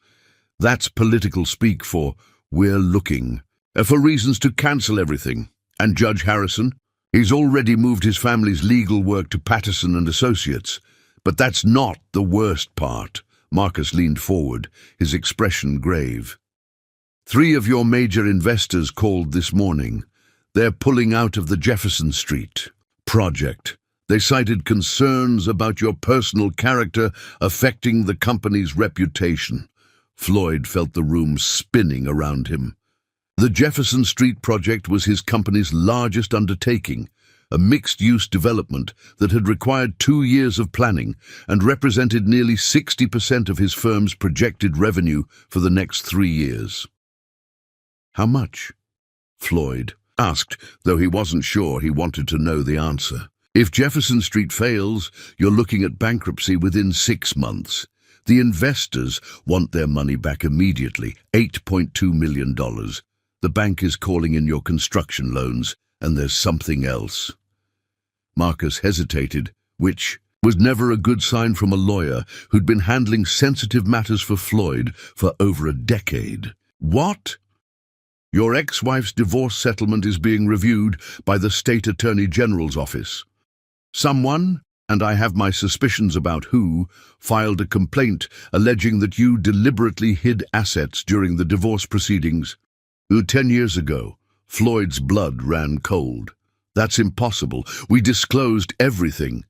That's political speak for 'we're looking', for reasons to cancel everything. And Judge Harrison? He's already moved his family's legal work to Patterson and Associates. But that's not the worst part." Marcus leaned forward, his expression grave. 3 of your major investors called this morning. They're pulling out of the Jefferson Street project. They cited concerns about your personal character affecting the company's reputation. Floyd felt the room spinning around him. The Jefferson Street project was his company's largest undertaking, a mixed-use development that had required 2 years of planning and represented nearly 60% of his firm's projected revenue for the next 3 years. "How much?" Floyd asked, though he wasn't sure he wanted to know the answer. "If Jefferson Street fails, you're looking at bankruptcy within 6 months. The investors want their money back immediately, $8.2 million. The bank is calling in your construction loans, and there's something else." Marcus hesitated, which was never a good sign from a lawyer who'd been handling sensitive matters for Floyd for over a decade. "What?" "Your ex-wife's divorce settlement is being reviewed by the State Attorney General's office. Someone, and I have my suspicions about who, filed a complaint alleging that you deliberately hid assets during the divorce proceedings. 10 years ago, Floyd's blood ran cold. That's impossible. We disclosed everything."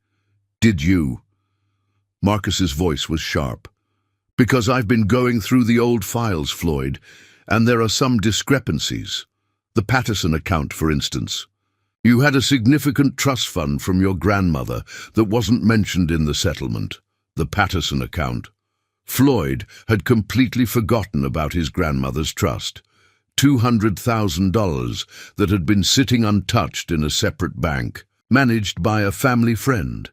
"Did you?" Marcus's voice was sharp. "Because I've been going through the old files, Floyd, and there are some discrepancies. The Patterson account, for instance. You had a significant trust fund from your grandmother that wasn't mentioned in the settlement. The Patterson account. Floyd had completely forgotten about his grandmother's trust. $200,000 that had been sitting untouched in a separate bank, managed by a family friend.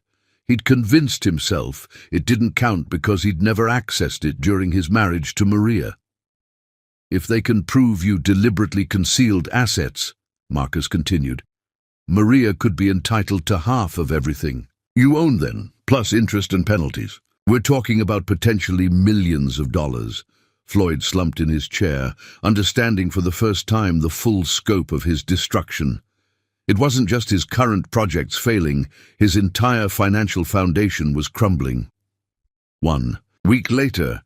He'd convinced himself it didn't count because he'd never accessed it during his marriage to Maria. If they can prove you deliberately concealed assets," Marcus continued. Maria could be entitled to half of everything. You own then, plus interest and penalties. We're talking about potentially millions of dollars. Floyd slumped in his chair, understanding for the first time the full scope of his destruction. It wasn't just his current projects failing, his entire financial foundation was crumbling. 1 week later,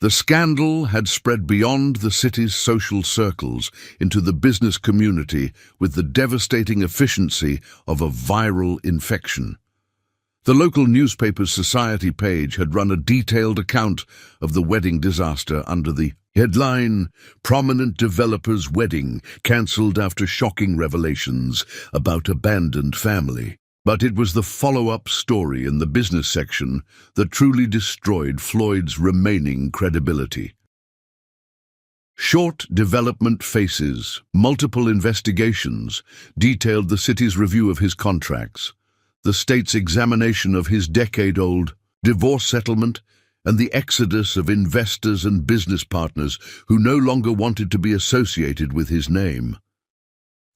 the scandal had spread beyond the city's social circles into the business community with the devastating efficiency of a viral infection. The local newspaper's society page had run a detailed account of the wedding disaster under the headline, "Prominent Developer's Wedding Cancelled After Shocking Revelations About Abandoned Family." But it was the follow-up story in the business section that truly destroyed Floyd's remaining credibility. Short development faces, multiple investigations, detailed the city's review of his contracts, the state's examination of his decade-old divorce settlement, and the exodus of investors and business partners who no longer wanted to be associated with his name.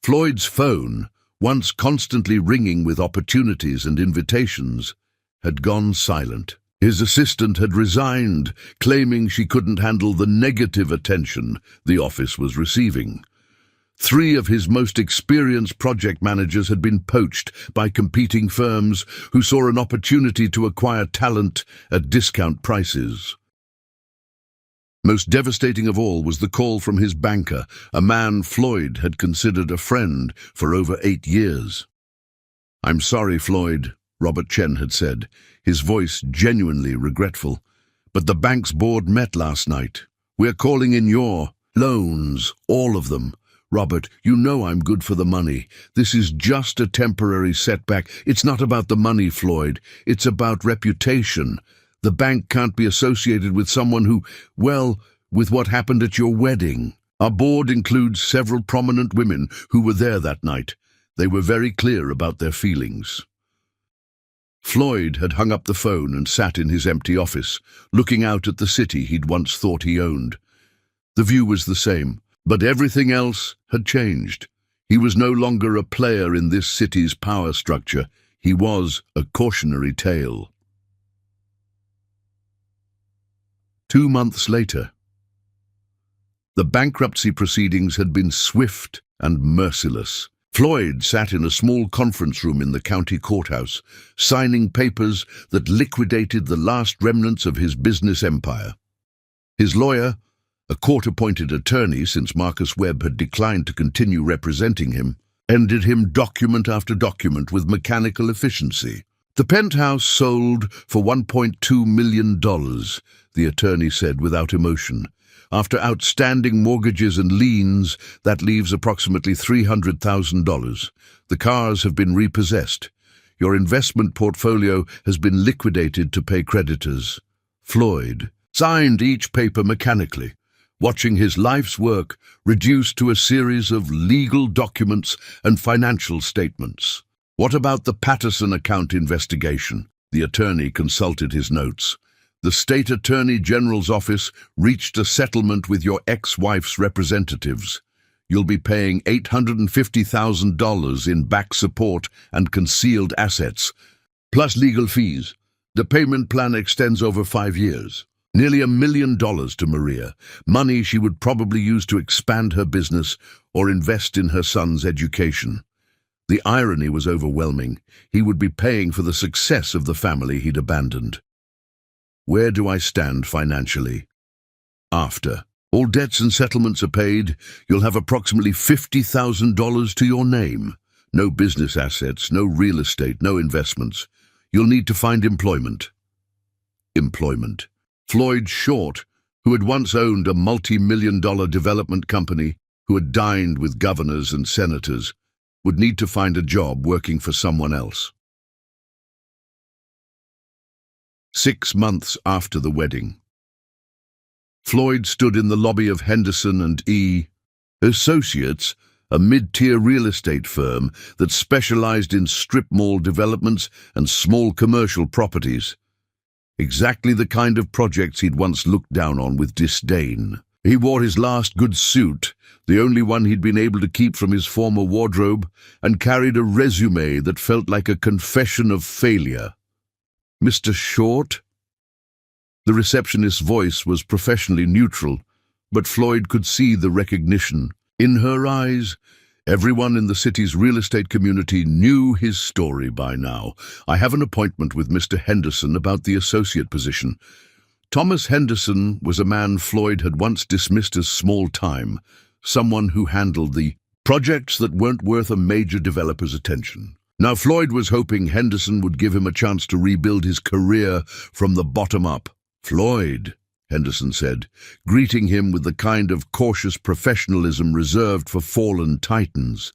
Floyd's phone, once constantly ringing with opportunities and invitations, had gone silent. His assistant had resigned, claiming she couldn't handle the negative attention the office was receiving. 3 of his most experienced project managers had been poached by competing firms who saw an opportunity to acquire talent at discount prices. Most devastating of all was the call from his banker, a man Floyd had considered a friend for over 8 years. "I'm sorry, Floyd," Robert Chen had said, his voice genuinely regretful, "but the bank's board met last night. We're calling in your loans, all of them. Robert, you know I'm good for the money. This is just a temporary setback. It's not about the money, Floyd. It's about reputation. The bank can't be associated with someone who, well, with what happened at your wedding. Our board includes several prominent women who were there that night. They were very clear about their feelings." Floyd had hung up the phone and sat in his empty office, looking out at the city he'd once thought he owned. The view was the same, but everything else had changed. He was no longer a player in this city's power structure. He was a cautionary tale. 2 months later, the bankruptcy proceedings had been swift and merciless. Floyd sat in a small conference room in the county courthouse, signing papers that liquidated the last remnants of his business empire. His lawyer, a court-appointed attorney since Marcus Webb had declined to continue representing him, handed him document after document with mechanical efficiency. "The penthouse sold for $1.2 million, the attorney said without emotion. "After outstanding mortgages and liens, that leaves approximately $300,000. The cars have been repossessed. Your investment portfolio has been liquidated to pay creditors." Floyd signed each paper mechanically, watching his life's work reduced to a series of legal documents and financial statements. "What about the Patterson account investigation?" The attorney consulted his notes. "The state attorney general's office reached a settlement with your ex-wife's representatives. You'll be paying $850,000 in back support and concealed assets, plus legal fees. The payment plan extends over 5 years. Nearly $1 million to Maria, money she would probably use to expand her business or invest in her son's education." The irony was overwhelming. He would be paying for the success of the family he'd abandoned. "Where do I stand financially?" "After all debts and settlements are paid, you'll have approximately $50,000 to your name. No business assets, no real estate, no investments. You'll need to find employment." Employment. Floyd Short, who had once owned a multi-million-dollar development company, who had dined with governors and senators, would need to find a job working for someone else. 6 months after the wedding, Floyd stood in the lobby of Henderson and E. Associates, a mid-tier real estate firm that specialized in strip mall developments and small commercial properties. Exactly the kind of projects he'd once looked down on with disdain. He wore his last good suit, the only one he'd been able to keep from his former wardrobe, and carried a resume that felt like a confession of failure. "Mr. Short?" The receptionist's voice was professionally neutral, but Floyd could see the recognition. In her eyes, everyone in the city's real estate community knew his story by now. "I have an appointment with Mr. Henderson about the associate position." Thomas Henderson was a man Floyd had once dismissed as small-time, someone who handled the projects that weren't worth a major developer's attention. Now Floyd was hoping Henderson would give him a chance to rebuild his career from the bottom up. "Floyd," Henderson said, greeting him with the kind of cautious professionalism reserved for fallen titans.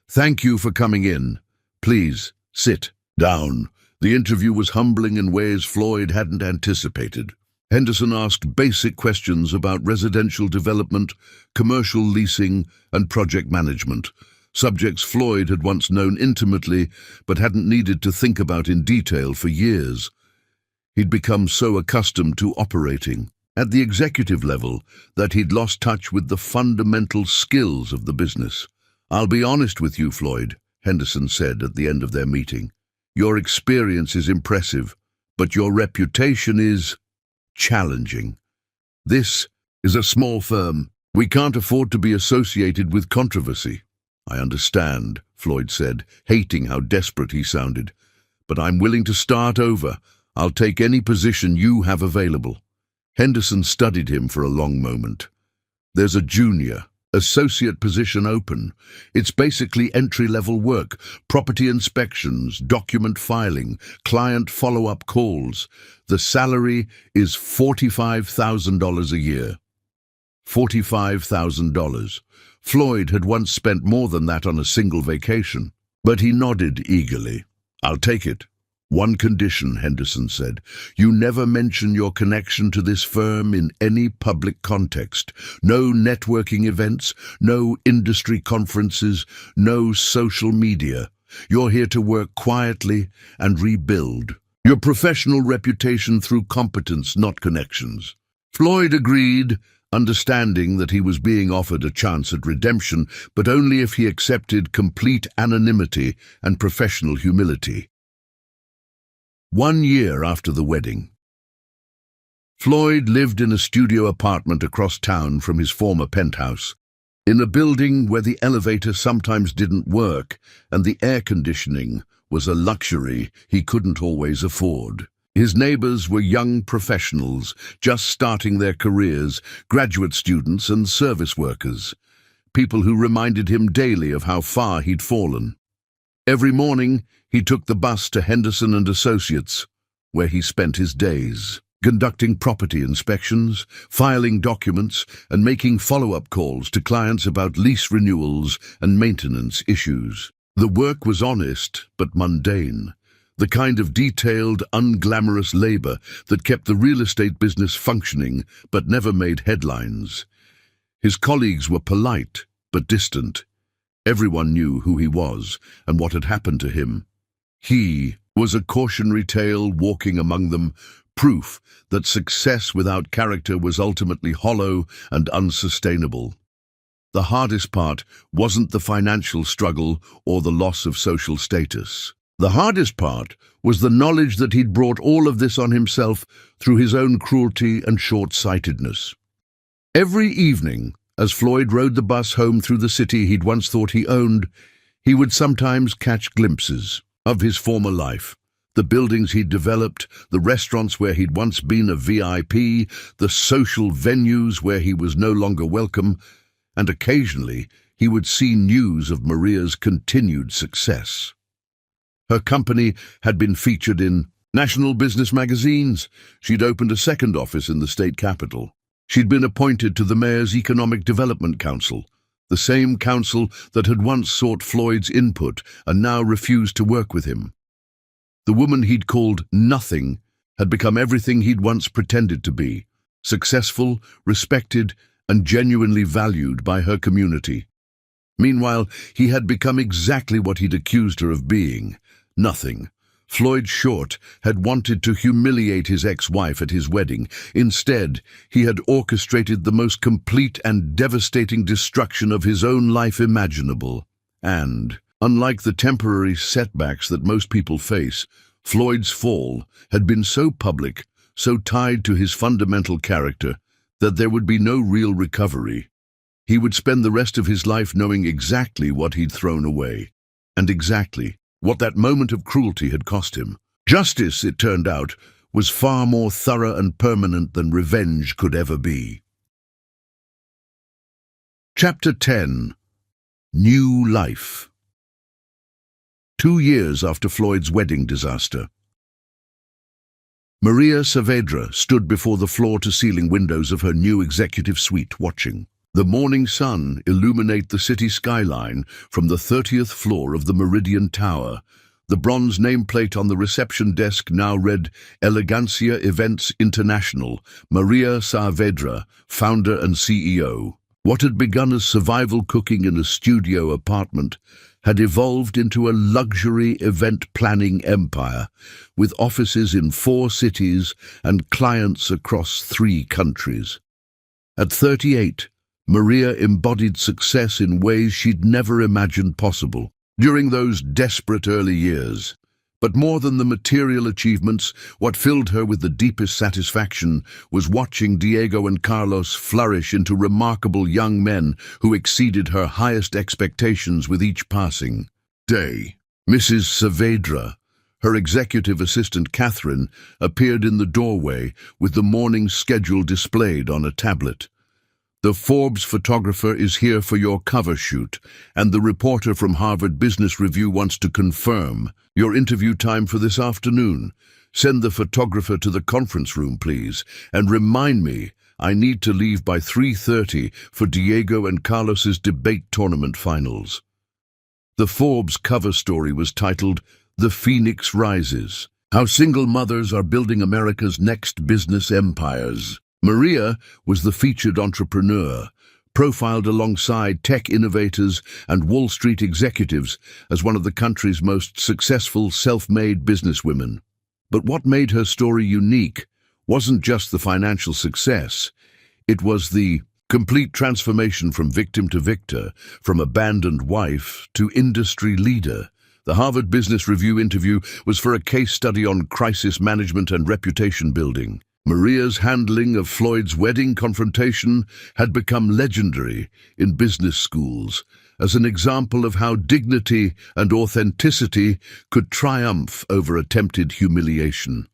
"Thank you for coming in. Please, sit down." The interview was humbling in ways Floyd hadn't anticipated. Henderson asked basic questions about residential development, commercial leasing, and project management, subjects Floyd had once known intimately but hadn't needed to think about in detail for years. He'd become so accustomed to operating at the executive level that he'd lost touch with the fundamental skills of the business. "I'll be honest with you, Floyd," Henderson said at the end of their meeting. "Your experience is impressive, but your reputation is challenging. This is a small firm. We can't afford to be associated with controversy." "I understand," Floyd said, hating how desperate he sounded. "But I'm willing to start over. I'll take any position you have available." Henderson studied him for a long moment. "There's a junior, associate position open. It's basically entry-level work, property inspections, document filing, client follow-up calls. The salary is $45,000 a year." $45,000. Floyd had once spent more than that on a single vacation, but he nodded eagerly. "I'll take it. One condition," Henderson said. "You never mention your connection to this firm in any public context. No networking events, no industry conferences, no social media. You're here to work quietly and rebuild your professional reputation through competence, not connections." Floyd agreed, understanding that he was being offered a chance at redemption, but only if he accepted complete anonymity and professional humility. 1 year after the wedding, Floyd lived in a studio apartment across town from his former penthouse, in a building where the elevator sometimes didn't work and the air conditioning was a luxury he couldn't always afford. His neighbors were young professionals, just starting their careers, graduate students and service workers, people who reminded him daily of how far he'd fallen. Every morning, he took the bus to Henderson and Associates, where he spent his days, conducting property inspections, filing documents, and making follow-up calls to clients about lease renewals and maintenance issues. The work was honest but mundane, the kind of detailed, unglamorous labor that kept the real estate business functioning but never made headlines. His colleagues were polite but distant. Everyone knew who he was and what had happened to him. He was a cautionary tale walking among them, proof that success without character was ultimately hollow and unsustainable. The hardest part wasn't the financial struggle or the loss of social status. The hardest part was the knowledge that he'd brought all of this on himself through his own cruelty and short-sightedness. Every evening, as Floyd rode the bus home through the city he'd once thought he owned, he would sometimes catch glimpses of his former life. The buildings he'd developed, the restaurants where he'd once been a VIP, the social venues where he was no longer welcome, and occasionally he would see news of Maria's continued success. Her company had been featured in national business magazines. She'd opened a second office in the state capital. She'd been appointed to the Mayor's Economic Development Council, the same council that had once sought Floyd's input and now refused to work with him. The woman he'd called nothing had become everything he'd once pretended to be, successful, respected, and genuinely valued by her community. Meanwhile, he had become exactly what he'd accused her of being, nothing. Floyd Short had wanted to humiliate his ex-wife at his wedding. Instead, he had orchestrated the most complete and devastating destruction of his own life imaginable. And, unlike the temporary setbacks that most people face, Floyd's fall had been so public, so tied to his fundamental character, that there would be no real recovery. He would spend the rest of his life knowing exactly what he'd thrown away, and exactly what that moment of cruelty had cost him. Justice, it turned out, was far more thorough and permanent than revenge could ever be. Chapter 10. New Life. 2 years after Floyd's wedding disaster. Maria Saavedra stood before the floor-to-ceiling windows of her new executive suite, watching the morning sun illuminate the city skyline from the 30th floor of the Meridian Tower. The bronze nameplate on the reception desk now read Elegancia Events International, Maria Saavedra, founder and CEO. What had begun as survival cooking in a studio apartment had evolved into a luxury event planning empire, with offices in 4 cities and clients across 3 countries. At 38, Maria embodied success in ways she'd never imagined possible during those desperate early years. But more than the material achievements, what filled her with the deepest satisfaction was watching Diego and Carlos flourish into remarkable young men who exceeded her highest expectations with each passing day. Mrs. Saavedra, her executive assistant Catherine, appeared in the doorway with the morning schedule displayed on a tablet. The Forbes photographer is here for your cover shoot, and the reporter from Harvard Business Review wants to confirm your interview time for this afternoon. Send the photographer to the conference room, please, and remind me I need to leave by 3:30 for Diego and Carlos's debate tournament finals. The Forbes cover story was titled, "The Phoenix Rises: How Single Mothers Are Building America's Next Business Empires." Maria was the featured entrepreneur, profiled alongside tech innovators and Wall Street executives as one of the country's most successful self-made businesswomen. But what made her story unique wasn't just the financial success. It was the complete transformation from victim to victor, from abandoned wife to industry leader. The Harvard Business Review interview was for a case study on crisis management and reputation building. Maria's handling of Floyd's wedding confrontation had become legendary in business schools as an example of how dignity and authenticity could triumph over attempted humiliation.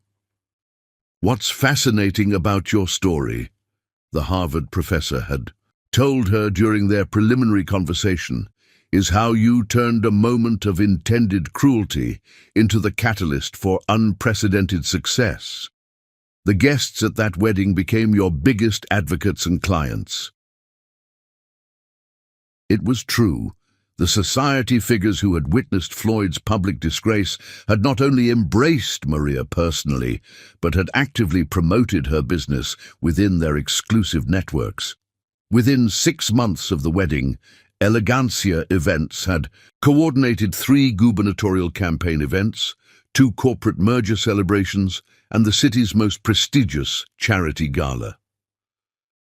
"What's fascinating about your story," the Harvard professor had told her during their preliminary conversation, "is how you turned a moment of intended cruelty into the catalyst for unprecedented success. The guests at that wedding became your biggest advocates and clients." It was true. The society figures who had witnessed Floyd's public disgrace had not only embraced Maria personally, but had actively promoted her business within their exclusive networks. Within 6 months of the wedding, Elegancia Events had coordinated 3 gubernatorial campaign events, 2 corporate merger celebrations, and the city's most prestigious charity gala.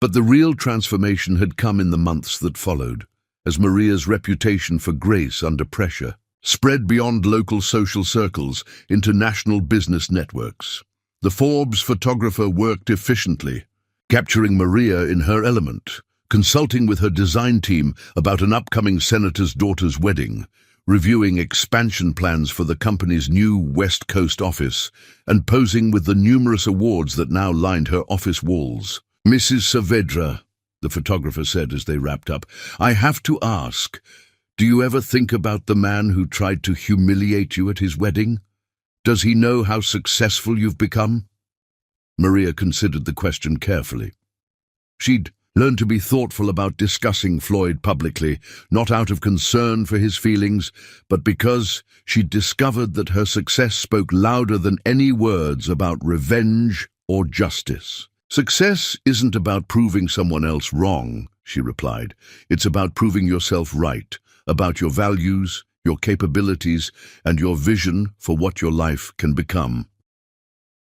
But the real transformation had come in the months that followed, as Maria's reputation for grace under pressure spread beyond local social circles into national business networks. The Forbes photographer worked efficiently, capturing Maria in her element, consulting with her design team about an upcoming senator's daughter's wedding, reviewing expansion plans for the company's new West Coast office, and posing with the numerous awards that now lined her office walls. "Mrs. Saavedra," the photographer said as they wrapped up, "I have to ask, do you ever think about the man who tried to humiliate you at his wedding? Does he know how successful you've become?" Maria considered the question carefully. She'd learned to be thoughtful about discussing Floyd publicly, not out of concern for his feelings, but because she'd discovered that her success spoke louder than any words about revenge or justice. "Success isn't about proving someone else wrong," she replied. "It's about proving yourself right, about your values, your capabilities, and your vision for what your life can become.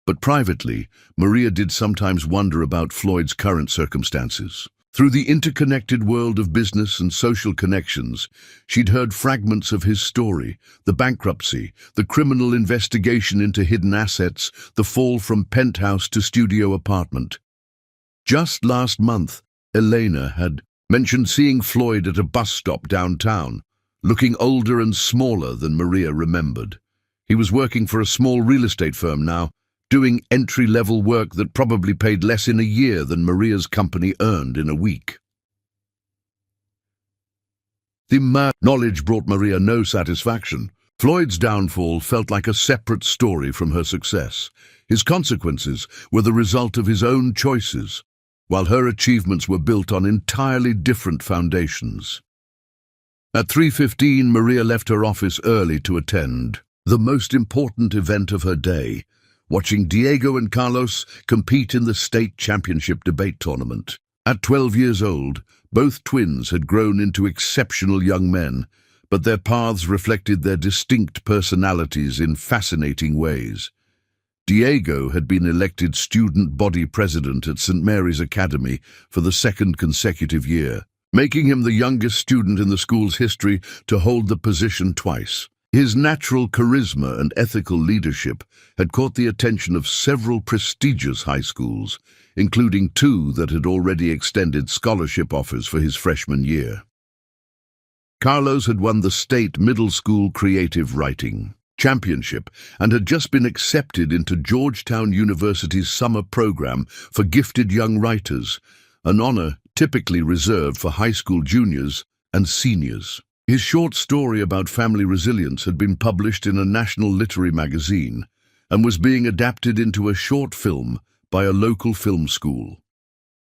But privately, Maria did sometimes wonder about Floyd's current circumstances. Through the interconnected world of business and social connections, she'd heard fragments of his story: the bankruptcy, the criminal investigation into hidden assets, the fall from penthouse to studio apartment. Just last month, Elena had mentioned seeing Floyd at a bus stop downtown, looking older and smaller than Maria remembered. He was working for a small real estate firm now, doing entry-level work that probably paid less in a year than Maria's company earned in a week. The knowledge brought Maria no satisfaction. Floyd's downfall felt like a separate story from her success. His consequences were the result of his own choices, while her achievements were built on entirely different foundations. At 3:15, Maria left her office early to attend the most important event of her day, watching Diego and Carlos compete in the state championship debate tournament. At 12 years old, both twins had grown into exceptional young men, but their paths reflected their distinct personalities in fascinating ways. Diego had been elected student body president at St. Mary's Academy for the second consecutive year, making him the youngest student in the school's history to hold the position twice. His natural charisma and ethical leadership had caught the attention of several prestigious high schools, including two that had already extended scholarship offers for his freshman year. Carlos had won the state middle school creative writing championship and had just been accepted into Georgetown University's summer program for gifted young writers, an honor typically reserved for high school juniors and seniors. His short story about family resilience had been published in a national literary magazine and was being adapted into a short film by a local film school.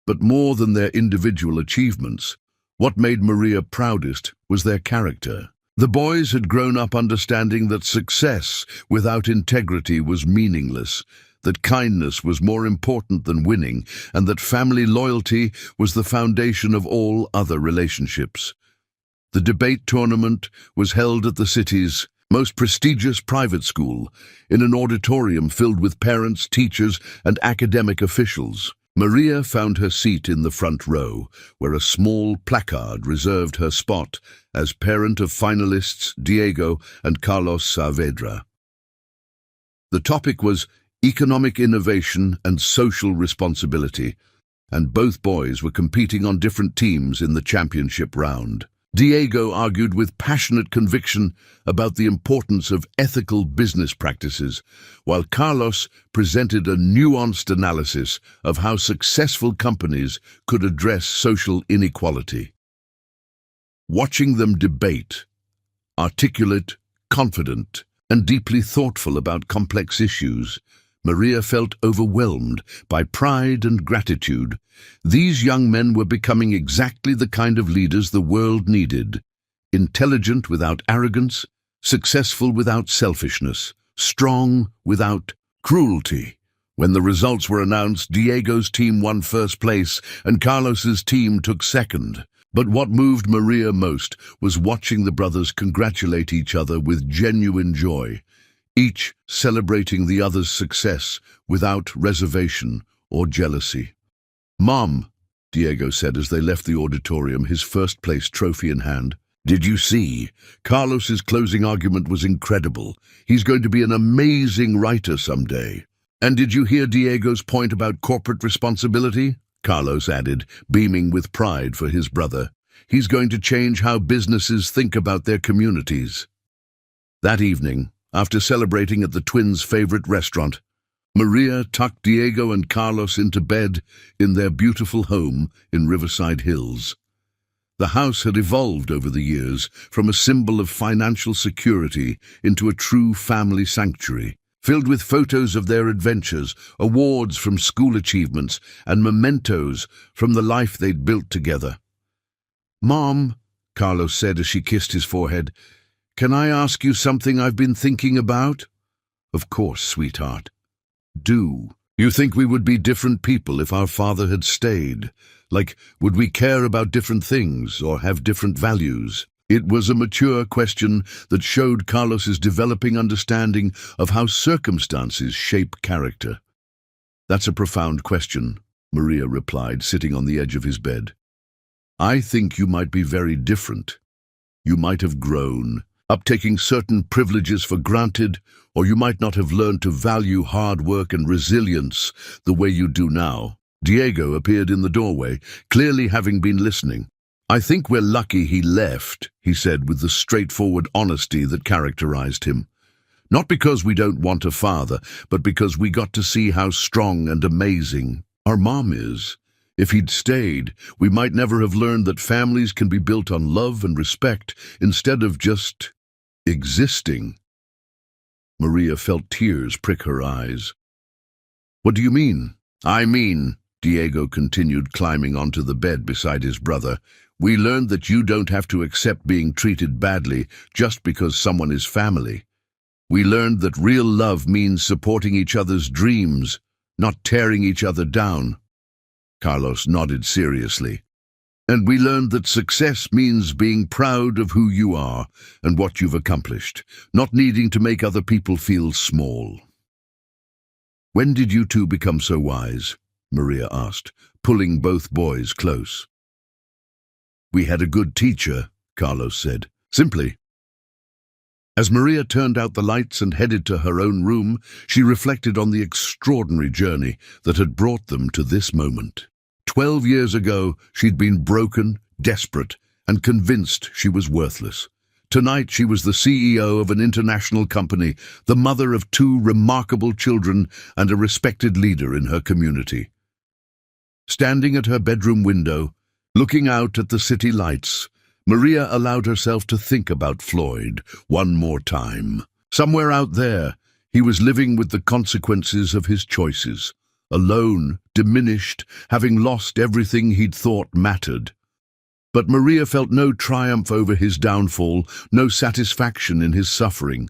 But more than their individual achievements, what made Maria proudest was their character. The boys had grown up understanding that success without integrity was meaningless, that kindness was more important than winning, and that family loyalty was the foundation of all other relationships. The debate tournament was held at the city's most prestigious private school, in an auditorium filled with parents, teachers, and academic officials. Maria found her seat in the front row, where a small placard reserved her spot as parent of finalists Diego and Carlos Saavedra. The topic was economic innovation and social responsibility, and both boys were competing on different teams in the championship round. Diego argued with passionate conviction about the importance of ethical business practices, while Carlos presented a nuanced analysis of how successful companies could address social inequality. Watching them debate, articulate, confident, and deeply thoughtful about complex issues, Maria felt overwhelmed by pride and gratitude. These young men were becoming exactly the kind of leaders the world needed: intelligent without arrogance, successful without selfishness, strong without cruelty. When the results were announced, Diego's team won first place and Carlos's team took second. But what moved Maria most was watching the brothers congratulate each other with genuine joy, each celebrating the other's success without reservation or jealousy. "Mom," Diego said as they left the auditorium, his first-place trophy in hand, "did you see? Carlos's closing argument was incredible. He's going to be an amazing writer someday. And did you hear Diego's point about corporate responsibility?" Carlos added, beaming with pride for his brother. "He's going to change how businesses think about their communities." That evening, after celebrating at the twins' favorite restaurant, Maria tucked Diego and Carlos into bed in their beautiful home in Riverside Hills. The house had evolved over the years from a symbol of financial security into a true family sanctuary, filled with photos of their adventures, awards from school achievements, and mementos from the life they'd built together. "Mom," Carlos said as she kissed his forehead, "can I ask you something I've been thinking about?" "Of course, sweetheart." "Do you think we would be different people if our father had stayed? Like, would we care about different things or have different values?" It was a mature question that showed Carlos's developing understanding of how circumstances shape character. "That's a profound question," Maria replied, sitting on the edge of his bed. "I think you might be very different. You might have grown up taking certain privileges for granted, or you might not have learned to value hard work and resilience the way you do now." Diego appeared in the doorway, clearly having been listening. "I think we're lucky he left," he said with the straightforward honesty that characterized him. "Not because we don't want a father, but because we got to see how strong and amazing our mom is. If he'd stayed, we might never have learned that families can be built on love and respect instead of just existing." Maria felt tears prick her eyes. "What do you mean?" "I mean," Diego continued, climbing onto the bed beside his brother, "we learned that you don't have to accept being treated badly just because someone is family. We learned that real love means supporting each other's dreams, not tearing each other down." Carlos nodded seriously. "And we learned that success means being proud of who you are and what you've accomplished, not needing to make other people feel small." "When did you two become so wise?" Maria asked, pulling both boys close. "We had a good teacher," Carlos said, simply. As Maria turned out the lights and headed to her own room, she reflected on the extraordinary journey that had brought them to this moment. 12 years ago, she'd been broken, desperate, and convinced she was worthless. Tonight, she was the CEO of an international company, the mother of 2 remarkable children, and a respected leader in her community. Standing at her bedroom window, looking out at the city lights, Maria allowed herself to think about Floyd one more time. Somewhere out there, he was living with the consequences of his choices, alone, diminished, having lost everything he'd thought mattered. But Maria felt no triumph over his downfall, no satisfaction in his suffering.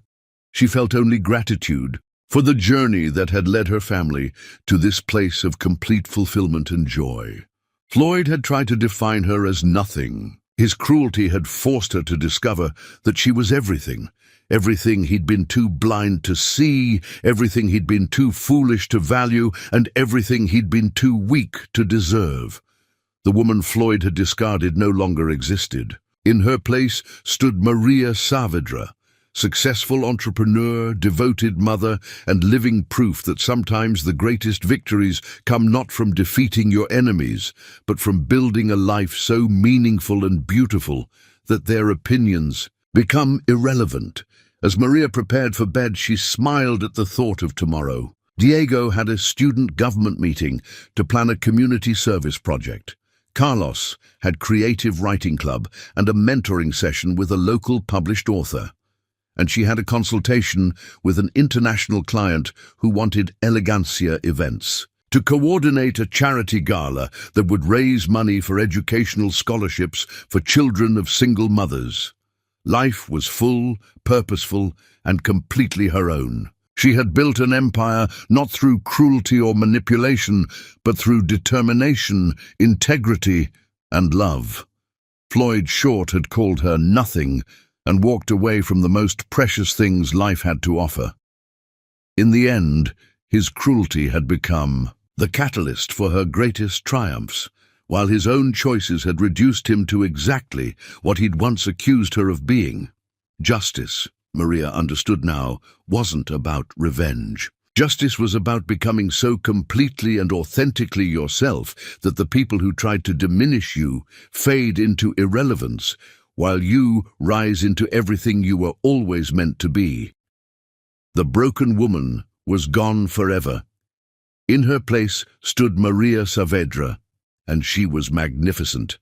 She felt only gratitude for the journey that had led her family to this place of complete fulfillment and joy. Floyd had tried to define her as nothing. His cruelty had forced her to discover that she was everything. Everything he'd been too blind to see, everything he'd been too foolish to value, and everything he'd been too weak to deserve. The woman Floyd had discarded no longer existed. In her place stood Maria Saavedra, successful entrepreneur, devoted mother, and living proof that sometimes the greatest victories come not from defeating your enemies, but from building a life so meaningful and beautiful that their opinions become irrelevant. As Maria prepared for bed, she smiled at the thought of tomorrow. Diego had a student government meeting to plan a community service project. Carlos had creative writing club and a mentoring session with a local published author. And she had a consultation with an international client who wanted elegancia events to coordinate a charity gala that would raise money for educational scholarships for children of single mothers. Life was full, purposeful, and completely her own. She had built an empire not through cruelty or manipulation, but through determination, integrity, and love. Floyd Short had called her nothing and walked away from the most precious things life had to offer. In the end, his cruelty had become the catalyst for her greatest triumphs, while his own choices had reduced him to exactly what he'd once accused her of being. Justice, Maria understood now, wasn't about revenge. Justice was about becoming so completely and authentically yourself that the people who tried to diminish you fade into irrelevance, while you rise into everything you were always meant to be. The broken woman was gone forever. In her place stood Maria Saavedra, and she was magnificent.